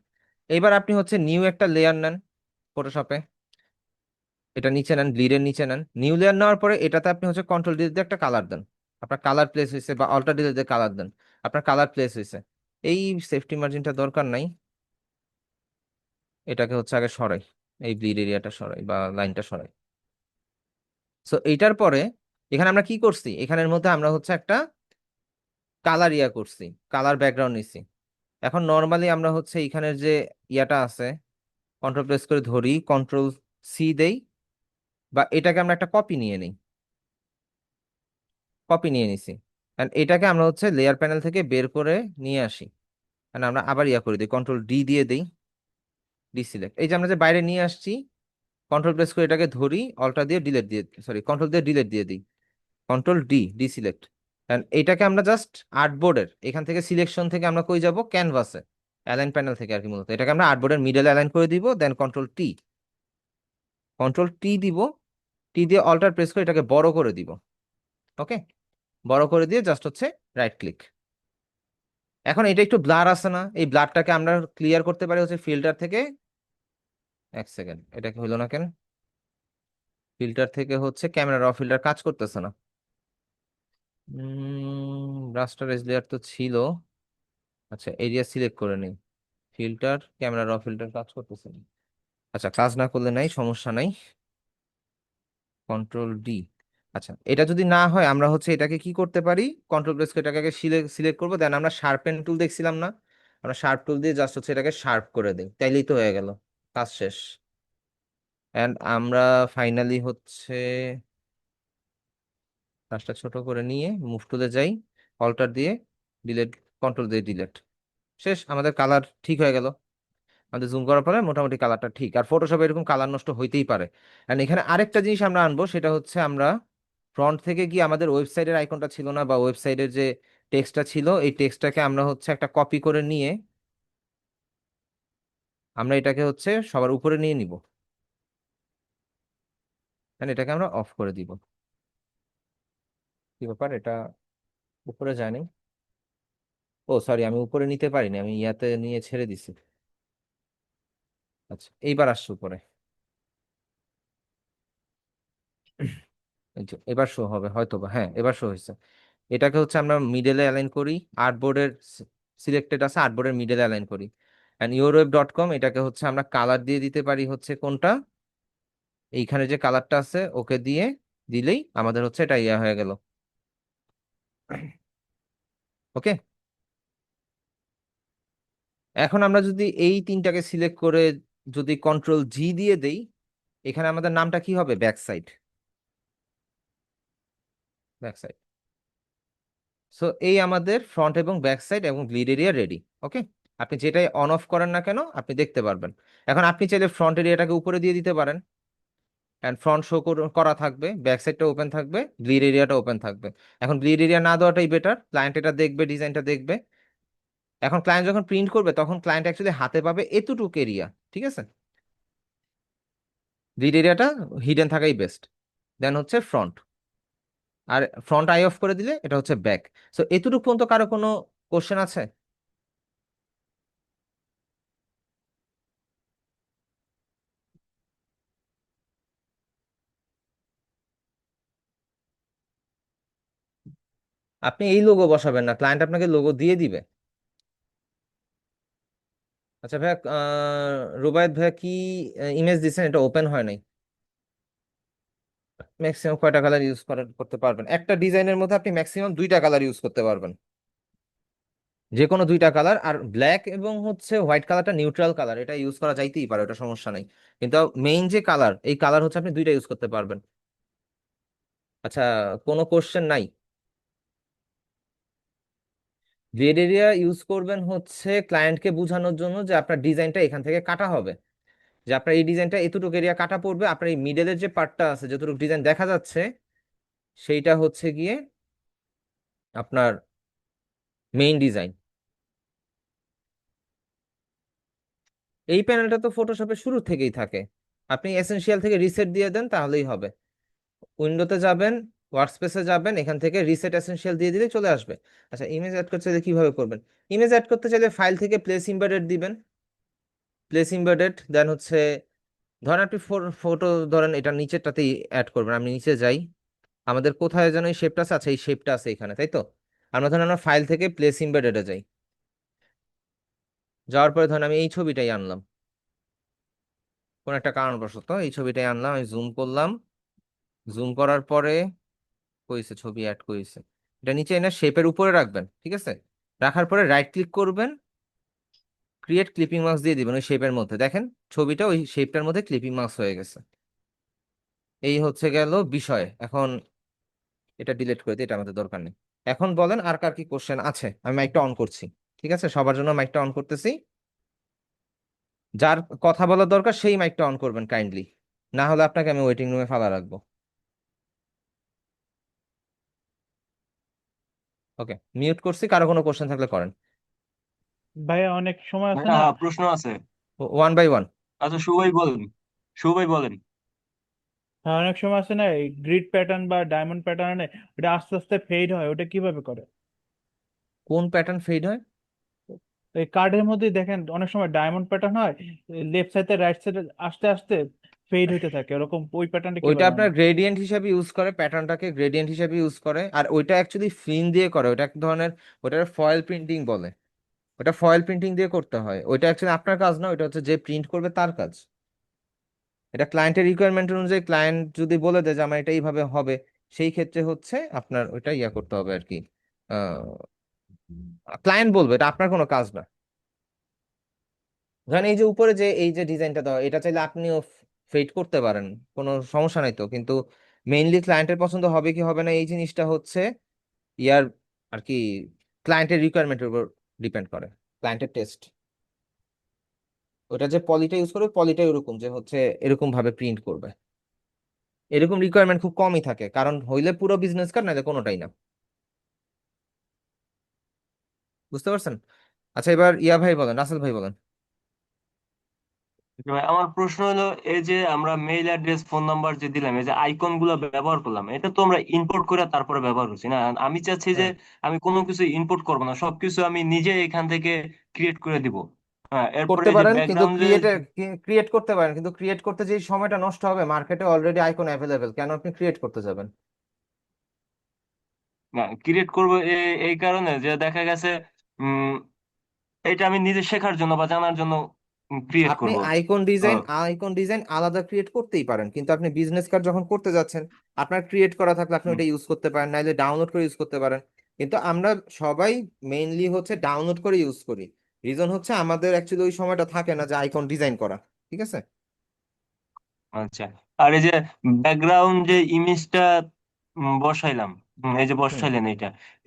এইবার আপনি হচ্ছে নিউ একটা লেয়ার নেন ফটোশপে, এটা নিচে নেন, ব্লিডের নিচে নেন। নিউ লেয়ার নেওয়ার পরে এটাতে আপনি হচ্ছে কন্ট্রোল ডি দিয়ে একটা কালার দেন। আপনার কালার প্লেস হয়েছে, বা অল্টার ডি দিয়ে কালার দেন, আপনার কালার প্লেস হয়েছে। এই সেফটি মার্জিনটা দরকার নাই, এটাকে হচ্ছে আগে সরাই, এই ব্লিড এরিয়াটা সরাই বা লাইনটা সরাই। সো এইটার পরে এখানে আমরা কি করছি, এখানের মধ্যে আমরা হচ্ছে একটা কালার করছি, কালার ব্যাকগ্রাউন্ড নিছি। এখন নর্মালি আমরা হচ্ছে এখানের যে ইয়াটা আছে, কন্ট্রোল প্রেস করে ধরি, কন্ট্রোল সি দেই, বা এটাকে আমরা একটা কপি নিয়ে নিই, কপি নিয়ে নিছি। এন্ড এটাকে আমরা হচ্ছে লেয়ার প্যানেল থেকে বের করে নিয়ে আসি, এন্ড আমরা আবার করে দিই, কন্ট্রোল ডি দিয়ে দিই, ডিসিলেক্ট। এই যে আমরা যে বাইরে নিয়ে আসছি, কন্ট্রোল প্রেস করে এটাকে ধরি, অল্টার দিয়ে ডিলিট দিয়ে, সরি কন্ট্রোল দিয়ে ডিলিট দিয়ে দিই, কন্ট্রোল ডি, ডিসিলেক্ট। এন্ড এটাকে আমরা জাস্ট আর্টবোর্ডের এখান থেকে সিলেকশন থেকে আমরা কই যাব, ক্যানভাসে, অ্যালাইন প্যানেল থেকে আর কি। মূলত এটাকে আমরা আর্টবোর্ডের মিডল অ্যালাইন করে দিব, দেন কন্ট্রোল টি, কন্ট্রোল টি দিব, টি দিয়ে অল্টার প্রেস করে এটাকে বড় করে দিব। ওকে, বড় করে দিয়ে জাস্ট হচ্ছে রাইট ক্লিক। এখন এটা একটু ব্লার আছে না, এই ব্লারটাকে আমরা ক্লিয়ার করতে পারি হচ্ছে ফিল্টার থেকে। এক সেকেন্ড, এটা কি হইলো না কেন? ফিল্টার থেকে হচ্ছে ক্যামেরা র ফিল্টার কাজ করতেছে না। রাস্টার এজ লেয়ার তো ছিল। আচ্ছা এরিয়া সিলেক্ট করে নিই, ফিল্টার, ক্যামেরা র ফিল্টার কাজ করতেছে না। আচ্ছা কাজ না করলে নাই, সমস্যা নাই, কন্ট্রোল ডি। আচ্ছা এটা যদি না হয় আমরা হচ্ছে এটাকে কি করতে পারি, কন্ট্রোল প্রেস করে এটাকে সিলেক্ট করবো, দেন আমরা শার্পেন টুল দেখছিলাম না, আমরা শার্প টুল দিয়ে জাস্ট হচ্ছে এটাকে শার্প করে দিই, তাইলেই তো হয়ে গেল, কাজ শেষ। এন্ড আমরা ফাইনালি হচ্ছে কাজটা ছোট করে নিয়ে মুভ টুলে যাই, অল্টার দিয়ে ডিলেট, কন্ট্রোল দিয়ে ডিলেট, শেষ। আমাদের কালার ঠিক হয়ে গেল। আমাদের জুম করার পরে মোটামুটি কালারটা ঠিক। আর ফটোশপে এরকম কালার নষ্ট হইতেই পারে। এন্ড এখানে আরেকটা জিনিস আমরা আনবো, সেটা হচ্ছে আমরা ফ্রন্ট থেকে গিয়ে আমাদের ওয়েবসাইটের আইকনটা ছিল না, বা ওয়েবসাইটের যে টেক্সটটা ছিল, এই টেক্সটটাকে আমরা হচ্ছে একটা কপি করে নিয়ে আমরা এটাকে হচ্ছে সবার উপরে নিয়ে নিব, এটাকে আমরা অফ করে দিব। কি ব্যাপার, এটা উপরে যায়নি? ও সরি, আমি উপরে নিতে পারিনি, আমি ইয়াতে নিয়ে ছেড়ে দিছি। আচ্ছা এইবার আসছে উপরে, এই যে এবার শো হবে হয়তো, বা হ্যাঁ এবার শো হয়েছে। এটাকে হচ্ছে আমরা মিডলে অ্যালাইন করি, আর্টবোর্ডের সিলেক্টেড আছে, আর্টবোর্ডের মিডলে অ্যালাইন করি। অ্যান্ড yourweb.com এটাকে হচ্ছে আমরা কালার দিয়ে দিতে পারি হচ্ছে কোনটা, এইখানে যে কালারটা আছে ওকে দিয়ে দিলেই আমাদের হচ্ছে এটা ইয়া হয়ে গেল। ওকে, এখন আমরা যদি এই তিনটাকে সিলেক্ট করে যদি কন্ট্রোল জি দিয়ে দেই, এখানে আমাদের নামটা কি হবে, back side. Back side. So এই আমাদের ফ্রন্ট এবং ব্যাক সাইড এবং ব্লিড এরিয়া রেডি। ওকে, আপনি যেটাই অন অফ করেন না কেন আপনি দেখতে পারবেন। এখন আপনি চাইলে ফ্রন্ট এরিয়াটাকে উপরে দিয়ে দিতে পারেন, এন্ড ফ্রন্ট শো করা থাকবে, ব্যাক সাইডটা ওপেন থাকবে, ব্লিড এরিয়াটা ওপেন থাকবে। এখন ব্লিড এরিয়া না দেওয়াটাই বেটার, ক্লায়েন্ট এটা দেখবে, ডিজাইনটা দেখবে। এখন ক্লায়েন্ট যখন প্রিন্ট করবে তখন ক্লায়েন্ট অ্যাকচুয়ালি হাতে পাবে এতটুকু এরিয়া, ঠিক আছে? ব্লিড এরিয়াটা হিডেন থাকাই বেস্ট। দেন হচ্ছে ফ্রন্ট, আর ফ্রন্ট আই অফ করে দিলে এটা হচ্ছে ব্যাক। সো এতটুকু পর্যন্ত কারো কোনো কোশ্চেন আছে? আপনি এই লোগো বসাবেন না, ক্লায়েন্ট আপনাকে লোগো দিয়ে দিবে। আচ্ছা ভাইয়া, রুবায়েত ভাইয়া কি ইমেজ দিচ্ছেন? এটা ওপেন হয় নাই। ম্যাক্সিমাম কয়টা কালার ইউজ করতে পারবেন? একটা ডিজাইনের মধ্যে আপনি ম্যাক্সিমাম 2টা কালার ইউজ করতে পারবেন, যে কোনো 2টা কালার। আর ব্ল্যাক এবং হচ্ছে হোয়াইট কালারটা নিউট্রাল কালার, এটা ইউজ করা যাইতেই পারে, ওটা সমস্যা নাই। কিন্তু মেইন যে কালার, এই কালার হচ্ছে আপনি 2টা ইউজ করতে পারবেন। আচ্ছা, কোনো কোশ্চেন নাই? গ্রেড এরিয়া ইউজ করবেন হচ্ছে ক্লায়েন্টকে বোঝানোর জন্য যে আপনার ডিজাইনটা এখান থেকে কাটা হবে, যে আপনার এই ডিজাইনটা এতটুকু এরিয়া কাটা পড়বে, আপনার এই মিডলের যে পার্টটা আছে, যতটুকু ডিজাইন দেখা যাচ্ছে, সেইটা হচ্ছে গিয়ে আপনার মেইন ডিজাইন। এই প্যানেলটা তো ফটোশপের শুরু থেকেই থাকে, আপনি এসেনশিয়াল থেকে রিসেট দিয়ে দেন তাহলেই হবে। উইন্ডোতে যাবেন, ওয়ার্কস্পেসে যাবেন, এখান থেকে রিসেট এসেনশিয়াল দিয়ে দিলে চলে আসবে। আচ্ছা, ইমেজ অ্যাড করতে চাইলে কিভাবে করবেন? ইমেজ অ্যাড করতে চাইলে ফাইল থেকে প্লেস ইমবেডেড দিবেন, প্লেস ইমবেডেড। দেন হচ্ছে ধরেন আপনি ফটো ধরেন এটা নিচেরটাতেই অ্যাড করবেন। আমি নিচে যাই, আমাদের কোথায় যেন এই শেপটা আছে, আচ্ছা এই শেপটা আছে এখানে, তাই তো? আমরা ফাইল থেকে প্লেস ইমবেডেডে যাই, যাওয়ার পরে ধরেন আমি এই ছবিটাই আনলাম, কোন একটা কারণবশত এই ছবিটাই আনলাম, আমি জুম করলাম। জুম করার পরে কইছে ছবি অ্যাড কইছে, এটা নিচে এনে শেপের উপরে রাখবেন, ঠিক আছে? রাখার পরে রাইট ক্লিক করবেন, ক্রিয়েট ক্লিপিং মার্কস দিয়ে দিবেন ওই শেপের মধ্যে। দেখেন ছবিটা ওই শেপটার মধ্যে ক্লিপিং মার্কস হয়ে গেছে। এই হচ্ছে গেল বিষয়। এখন এটা ডিলিট করে দিই, এটা আমাদের দরকার নেই। এখন বলেন আর কার কি কোশ্চেন আছে? আমি মাইকটা অন করছি, ঠিক আছে? সবার জন্য মাইকটা অন করতেছি। যার কথা বলার দরকার সেই মাইকটা অন করবেন কাইন্ডলি, না হলে আপনাকে আমি ওয়েটিং রুমে ফালা রাখবো। ওকে, মিউট করছি, কারো কোনো কোশ্চেন থাকলে করেন। ভাইয়া অনেক সময় আছে ভাইয়া, না, হ্যাঁ, প্রশ্ন আছে। One by one. আচ্ছা, শুভাই বলেন। শুভাই বলেন। হ্যাঁ অনেক সময় আছে না, এই গ্রিড প্যাটার্ন বা ডায়মন্ড প্যাটার্নে ওটা আস্তে আস্তে ফেড হয়, ওটা কিভাবে করে? কোন প্যাটার্ন ফেড হয়? এই কার্ডের মধ্যে দেখেন অনেক সময় ডায়মন্ড প্যাটার্ন হয়, লেফট সাইডে রাইট সাইডে আস্তে আস্তে ফেড হইতে থাকে, ওরকম ওই প্যাটার্নটা ওইটা কিভাবে আপনার আনবো? গ্রেডিয়েন্ট হিসাবে ইউজ করে, প্যাটার্নটাকে গ্রেডিয়েন্ট হিসাবে ইউজ করে। আর ওইটা অ্যাকচুয়ালি ফিন দিয়ে করে, ওইটা এক ধরনের, ওটা ফয়েল প্রিন্টিং বলে। ওটা ফয়েল প্রিন্টিং দিয়ে করতে হয়, ওইটা অ্যাকচুয়ালি আপনার কাজ না, ওইটা হচ্ছে যে প্রিন্ট করবে তার কাজ। এটা ক্লায়েন্টের রিকোয়ারমেন্ট অনুযায়ী ক্লায়েন্ট যদি বলে দেয় যে আমার এটা এইভাবে হবে, সেই ক্ষেত্রে হচ্ছে আপনার ওইটা ইয়া করতে হবে আর কি। ক্লায়েন্ট বলবে, এটা আপনার কোনো কাজ না। ধরেন এই যে উপরে যে এই যে ডিজাইনটা দেওয়া, এটা চাইলে আপনিও ফেড করতে পারেন, কোনো সমস্যা নাই তো। কিন্তু মেইনলি ক্লায়েন্টের পছন্দ হবে কি হবে না এই জিনিসটা হচ্ছে ইয়ার আর কি, ক্লায়েন্টের রিকোয়ারমেন্টের উপর ডিপেন্ড করে, ক্লায়েন্টের টেস্ট। ওটা যে পলিটা ইউজ করবে, পলিটা এরকম যে হচ্ছে এরকম ভাবে প্রিন্ট করবে, এরকম রিকোয়ারমেন্ট খুব কমই থাকে, কারণ হইলে পুরো বিজনেস কার্ড, নাহলে কোনোটাই না। বুঝতে পারছেন? আচ্ছা, এবার ইয়া ভাই বলেন, রাসেল ভাই বলেন। ভাই, আমার প্রশ্ন হলো, এই যে আমরা মেইল অ্যাড্রেস, ফোন নাম্বার যে দিলাম, এই যে আইকন গুলো ব্যবহার করলাম, এটা তো আমরা ইম্পোর্ট করে তারপরে ব্যবহার করছি না। আমি চাচ্ছি যে হ্যাঁ, আমি কোনো কিছু ইম্পোর্ট করবো না, সবকিছু আমি নিজে এখান থেকে ক্রিয়েট করে দিব। হ্যাঁ, এরপরে করতে এই যে পারেন, কিন্তু ব্যাকগ্রাউন্ডে ক্রিয়েট করতে পারেন, কিন্তু ক্রিয়েট করতে যে সময়টা নষ্ট হবে, মার্কেটে অলরেডি আইকন অ্যাভেলেবেল, কেন আপনি ক্রিয়েট করতে যাবেন? ক্রিয়েট করবো এই কারণে যে দেখা গেছে উম এটা আমি নিজে শেখার জন্য বা জানার জন্য ক্রিয়েট আপনি করব। আইকন ডিজাইন আলাদা ক্রিয়েট করতেই পারেন, কিন্তু আপনি বিজনেস কার্ড যখন করতে যাচ্ছেন, আপনার ক্রিয়েট করা থাকলে আপনি ওটা ইউজ করতে পারেন, নাইলে ডাউনলোড করে ইউজ করতে পারেন। কিন্তু আমরা সবাই মেইনলি হচ্ছে ডাউনলোড করে ইউজ করি। রিজন হচ্ছে আমাদের অ্যাকচুয়ালি ওই সময়টা থাকে না যে আইকন ডিজাইন করা, ঠিক আছে? আচ্ছা, আর এই যে ব্যাকগ্রাউন্ড যে ইমেজটা বসাইলাম, এই যে হুম। বসাইলেন,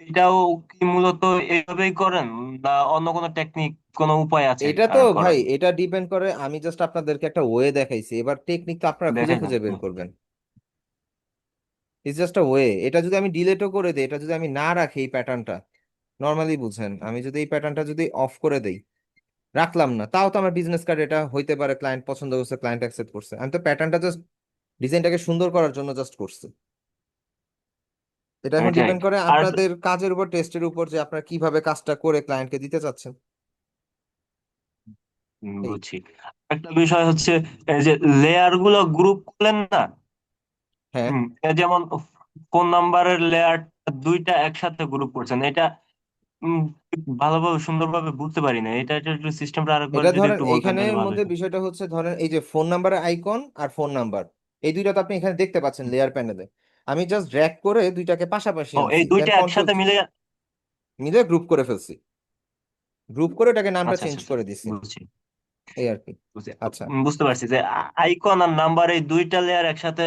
এটাও কি মূলত এইভাবেই করেন? না অন্য কোনো টেকনিক, কোনো উপায় আছে এটা তো ভাই করার? এটা ডিপেন্ড করে, আমি জাস্ট আপনাদেরকে একটা ওয়ে দেখাইছি, এবার টেকনিক তো আপনারা খুঁজে দেখাই খুঁজে দেন। বের করবেন। It's just a way. এটা যদি আমি ডিলেটও করে দিই, এটা যদি আমি না রাখি এই প্যাটার্নটা, নর্মালি বুঝেন আমি যদি এই প্যাটার্নটা যদি অফ করে দেই, রাখলাম না, তাও তো আমার বিজনেস কার্ড এটা হইতে পারে ক্লায়েন্ট পছন্দ করছে, ক্লায়েন্ট অ্যাকসেপ্ট করছে, আমি তো প্যাটার্নটা জাস্ট ডিজাইনটাকে সুন্দর করার জন্য জাস্ট করছি। এটা এখন এটাই। ডিপেন্ড করে আর আপনাদের কাজের উপর, টেস্টের উপর, যে আপনারা কিভাবে কাজটা করে ক্লায়েন্টকে দিতে চাচ্ছেন। এই বুঝছি। একটা বিষয় হচ্ছে এই যে লেয়ার গুলো গ্রুপ করলেন না, হ্যাঁ, যেমন ফোন নাম্বারের লেয়ার দুইটা একসাথে গ্রুপ করছেন, এটা উম, ভালোভাবে সুন্দরভাবে বুঝতে পারি না, এটা একটু সিস্টেমটা আরেকবার এটা যদি ধরেন একটু বলতেন এইখানের তাহলে ভালো মধ্যে হতো। বিষয়টা হচ্ছে, ধরেন এই যে ফোন নাম্বারের আইকন আর ফোন নাম্বার, এই দুইটা তো আপনি এখানে দেখতে পাচ্ছেন লেয়ার প্যানেলে। আমি জাস্ট ড্র্যাগ করে দুইটাকে পাশাপাশি ও, এই আনছি, দেন দুইটা কন্ট্রোল একসাথে মিলে? মিলে গ্রুপ করে ফেলছি, গ্রুপ করে ওটাকে নামটা আচ্ছা চেঞ্জ আচ্ছা আচ্ছা, করে দিছি, বুঝছি এই আর কি। বুঝছি। আচ্ছা, বুঝতে পারছি যে আইকন আর নাম্বার এই দুইটা লেয়ার একসাথে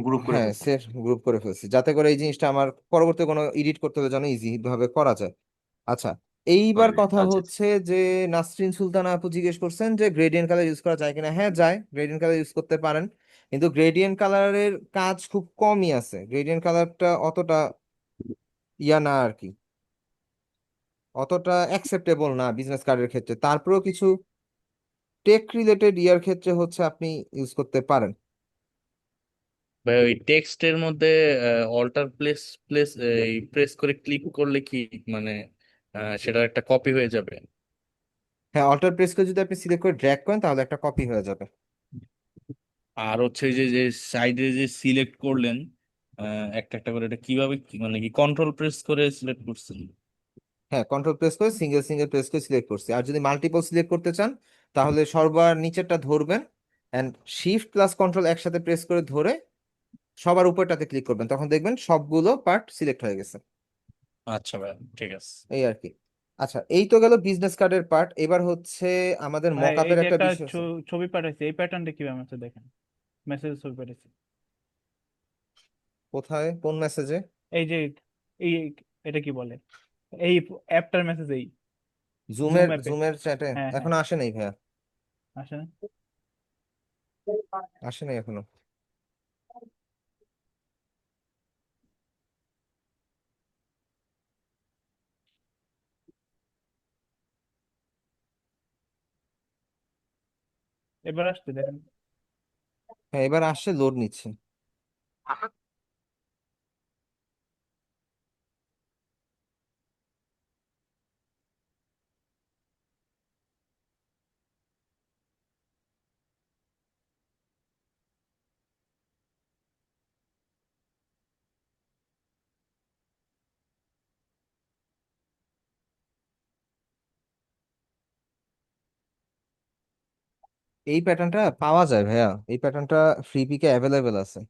গ্রুপ করে হ্যাঁ ফেলছেন। সেট গ্রুপ করে ফেলছি যাতে করে এই জিনিসটা আমার পরবর্তী কোনো এডিট করতে হলে যেন ইজি ভাবে করা যায়। আচ্ছা, এইবার কথা আচ্ছা আচ্ছা। হচ্ছে যে নাসরিন সুলতানা আপু জিজ্ঞেস করছেন যে গ্রেডিয়েন্ট কালার ইউজ করা যায় কিনা। হ্যাঁ যায়, গ্রেডিয়েন্ট কালার ইউজ করতে পারেন, কিন্তু গ্রেডিয়েন্ট কালারের কাজ খুব কমই আছে, গ্রেডিয়েন্ট কালারটা অতটা ইয়া না আর কি, অতটা অ্যাকসেপ্টেবল না বিজনেস কার্ডের ক্ষেত্রে। তারপরেও কিছু টেক রিলেটেড ইয়ার ক্ষেত্রে হচ্ছে আপনি ইউজ করতে পারেন। ভাই ওই টেক্সটের মধ্যে অল্টার প্লেস প্লেস এই প্রেস করে ক্লিক করলে কি মানে সেটা একটা কপি হয়ে যাবে? হ্যাঁ, অল্টার প্রেস করে যদি আপনি সিলেক্ট করে ড্র্যাগ করেন তাহলে একটা কপি হয়ে যাবে। আর হচ্ছে যে যে সাইডে যে সিলেক্ট করলেন একটা একটা করে, এটা কিভাবে মানে কি কন্ট্রোল প্রেস করে সিলেক্ট করছেন? হ্যাঁ, কন্ট্রোল প্রেস করে সিঙ্গেল সিঙ্গেল প্রেস করে সিলেক্ট করছি। আর যদি মাল্টিপল সিলেক্ট করতে চান তাহলে সবার নিচেরটা ধরবেন এন্ড শিফট প্লাস কন্ট্রোল একসাথে প্রেস করে ধরে সবার উপরটাতে ক্লিক করবেন, তখন দেখবেন সবগুলো পার্ট সিলেক্ট হয়ে গেছে, আচ্ছা ভাই, ঠিক আছে। এই আর কি। আচ্ছা, এই তো গেল বিজনেস কার্ডের পার্ট, এবার হচ্ছে আমাদের ভাই এই মকআপের যে একটা একটা বিষয় আছে। ছবি পাঠাইছে, এই প্যাটার্নটা কিভাবে আছে দেখেন, মেসেজ ছবি পাঠাইছে। কোথায়, কোন মেসেজে? এই যে এই এটা কি বলে, এই অ্যাপটার মেসেজ, এই জুম জুমের অ্যাপে। জুমের চ্যাটে হ্যাঁ হ্যাঁ, এখনো আসে নাই ভাইয়া, আসে না? আসে নাই এখনো। এবার আসছে দেখেন। হ্যাঁ, এবার আসছে, লোড নিচ্ছে। এই প্যাটার্নটা পাওয়া যায় ভাইয়া, এই প্যাটার্নটা ফ্রি পিকে অ্যাভেলেবেল আছে,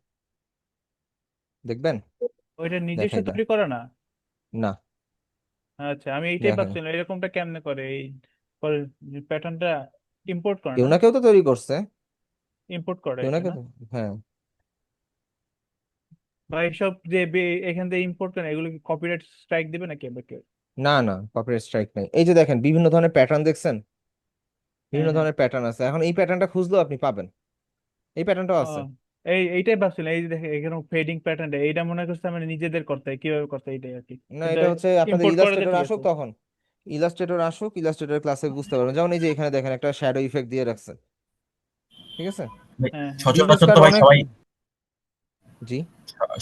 দেখবেন? ওইটা নিজস্ব দেখাই দেন, তৈরি করে না? না আচ্ছা, আমি এইটাই দেখেন, ভাবছিলাম এরকমটা কেমনে করে, এই প্যাটার্নটা ইম্পোর্ট করে কেউ না? না কেউ তো তৈরি করছে, ইম্পোর্ট করে কেউ না এটা কেউ না? হ্যাঁ। বা এইসব যে এখান থেকে ইম্পোর্ট করে এগুলো কি কপিরাইট স্ট্রাইক দিবে নাকি আবার কেউ? না না, কপিরাইট স্ট্রাইক নাই। এই যে দেখেন বিভিন্ন ধরনের প্যাটার্ন দেখছেন, হ্যাঁ বিভিন্ন হ্যাঁ। ধরনের প্যাটার্ন আছে, এখন এই প্যাটার্নটা খুঁজলেও আপনি পাবেন, এই প্যাটার্নটাও ও, আছে। এইটাই ভাবছিলাম, এই যে দেখে এখানে ফেডিং প্যাটার্নটা, এইটা মনে করছে আমি নিজেদের করতে হয়, কিভাবে করতে হয় এইটাই আর কি। না, কিন্তু এটা হচ্ছে আপনাদের ইম্পোর্ট করা যায়, ইলাস্ট্রেটর ঠিক আসুক আছে। তখন, ইলাস্ট্রেটর আসুক, ইলাস্ট্রেটর ক্লাসে বুঝতে পারবেন। যেমন এই যে এখানে দেখেন একটা শ্যাডো ইফেক্ট দিয়ে রাখছে, ঠিক আছে। হ্যাঁ হ্যাঁ। বিজনেস সচরাচর তো কার্ড ভাই অনেক, সবাই, জি,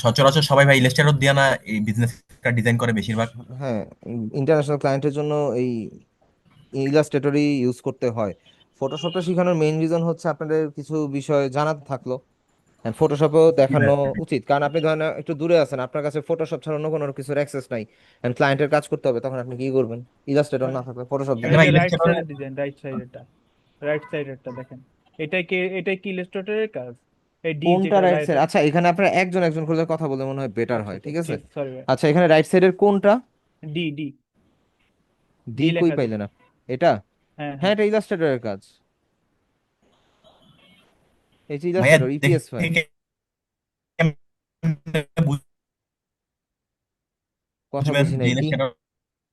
সচরাচর সবাই ভাই ইলাস্ট্রেটর দিয়ে না এই বিজনেস কার্ড ডিজাইন করে বেশিরভাগ। হ্যাঁ, ইন্টারন্যাশনাল ক্লায়েন্টের জন্য এই ইলাস্ট্রেটরই ইউজ করতে হয়। ফটোশপটা শেখানোর মেইন রিজন হচ্ছে আপনাদের কিছু বিষয় জানা থাকলো, ফটোশপেও দেখানো উচিত, কারণ আপনি ধরেন একটু দূরে আছেন, আপনার কাছে ফটোশপ ছাড়া অন্য কোনো কিছুর অ্যাক্সেস নাই, ক্লায়েন্টের কাজ করতে হবে, তখন আপনি কি করবেন? ইলাস্ট্রেটর না থাকলে ফটোশপ এমনি এই দিবেন। ভাই যে রাইট ইলাস্ট্রেটর সাইডের ডিজাইন, রাইট সাইডেরটা দেখেন, এটাই কি ইলাস্ট্রেটরের কাজ? এই ডি কোনটা যেটা রাইট রাইট। সাইড? আচ্ছা, এখানে আপনারা একজন একজন করে কথা বলে মনে হয় বেটার আচ্ছা হয়, আচ্ছা, ঠিক আছে। ঠিক, সরি ভাই। আচ্ছা, এখানে রাইট সাইডের কোনটা? ডি ডি ডি ডি কই লেখা আছে। পাইলেন আপনি? এটা? হ্যাঁ হ্যাঁ, হ্যাঁ। এটা ইলাস্ট্রেটরের কাজ, এই যে ভাইয়া ইলাস্ট্রেটর দেখে ইপিএস ফাইল। কেমনে কথা বুঝবেন বুঝি যে নাই কি? ইলাস্ট্রেটর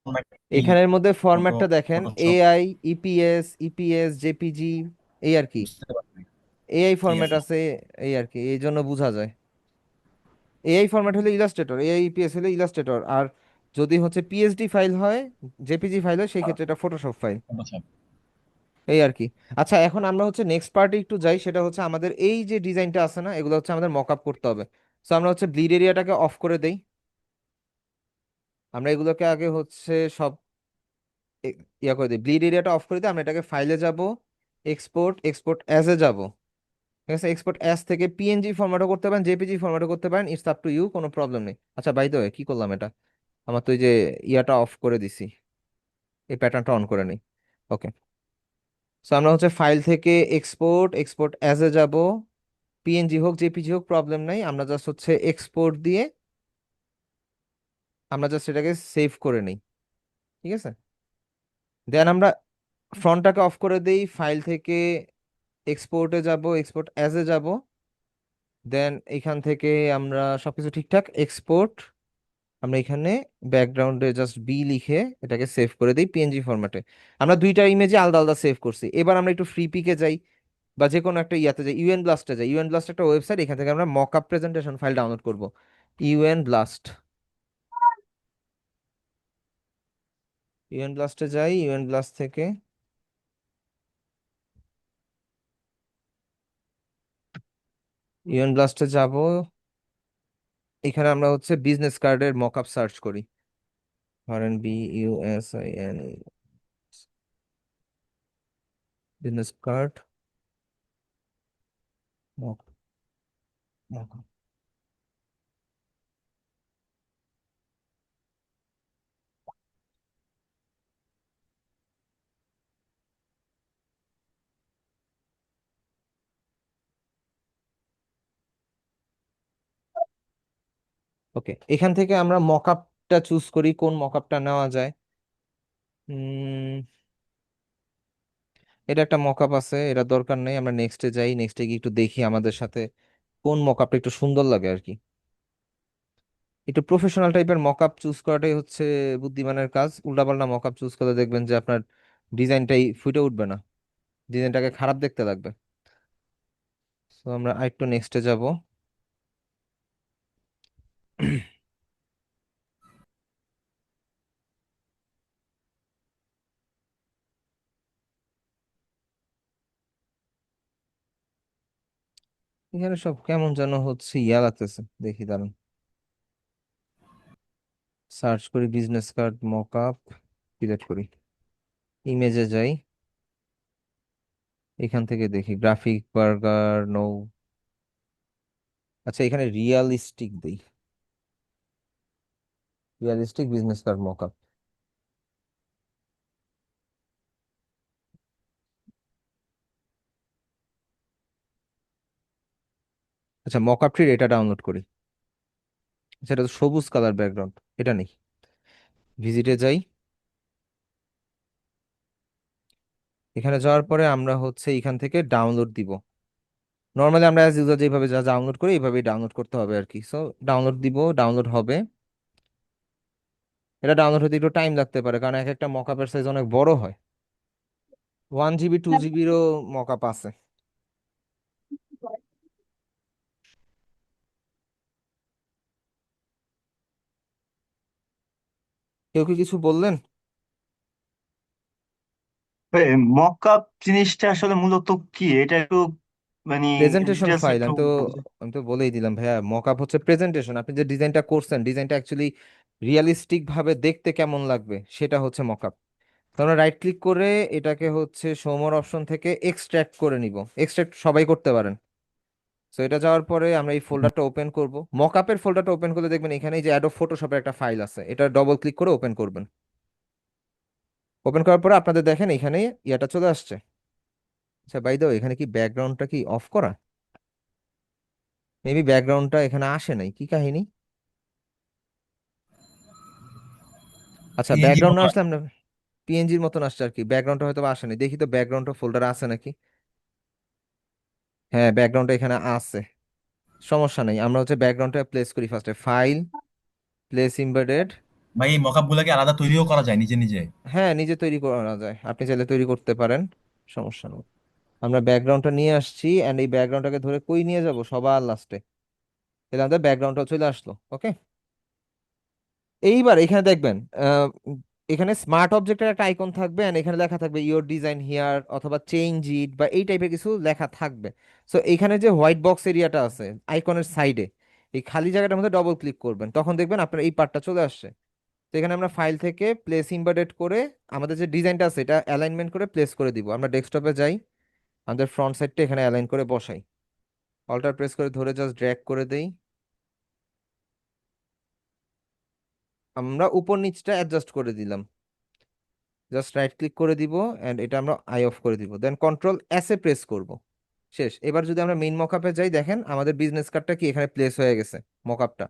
এই এখানের মধ্যে মতো ফরম্যাটটা দেখেন, Photoshop AI, EPS, EPS, JPG, এই আর কি। বুঝতে পারছি। এআই ঠিক ফরম্যাট আছে। আছে, এই আর কি, এই জন্য বোঝা যায়। এআই ফরম্যাট হলে ইলাস্ট্রেটর, এআই ইপিএস হলে ইলাস্ট্রেটর, আর যদি হচ্ছে পিএসডি ফাইল হয়, জেপিজি ফাইল হয়, সেই ক্ষেত্রে এটা ফটোশপ ফাইল, ফটোশপ। এই আর কি। আচ্ছা, এখন আমরা হচ্ছে নেক্সট পার্টে একটু যাই, সেটা হচ্ছে আমাদের এই যে ডিজাইনটা আছে না, এগুলো হচ্ছে আমাদের মক আপ করতে হবে। সো আমরা হচ্ছে ব্লিড এরিয়াটাকে অফ করে দেই। আমরা এগুলোকে আগে হচ্ছে সব ইয়া করে দিই, ব্লিড এরিয়াটা অফ করে দিই। আমরা এটাকে ফাইলে যাব, এক্সপোর্ট, এক্সপোর্ট অ্যাজ এ যাব, ঠিক আছে। এক্সপোর্ট অ্যাজ থেকে পিএনজি ফরম্যাটও করতে পারেন, জেপিজি ফরম্যাটও করতে পারেন, ইটস আপ টু ইউ, কোনো প্রবলেম নেই। আচ্ছা, বাই দ্য ওয়ে, কি করলাম এটা, আমার তো এই যে ইয়াটা অফ করে দিছি, এই প্যাটার্নটা অন করে নিই। ওকে, সো আমরা হচ্ছে ফাইল থেকে এক্সপোর্ট, এক্সপোর্ট অ্যাজ এ যাব, পিএনজি হোক জেপিজি হোক প্রবলেম নাই, আমরা জাস্ট হচ্ছে এক্সপোর্ট দিয়ে আমরা জাস্ট এটাকে সেভ করে নিই, ঠিক আছে। দেন আমরা ফ্রন্টটাকে অফ করে দিই, ফাইল থেকে এক্সপোর্টে যাব, এক্সপোর্ট অ্যাজ এ যাব, দেন এখান থেকে আমরা সবকিছু ঠিকঠাক এক্সপোর্ট, আমরা এখানে ব্যাকগ্রাউন্ডে জাস্ট বি লিখে এটাকে সেভ করে দিই পিএনজি ফরম্যাটে। আমরা দুইটা ইমেজে আলাদা আলাদা সেভ করছি। এবার আমরা একটু ফ্রি পিকে যাই, বা যে কোনো একটা ইয়াতে যাই, ইউএন ব্লাস্টে যাই। ইউএন ব্লাস্ট একটা ওয়েবসাইট, এখান থেকে আমরা mock up presentation file download করব। ইউএন ব্লাস্ট, ইউএন ব্লাস্টে যাই, ইউএন ব্লাস্ট থেকে ইউএন ব্লাস্টে যাব, এখানে আমরা হচ্ছে বিজনেস কার্ডের মক আপ সার্চ করি, ধরেন BUSIN, বিজনেস কার্ড মক, ওকে। এখান থেকে আমরা মক আপটা চুজ করি, কোন মক আপটা নেওয়া যায়। উম, এটা একটা মক আপ আছে, এটা দরকার নেই, আমরা নেক্সটে যাই। নেক্সটে গিয়ে একটু দেখি আমাদের সাথে কোন মক আপটা একটু সুন্দর লাগে আর কি। একটু প্রফেশনাল টাইপের মক আপ চুজ করাটাই হচ্ছে বুদ্ধিমানের কাজ। উল্টাপাল্টা মক আপ চুজ করলে দেখবেন যে আপনার ডিজাইনটাই ফুটে উঠবে না, ডিজাইনটাকে খারাপ দেখতে লাগবে। তো আমরা আরেকটু নেক্সটে যাব। এখানে সব কেমন যেন হচ্ছে ইয়া লাগতেছে, দেখি দাঁড়ান, সার্চ করি business card mock up, select করি, ইমেজে যাই, এখান থেকে দেখি গ্রাফিক বার্গার নো। আচ্ছা, এখানে রিয়ালিস্টিক দেই, realistic business card mock up. আচ্ছা, মক আপটির এটা ডাউনলোড করি, সেটা তো সবুজ কালার ব্যাকগ্রাউন্ড, এটা নেই। ভিজিটে যাই, এখানে যাওয়ার পরে আমরা হচ্ছে এখান থেকে ডাউনলোড দিব। নর্মালি আমরা অ্যাজ ইউজার যেভাবে যা ডাউনলোড করি এইভাবেই ডাউনলোড করতে হবে আর কি। সো ডাউনলোড দিব, ডাউনলোড হবে। এটা ডাউনলোড হতে একটু টাইম লাগতে পারে, কারণ এক একটা মকআপের সাইজ অনেক বড় হয়। 1 GB 2 GBরও মকআপ আছে। কেউ কি কিছু বললেন? মক আপ জিনিসটা আসলে মূলত কি, এটা একটু মানে প্রেজেন্টেশন ডিটেলস ফাইল, একটু আমি তো বলেই দিলাম ভাইয়া, মকআপ হচ্ছে প্রেজেন্টেশন। আপনি যে ডিজাইনটা করছেন, ডিজাইনটা অ্যাকচুয়ালি রিয়েলিস্টিক ভাবে দেখতে কেমন লাগবে, সেটা হচ্ছে মকআপ। তো আমরা রাইট ক্লিক করে এটাকে হচ্ছে শো মোর অপশন থেকে এক্সট্রাক্ট করে নিব। এক্সট্রাক্ট সবাই করতে পারেন। তো এটা যাওয়ার পরে আমরা এই ফোল্ডারটা ওপেন করব। মকআপের ফোল্ডারটা ওপেন করলে দেখবেন এখানে এই যে অ্যাডোব ফটোশপের একটা ফাইল আছে, এটা ডবল ক্লিক করে ওপেন করবেন। ওপেন করার পরে আপনাদের দেখেন এখানে ইয়াটা চলে আসছে। আচ্ছা, বাই দ্য ওয়ে, এখানে কি ব্যাকগ্রাউন্ডটা কি অফ করা? মেবি ব্যাকগ্রাউন্ডটা এখানে আসে নাই, কি কাহিনী? আচ্ছা, পিএনজির ব্যাকগ্রাউন্ড মতো না আছে। আসলে আমরা পিএনজির মতন আসছে আর কি, ব্যাকগ্রাউন্ডটা হয়তো বা আসেনি। দেখি তো ব্যাকগ্রাউন্ডটা ফোল্ডারে আছে নাকি। হ্যাঁ, ব্যাকগ্রাউন্ডটা এখানে আছে, সমস্যা নেই। আমরা হচ্ছে ব্যাকগ্রাউন্ডটা প্লেস করি ফার্স্টে, ফাইল, প্লেস ইমবেডেড, ভাই এই মকআপ গুলাকে আলাদা তৈরিও করা যায় নিজে নিজে? হ্যাঁ, নিজে তৈরি করা যায়, আপনি চাইলে তৈরি করতে পারেন, সমস্যা নেই। আমরা ব্যাকগ্রাউন্ডটা নিয়ে আসছি, এন্ড এই ব্যাকগ্রাউন্ডটাকে ধরে কই নিয়ে যাব, সবার লাস্টে। তাহলে আমাদের ব্যাকগ্রাউন্ডটা চলে আসলো, ওকে। এইবার এখানে দেখবেন, এখানে স্মার্ট অবজেক্টের একটা আইকন থাকবে, and এখানে লেখা থাকবে ইওর ডিজাইন হিয়ার অথবা চেঞ্জ ইট বা এই টাইপের কিছু লেখা থাকবে। সো এখানে যে হোয়াইট বক্স এরিয়াটা আছে আইকনের সাইডে, এই খালি জায়গাটার মধ্যে ডবল ক্লিক করবেন, তখন দেখবেন আপনার এই পার্টটা চলে আসছে। তো এখানে আমরা ফাইল থেকে প্লেস ইম্বেডেড করে আমাদের যে ডিজাইনটা আছে এটা অ্যালাইনমেন্ট করে প্লেস করে দিব। আমরা ডেস্কটপে যাই, আমাদের ফ্রন্ট সাইডটা এখানে অ্যালাইন করে বসাই, অল্টার প্রেস করে ধরে জাস্ট ড্র্যাগ করে দেই। আমরা উপর নিচটা অ্যাডজাস্ট করে দিলাম, জাস্ট রাইট ক্লিক করে দিব, এন্ড এটা আমরা আই অফ করে দিব, দেন কন্ট্রোল এস এ প্রেস করব। শেষ। এবার যদি আমরা মেইন মকআপে যাই, দেখেন আমাদের বিজনেস কার্ডটা কি এখানে প্লেস হয়ে গেছে, মকআপটা।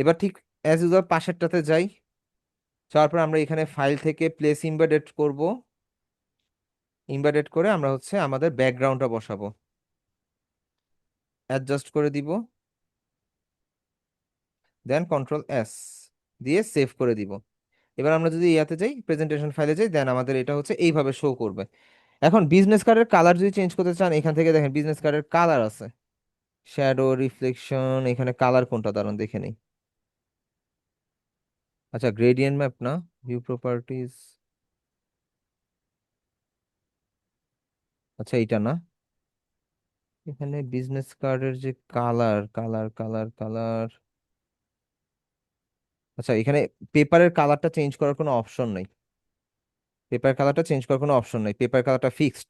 এবার ঠিক অ্যাজ ইউজুয়াল পাশেরটাতে যাই, তারপর আমরা এখানে ফাইল থেকে প্লেস ইম্বেডেড করব, ইম্বেডেড করে আমরা হচ্ছে আমাদের ব্যাকগ্রাউন্ডটা বসাবো, অ্যাডজাস্ট করে দিব, দেন কন্ট্রোল এস দিয়ে সেভ করে দিব। এবার আমরা যদি ইয়াতে যাই, প্রেজেন্টেশন ফাইলে যাই, দেন আমাদের এটা হচ্ছে এইভাবে শো করবে। এখন বিজনেস কার্ডের কালার যদি চেঞ্জ করতে চান, এখান থেকে দেখেন বিজনেস কার্ডের কালার আছে, শ্যাডো, রিফ্লেকশন, এখানে কালার কোনটা দাঁড়ান দেখে নেই। আচ্ছা, গ্রেডিয়েন্ট ম্যাপ না, ভিউ প্রপার্টিজ, আচ্ছা এইটা না। এখানে বিজনেস কার্ডের যে কালার, কালার, আচ্ছা এখানে পেপারের কালারটা চেঞ্জ করার কোনো অপশন নেই, পেপার কালারটা চেঞ্জ করার কোনো অপশন নেই, পেপার কালারটা ফিক্সড।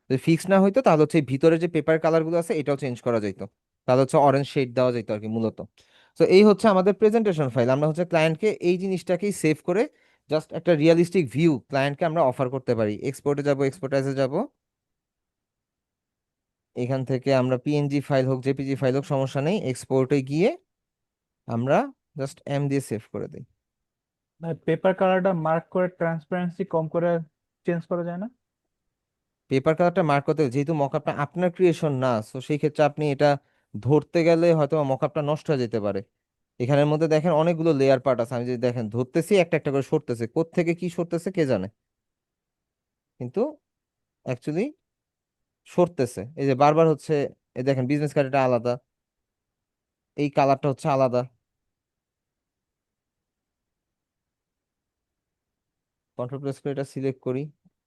যদি ফিক্স না হইতো তাহলে হচ্ছে এই ভিতরে যে পেপার কালার গুলো আছে এটাও চেঞ্জ করা যাইতো, তাহলে হচ্ছে অরেঞ্জ শেড দেওয়া যেত আর কি মূলত। তো এই হচ্ছে আমাদের প্রেজেন্টেশন ফাইল। আমরা হচ্ছে ক্লায়েন্টকে এই জিনিসটাকেই সেভ করে জাস্ট একটা রিয়েলিস্টিক ভিউ ক্লায়েন্টকে আমরা অফার করতে পারি। এক্সপোর্টে যাব, এক্সপোর্টাইজে যাব, এখান থেকে আমরা পিএনজি ফাইল হোক জেপিজি ফাইল হোক সমস্যা নেই, এক্সপোর্টে গিয়ে আমরা জাস্ট এম দিয়ে সেভ করে দিই। ভাই পেপার কালারটা মার্ক করে ট্রান্সপারেন্সি কম করে চেঞ্জ করা যায় না? পেপার কালারটা মার্ক করতে হবে, যেহেতু মকআপটা আপনার ক্রিয়েশন না, তো সেই ক্ষেত্রে আপনি এটা ধরতে গেলে হয়তো মকআপটা নষ্ট হয়ে যেতে পারে। এখানের মধ্যে দেখেন অনেকগুলো লেয়ার পার্ট আছে, আমি যদি দেখেন ধরতেছি একটা একটা করে সরতেছে, কোত্থেকে কি সরতেছে কে জানে, কিন্তু অ্যাকচুয়ালি সরতেছে। এই যে বারবার হচ্ছে, এই দেখেন বিজনেস কার্ড এটা আলাদা, এই কালারটা হচ্ছে আলাদা। কন্ট্রোল প্রেস করে এটা সিলেক্ট করি,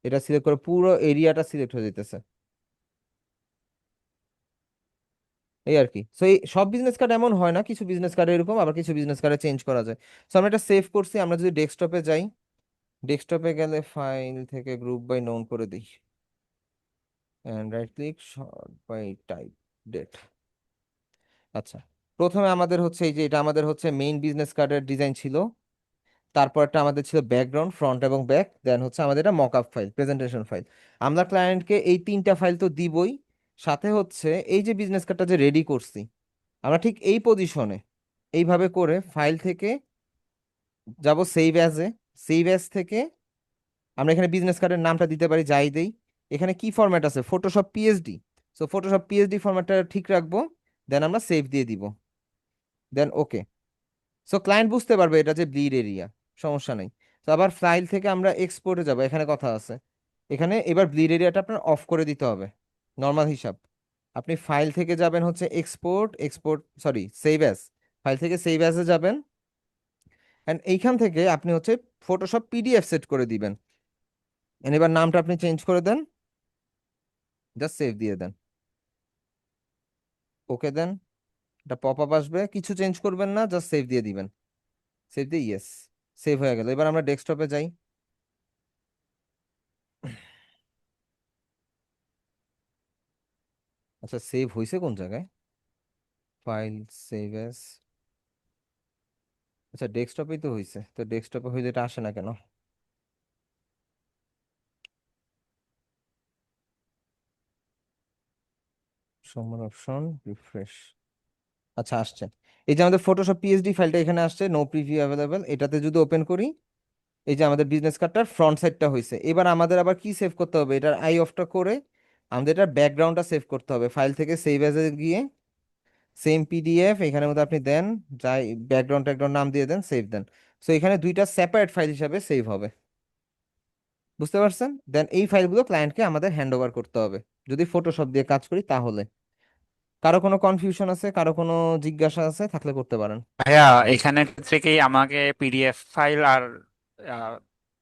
এটা সিলেক্ট করে পুরো এরিয়াটা সিলেক্ট হয়ে যেতেছে, এই আর কি। সো এই সব বিজনেস কার্ড এমন হয় না, কিছু বিজনেস কার্ড এরকম, আবার কিছু বিজনেস কার্ডে চেঞ্জ করা যায়। সো আমরা এটা সেভ করছি। আমরা যদি ডেস্কটপে যাই, ডেস্কটপে গেলে ফাইল থেকে গ্রুপ বাই নোন করে দিই, and right click, sort by type date. আচ্ছা, প্রথমে আমাদের হচ্ছে এই যে এটা আমাদের হচ্ছে মেইন বিজনেস কার্ডের ডিজাইন ছিল, তারপরটা আমাদের ছিল ব্যাকগ্রাউন্ড, ফ্রন্ট এবং ব্যাক, দেন হচ্ছে আমাদের এটা মকআপ ফাইল, প্রেজেন্টেশন ফাইল। আমরা ক্লায়েন্টকে এই তিনটা ফাইল তো দিবই, সাথে হচ্ছে এই যে বিজনেস কার্ডটা যে রেডি করছি, আমরা ঠিক এই পজিশনে এইভাবে করে ফাইল থেকে যাব সেভ অ্যাজে, সেভ অ্যাজ থেকে আমরা এখানে বিজনেস কার্ডের নামটা দিতে পারি যাই দেই। এখানে কি ফরম্যাট আছে, Photoshop PSD, so Photoshop PSD ফরম্যাটটা ঠিক রাখবো, দেন আমরা সেভ দিয়ে দিব, দেন ওকে। সো ক্লায়েন্ট বুঝতে পারবে এটা যে ব্লিড এরিয়া, সমস্যা নেই। তো আবার ফাইল থেকে আমরা এক্সপোর্টে যাব, এখানে কথা আছে, এখানে এবার ব্লিড এরিয়াটা আপনার অফ করে দিতে হবে, নর্মাল হিসাব। আপনি ফাইল থেকে যাবেন হচ্ছে export, sorry save as, file থেকে সেভ অ্যাজে যাবেন, এন্ড এইখান থেকে আপনি হচ্ছে ফটোশপ পিডিএফ সেট করে দিবেন, and এবার নামটা আপনি চেঞ্জ করে দেন, জাস্ট সেভ দিয়ে দেন, ওকে দেন। এটা পপ আপ আসবে, কিছু চেঞ্জ করবেন না, জাস্ট সেভ দিয়ে দিবেন, সেভ দিয়ে ইয়েস, সেভ হয়ে গেল। এবার আমরা ডেস্কটপে যাই, আচ্ছা সেভ হয়েছে কোন জায়গায়, ফাইল, সেভ এস, আচ্ছা ডেস্কটপেই তো হয়েছে, তো ডেস্কটপে হইলে এটা আসে না কেন, সমর অপশন, রিফ্রেশ, আচ্ছা আসছে। এই যে আমাদের ফটোশপ পিএসডি ফাইলটা এখানে আসছে, নো প্রিভিউ অ্যাভেলেবল, এটাতে যদি ওপেন করি, এই যে আমাদের বিজনেস কার্ডটার ফ্রন্ট সাইডটা হয়েছে। এবার আমাদের আবার কি সেভ করতে হবে, এটার আই অফটা করে আমাদের এটার ব্যাকগ্রাউন্ডটা সেভ করতে হবে, ফাইল থেকে সেভ এজে গিয়ে সেম পিডিএফ এখানের মধ্যে আপনি দেন, যাই ব্যাকগ্রাউন্ড ট্যাকগ্রাউন্ড নাম দিয়ে দেন, সেভ দেন। সো এখানে দুইটা সেপারেট ফাইল হিসাবে সেভ হবে, বুঝতে পারছেন? দেন এই ফাইলগুলো ক্লায়েন্টকে আমাদের হ্যান্ড ওভার করতে হবে যদি ফটোশপ দিয়ে কাজ করি তাহলে। কারো কোনো কনফিউশন আছে, কারো কোনো জিজ্ঞাসা আছে থাকলে করতে পারেন। ভাইয়া এখানে ক্ষেত্রে কি আমাকে পিডিএফ ফাইল আর আহ,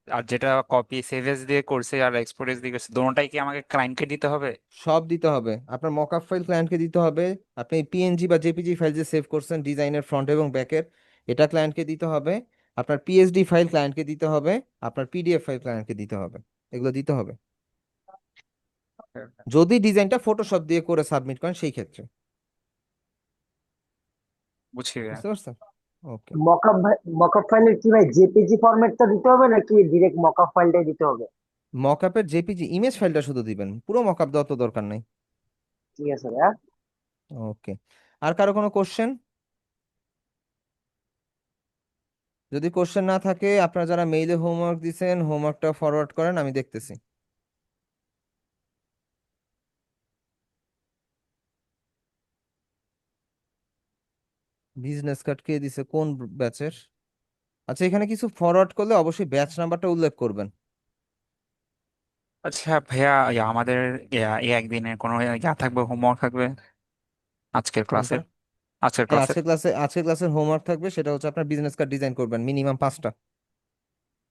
আর যেটা কপি সেভ এস দিয়ে করছে আর এক্সপোর্ট এস দিয়ে করছে দোনোটাই কি আমাকে ক্লায়েন্টকে দিতে হবে? সব দিতে হবে, আপনার মকআপ ফাইল ক্লায়েন্টকে দিতে হবে, আপনি পিএনজি বা জেপিজি ফাইল যে সেভ করছেন ডিজাইনের ফ্রন্ট এবং ব্যাকের, এটা ক্লায়েন্টকে দিতে হবে, আপনার পিএসডি ফাইল ক্লায়েন্টকে দিতে হবে, আপনার পিডিএফ ফাইল ক্লায়েন্টকে দিতে হবে, এগুলো দিতে হবে যদি ডিজাইনটা ফটোশপ দিয়ে করে সাবমিট করেন সেই ক্ষেত্রে। বুঝছি ভাইয়া। বুঝতে পারছেন? ওকে। মকআপ ফাইলের কি ভাই জেপিজি ফরম্যাটটা দিতে হবে নাকি ডিরেক্ট মকআপ ফাইলটাই দিতে হবে? মকআপের জেপিজি ইমেজ ফাইলটা শুধু দিবেন, পুরো মকআপ দেওয়ার তো দরকার নাই। ঠিক আছে ভাইয়া। ওকে। আর কারো কোনো কোশ্চেন? যদি কোশ্চেন না থাকে, আপনারা যারা মেইলে হোমওয়ার্ক দিছেন হোমওয়ার্কটা ফরওয়ার্ড করেন, আমি দেখতেছি। বিজনেস কার্ড কে দিছে, কোন ব্যাচের? আচ্ছা, এখানে কিছু ফরওয়ার্ড করলে অবশ্যই ব্যাচ নাম্বারটা উল্লেখ করবেন। আচ্ছা ভাইয়া আমাদের এই একদিনের কোনো থাকবে, হোমওয়ার্ক থাকবে আজকের কোনটা? ক্লাসের? আজকের হ্যাঁ, ক্লাসের আজকের ক্লাসের হোমওয়ার্ক থাকবে, সেটা হচ্ছে আপনার বিজনেস কার্ড ডিজাইন করবেন মিনিমাম 5টা।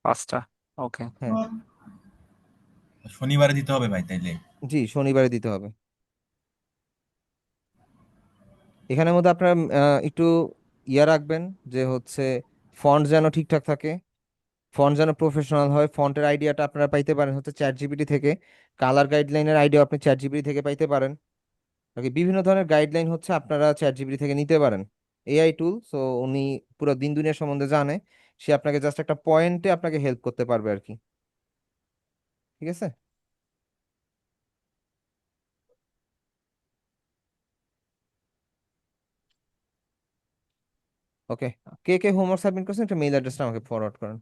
5টা? ওকে। হ্যাঁ। শনিবারে দিতে হবে ভাই তাইলে? জি, শনিবারে দিতে হবে। এখানের মধ্যে আপনার একটু ইয়া রাখবেন যে হচ্ছে ফন্ট যেন ঠিকঠাক থাকে, ফন্ট যেন প্রফেশনাল হয়। ফন্টের আইডিয়াটা আপনারা পাইতে পারেন হচ্ছে চ্যাট জিপিটি থেকে, কালার গাইডলাইনের আইডিয়া আপনি চ্যাট জিপিটি থেকে পাইতে পারেন। বাকি বিভিন্ন ধরনের গাইডলাইন হচ্ছে আপনারা চ্যাট জিপিটি থেকে নিতে পারেন। এআই টুল, সো উনি পুরো দিন দুনিয়া সম্বন্ধে জানে, সে আপনাকে জাস্ট একটা পয়েন্টে আপনাকে হেল্প করতে পারবে আর কি। ঠিক আছে? ওকে। কে কে হোমওয়ার্ক সাবমিট করছেন একটা মেইল অ্যাড্রেসটা আমাকে ফরওয়ার্ড করেন।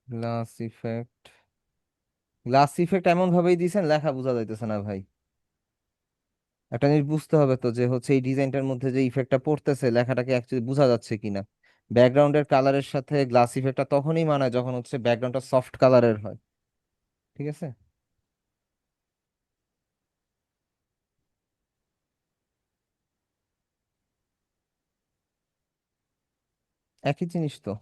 গ্লাস ইফেক্ট, গ্লাস ইফেক্ট এমন ভাবেই দিয়েছেন লেখা বোঝা যাইতেছে না ভাই। একটা জিনিস বুঝতে হবে তো যে হচ্ছে এই ডিজাইনটার মধ্যে যে ইফেক্টটা পড়তেছে লেখাটাকে অ্যাকচুয়ালি বোঝা যাচ্ছে কিনা। ব্যাকগ্রাউন্ডের কালারের সাথে গ্লাস ইফেক্টটা তখনই মানায় যখন হচ্ছে ব্যাকগ্রাউন্ডটা সফট কালারের হয়। ঠিক আছে? একই জিনিস তো।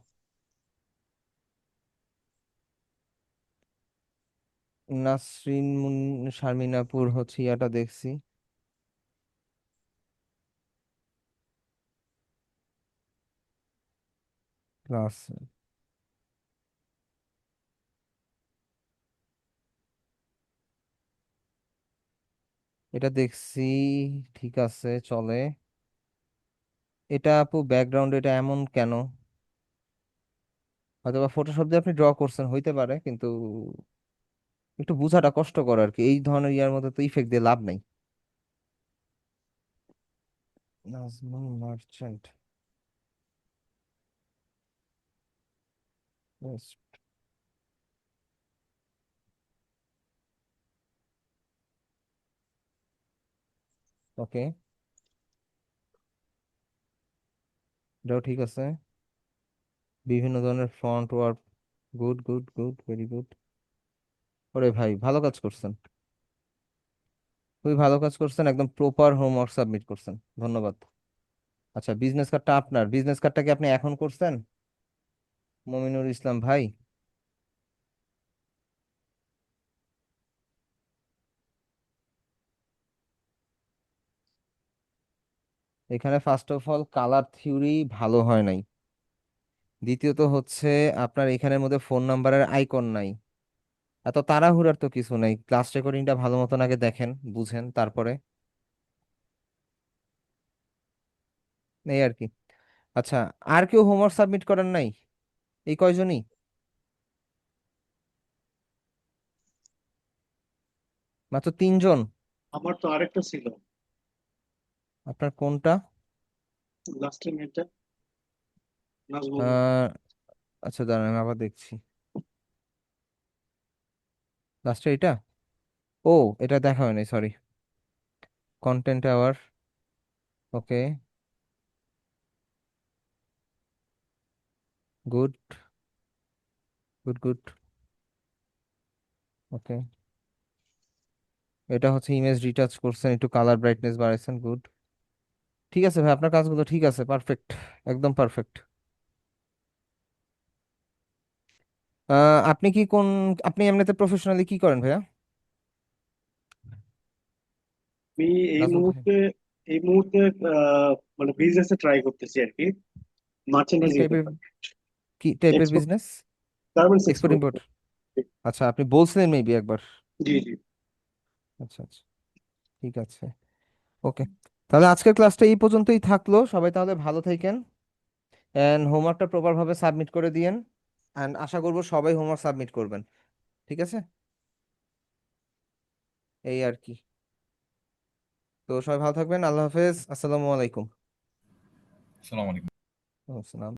নাসরিন শারমিনাপুর হচ্ছে ইয়াটা দেখছি। ক্লাস, এটা দেখছি, ঠিক আছে চলে। এটা আপু ব্যাকগ্রাউন্ড এটা এমন কেন? হয়তো বা ফটোশপ দিয়ে আপনি ড্র করছেন, হইতে পারে, কিন্তু একটু বোঝাটা কষ্টকর আর কি। এই ধরনের ইয়ার মধ্যে তো ইফেক্ট দিয়ে লাভ নাই। নাজমুল মার্চেন্ট, ওকে, এটাও ঠিক আছে। বিভিন্ন ধরনের font work, good good good, very good. ওরে ভাই, ভালো কাজ করছেন, খুবই ভালো কাজ করছেন, একদম প্রপার হোমওয়ার্ক সাবমিট করছেন, ধন্যবাদ। আচ্ছা, বিজনেস কার্ডটা আপনার, বিজনেস কার্ডটা কি আপনি এখন করছেন মমিনুল ইসলাম ভাই? এখানে first of all colour theory ভালো হয় নাই, দ্বিতীয়ত হচ্ছে আপনার এখানের মধ্যে ফোন নাম্বারের আইকন নাই। এত তাড়াহুড়ার তো কিছু নাই, ক্লাস রেকর্ডিংটা ভালো মতন আগে দেখেন, বুঝেন, তারপরে এই আর কি। আচ্ছা, আর কেউ হোমওয়ার্ক সাবমিট করেন নাই? এই কয়জনই? মাত্র 3জন? আমার তো আরেকটা ছিল, আপনার কোনটা? লাস্টের মেয়েটা, নাজমুল। আহ আচ্ছা, দাঁড়ান আমি আবার দেখছি। লাস্টে এটা, ও এটা দেখা হয়নি, সরি। কন্টেন্ট আওয়ার, ওকে, গুড গুড গুড, ওকে। এটা হচ্ছে ইমেজ রিটাচ করছেন, একটু কালার ব্রাইটনেস বাড়াইছেন, গুড। ঠিক আছে ভাই, আপনার কাজগুলো ঠিক আছে, পারফেক্ট, একদম পারফেক্ট। আপনি কি কোন, আপনি এমনিতে প্রফেশনালি কি করেন ভাইয়া? আমি এই নাজমুল ভাই, মুহূর্তে এই মুহূর্তে আহ, মানে বিজনেসে ট্রাই করতেছি আর কি, কি মার্চেন্ডাইজিং টাইপের, ব্যাপার, কি টাইপের export, business? Garments export export. Import, আচ্ছা আপনি বলছিলেন মেবি একবার। জি জি। আচ্ছা আচ্ছা, ঠিক আছে, ওকে। তাহলে আজকের ক্লাসটা এই পর্যন্তই থাকলো, সবাই তাহলে ভালো থাকেন, এন্ড হোমওয়ার্কটা প্রপার ভাবে সাবমিট করে দিয়েন, এন্ড আশা করবো সবাই হোমওয়ার্ক সাবমিট করবেন, ঠিক আছে? এই আর কি। তো সবাই ভালো থাকবেন, আল্লাহ হাফেজ, আসসালামু আলাইকুম। আসসালামু আলাইকুম। আসসালাম।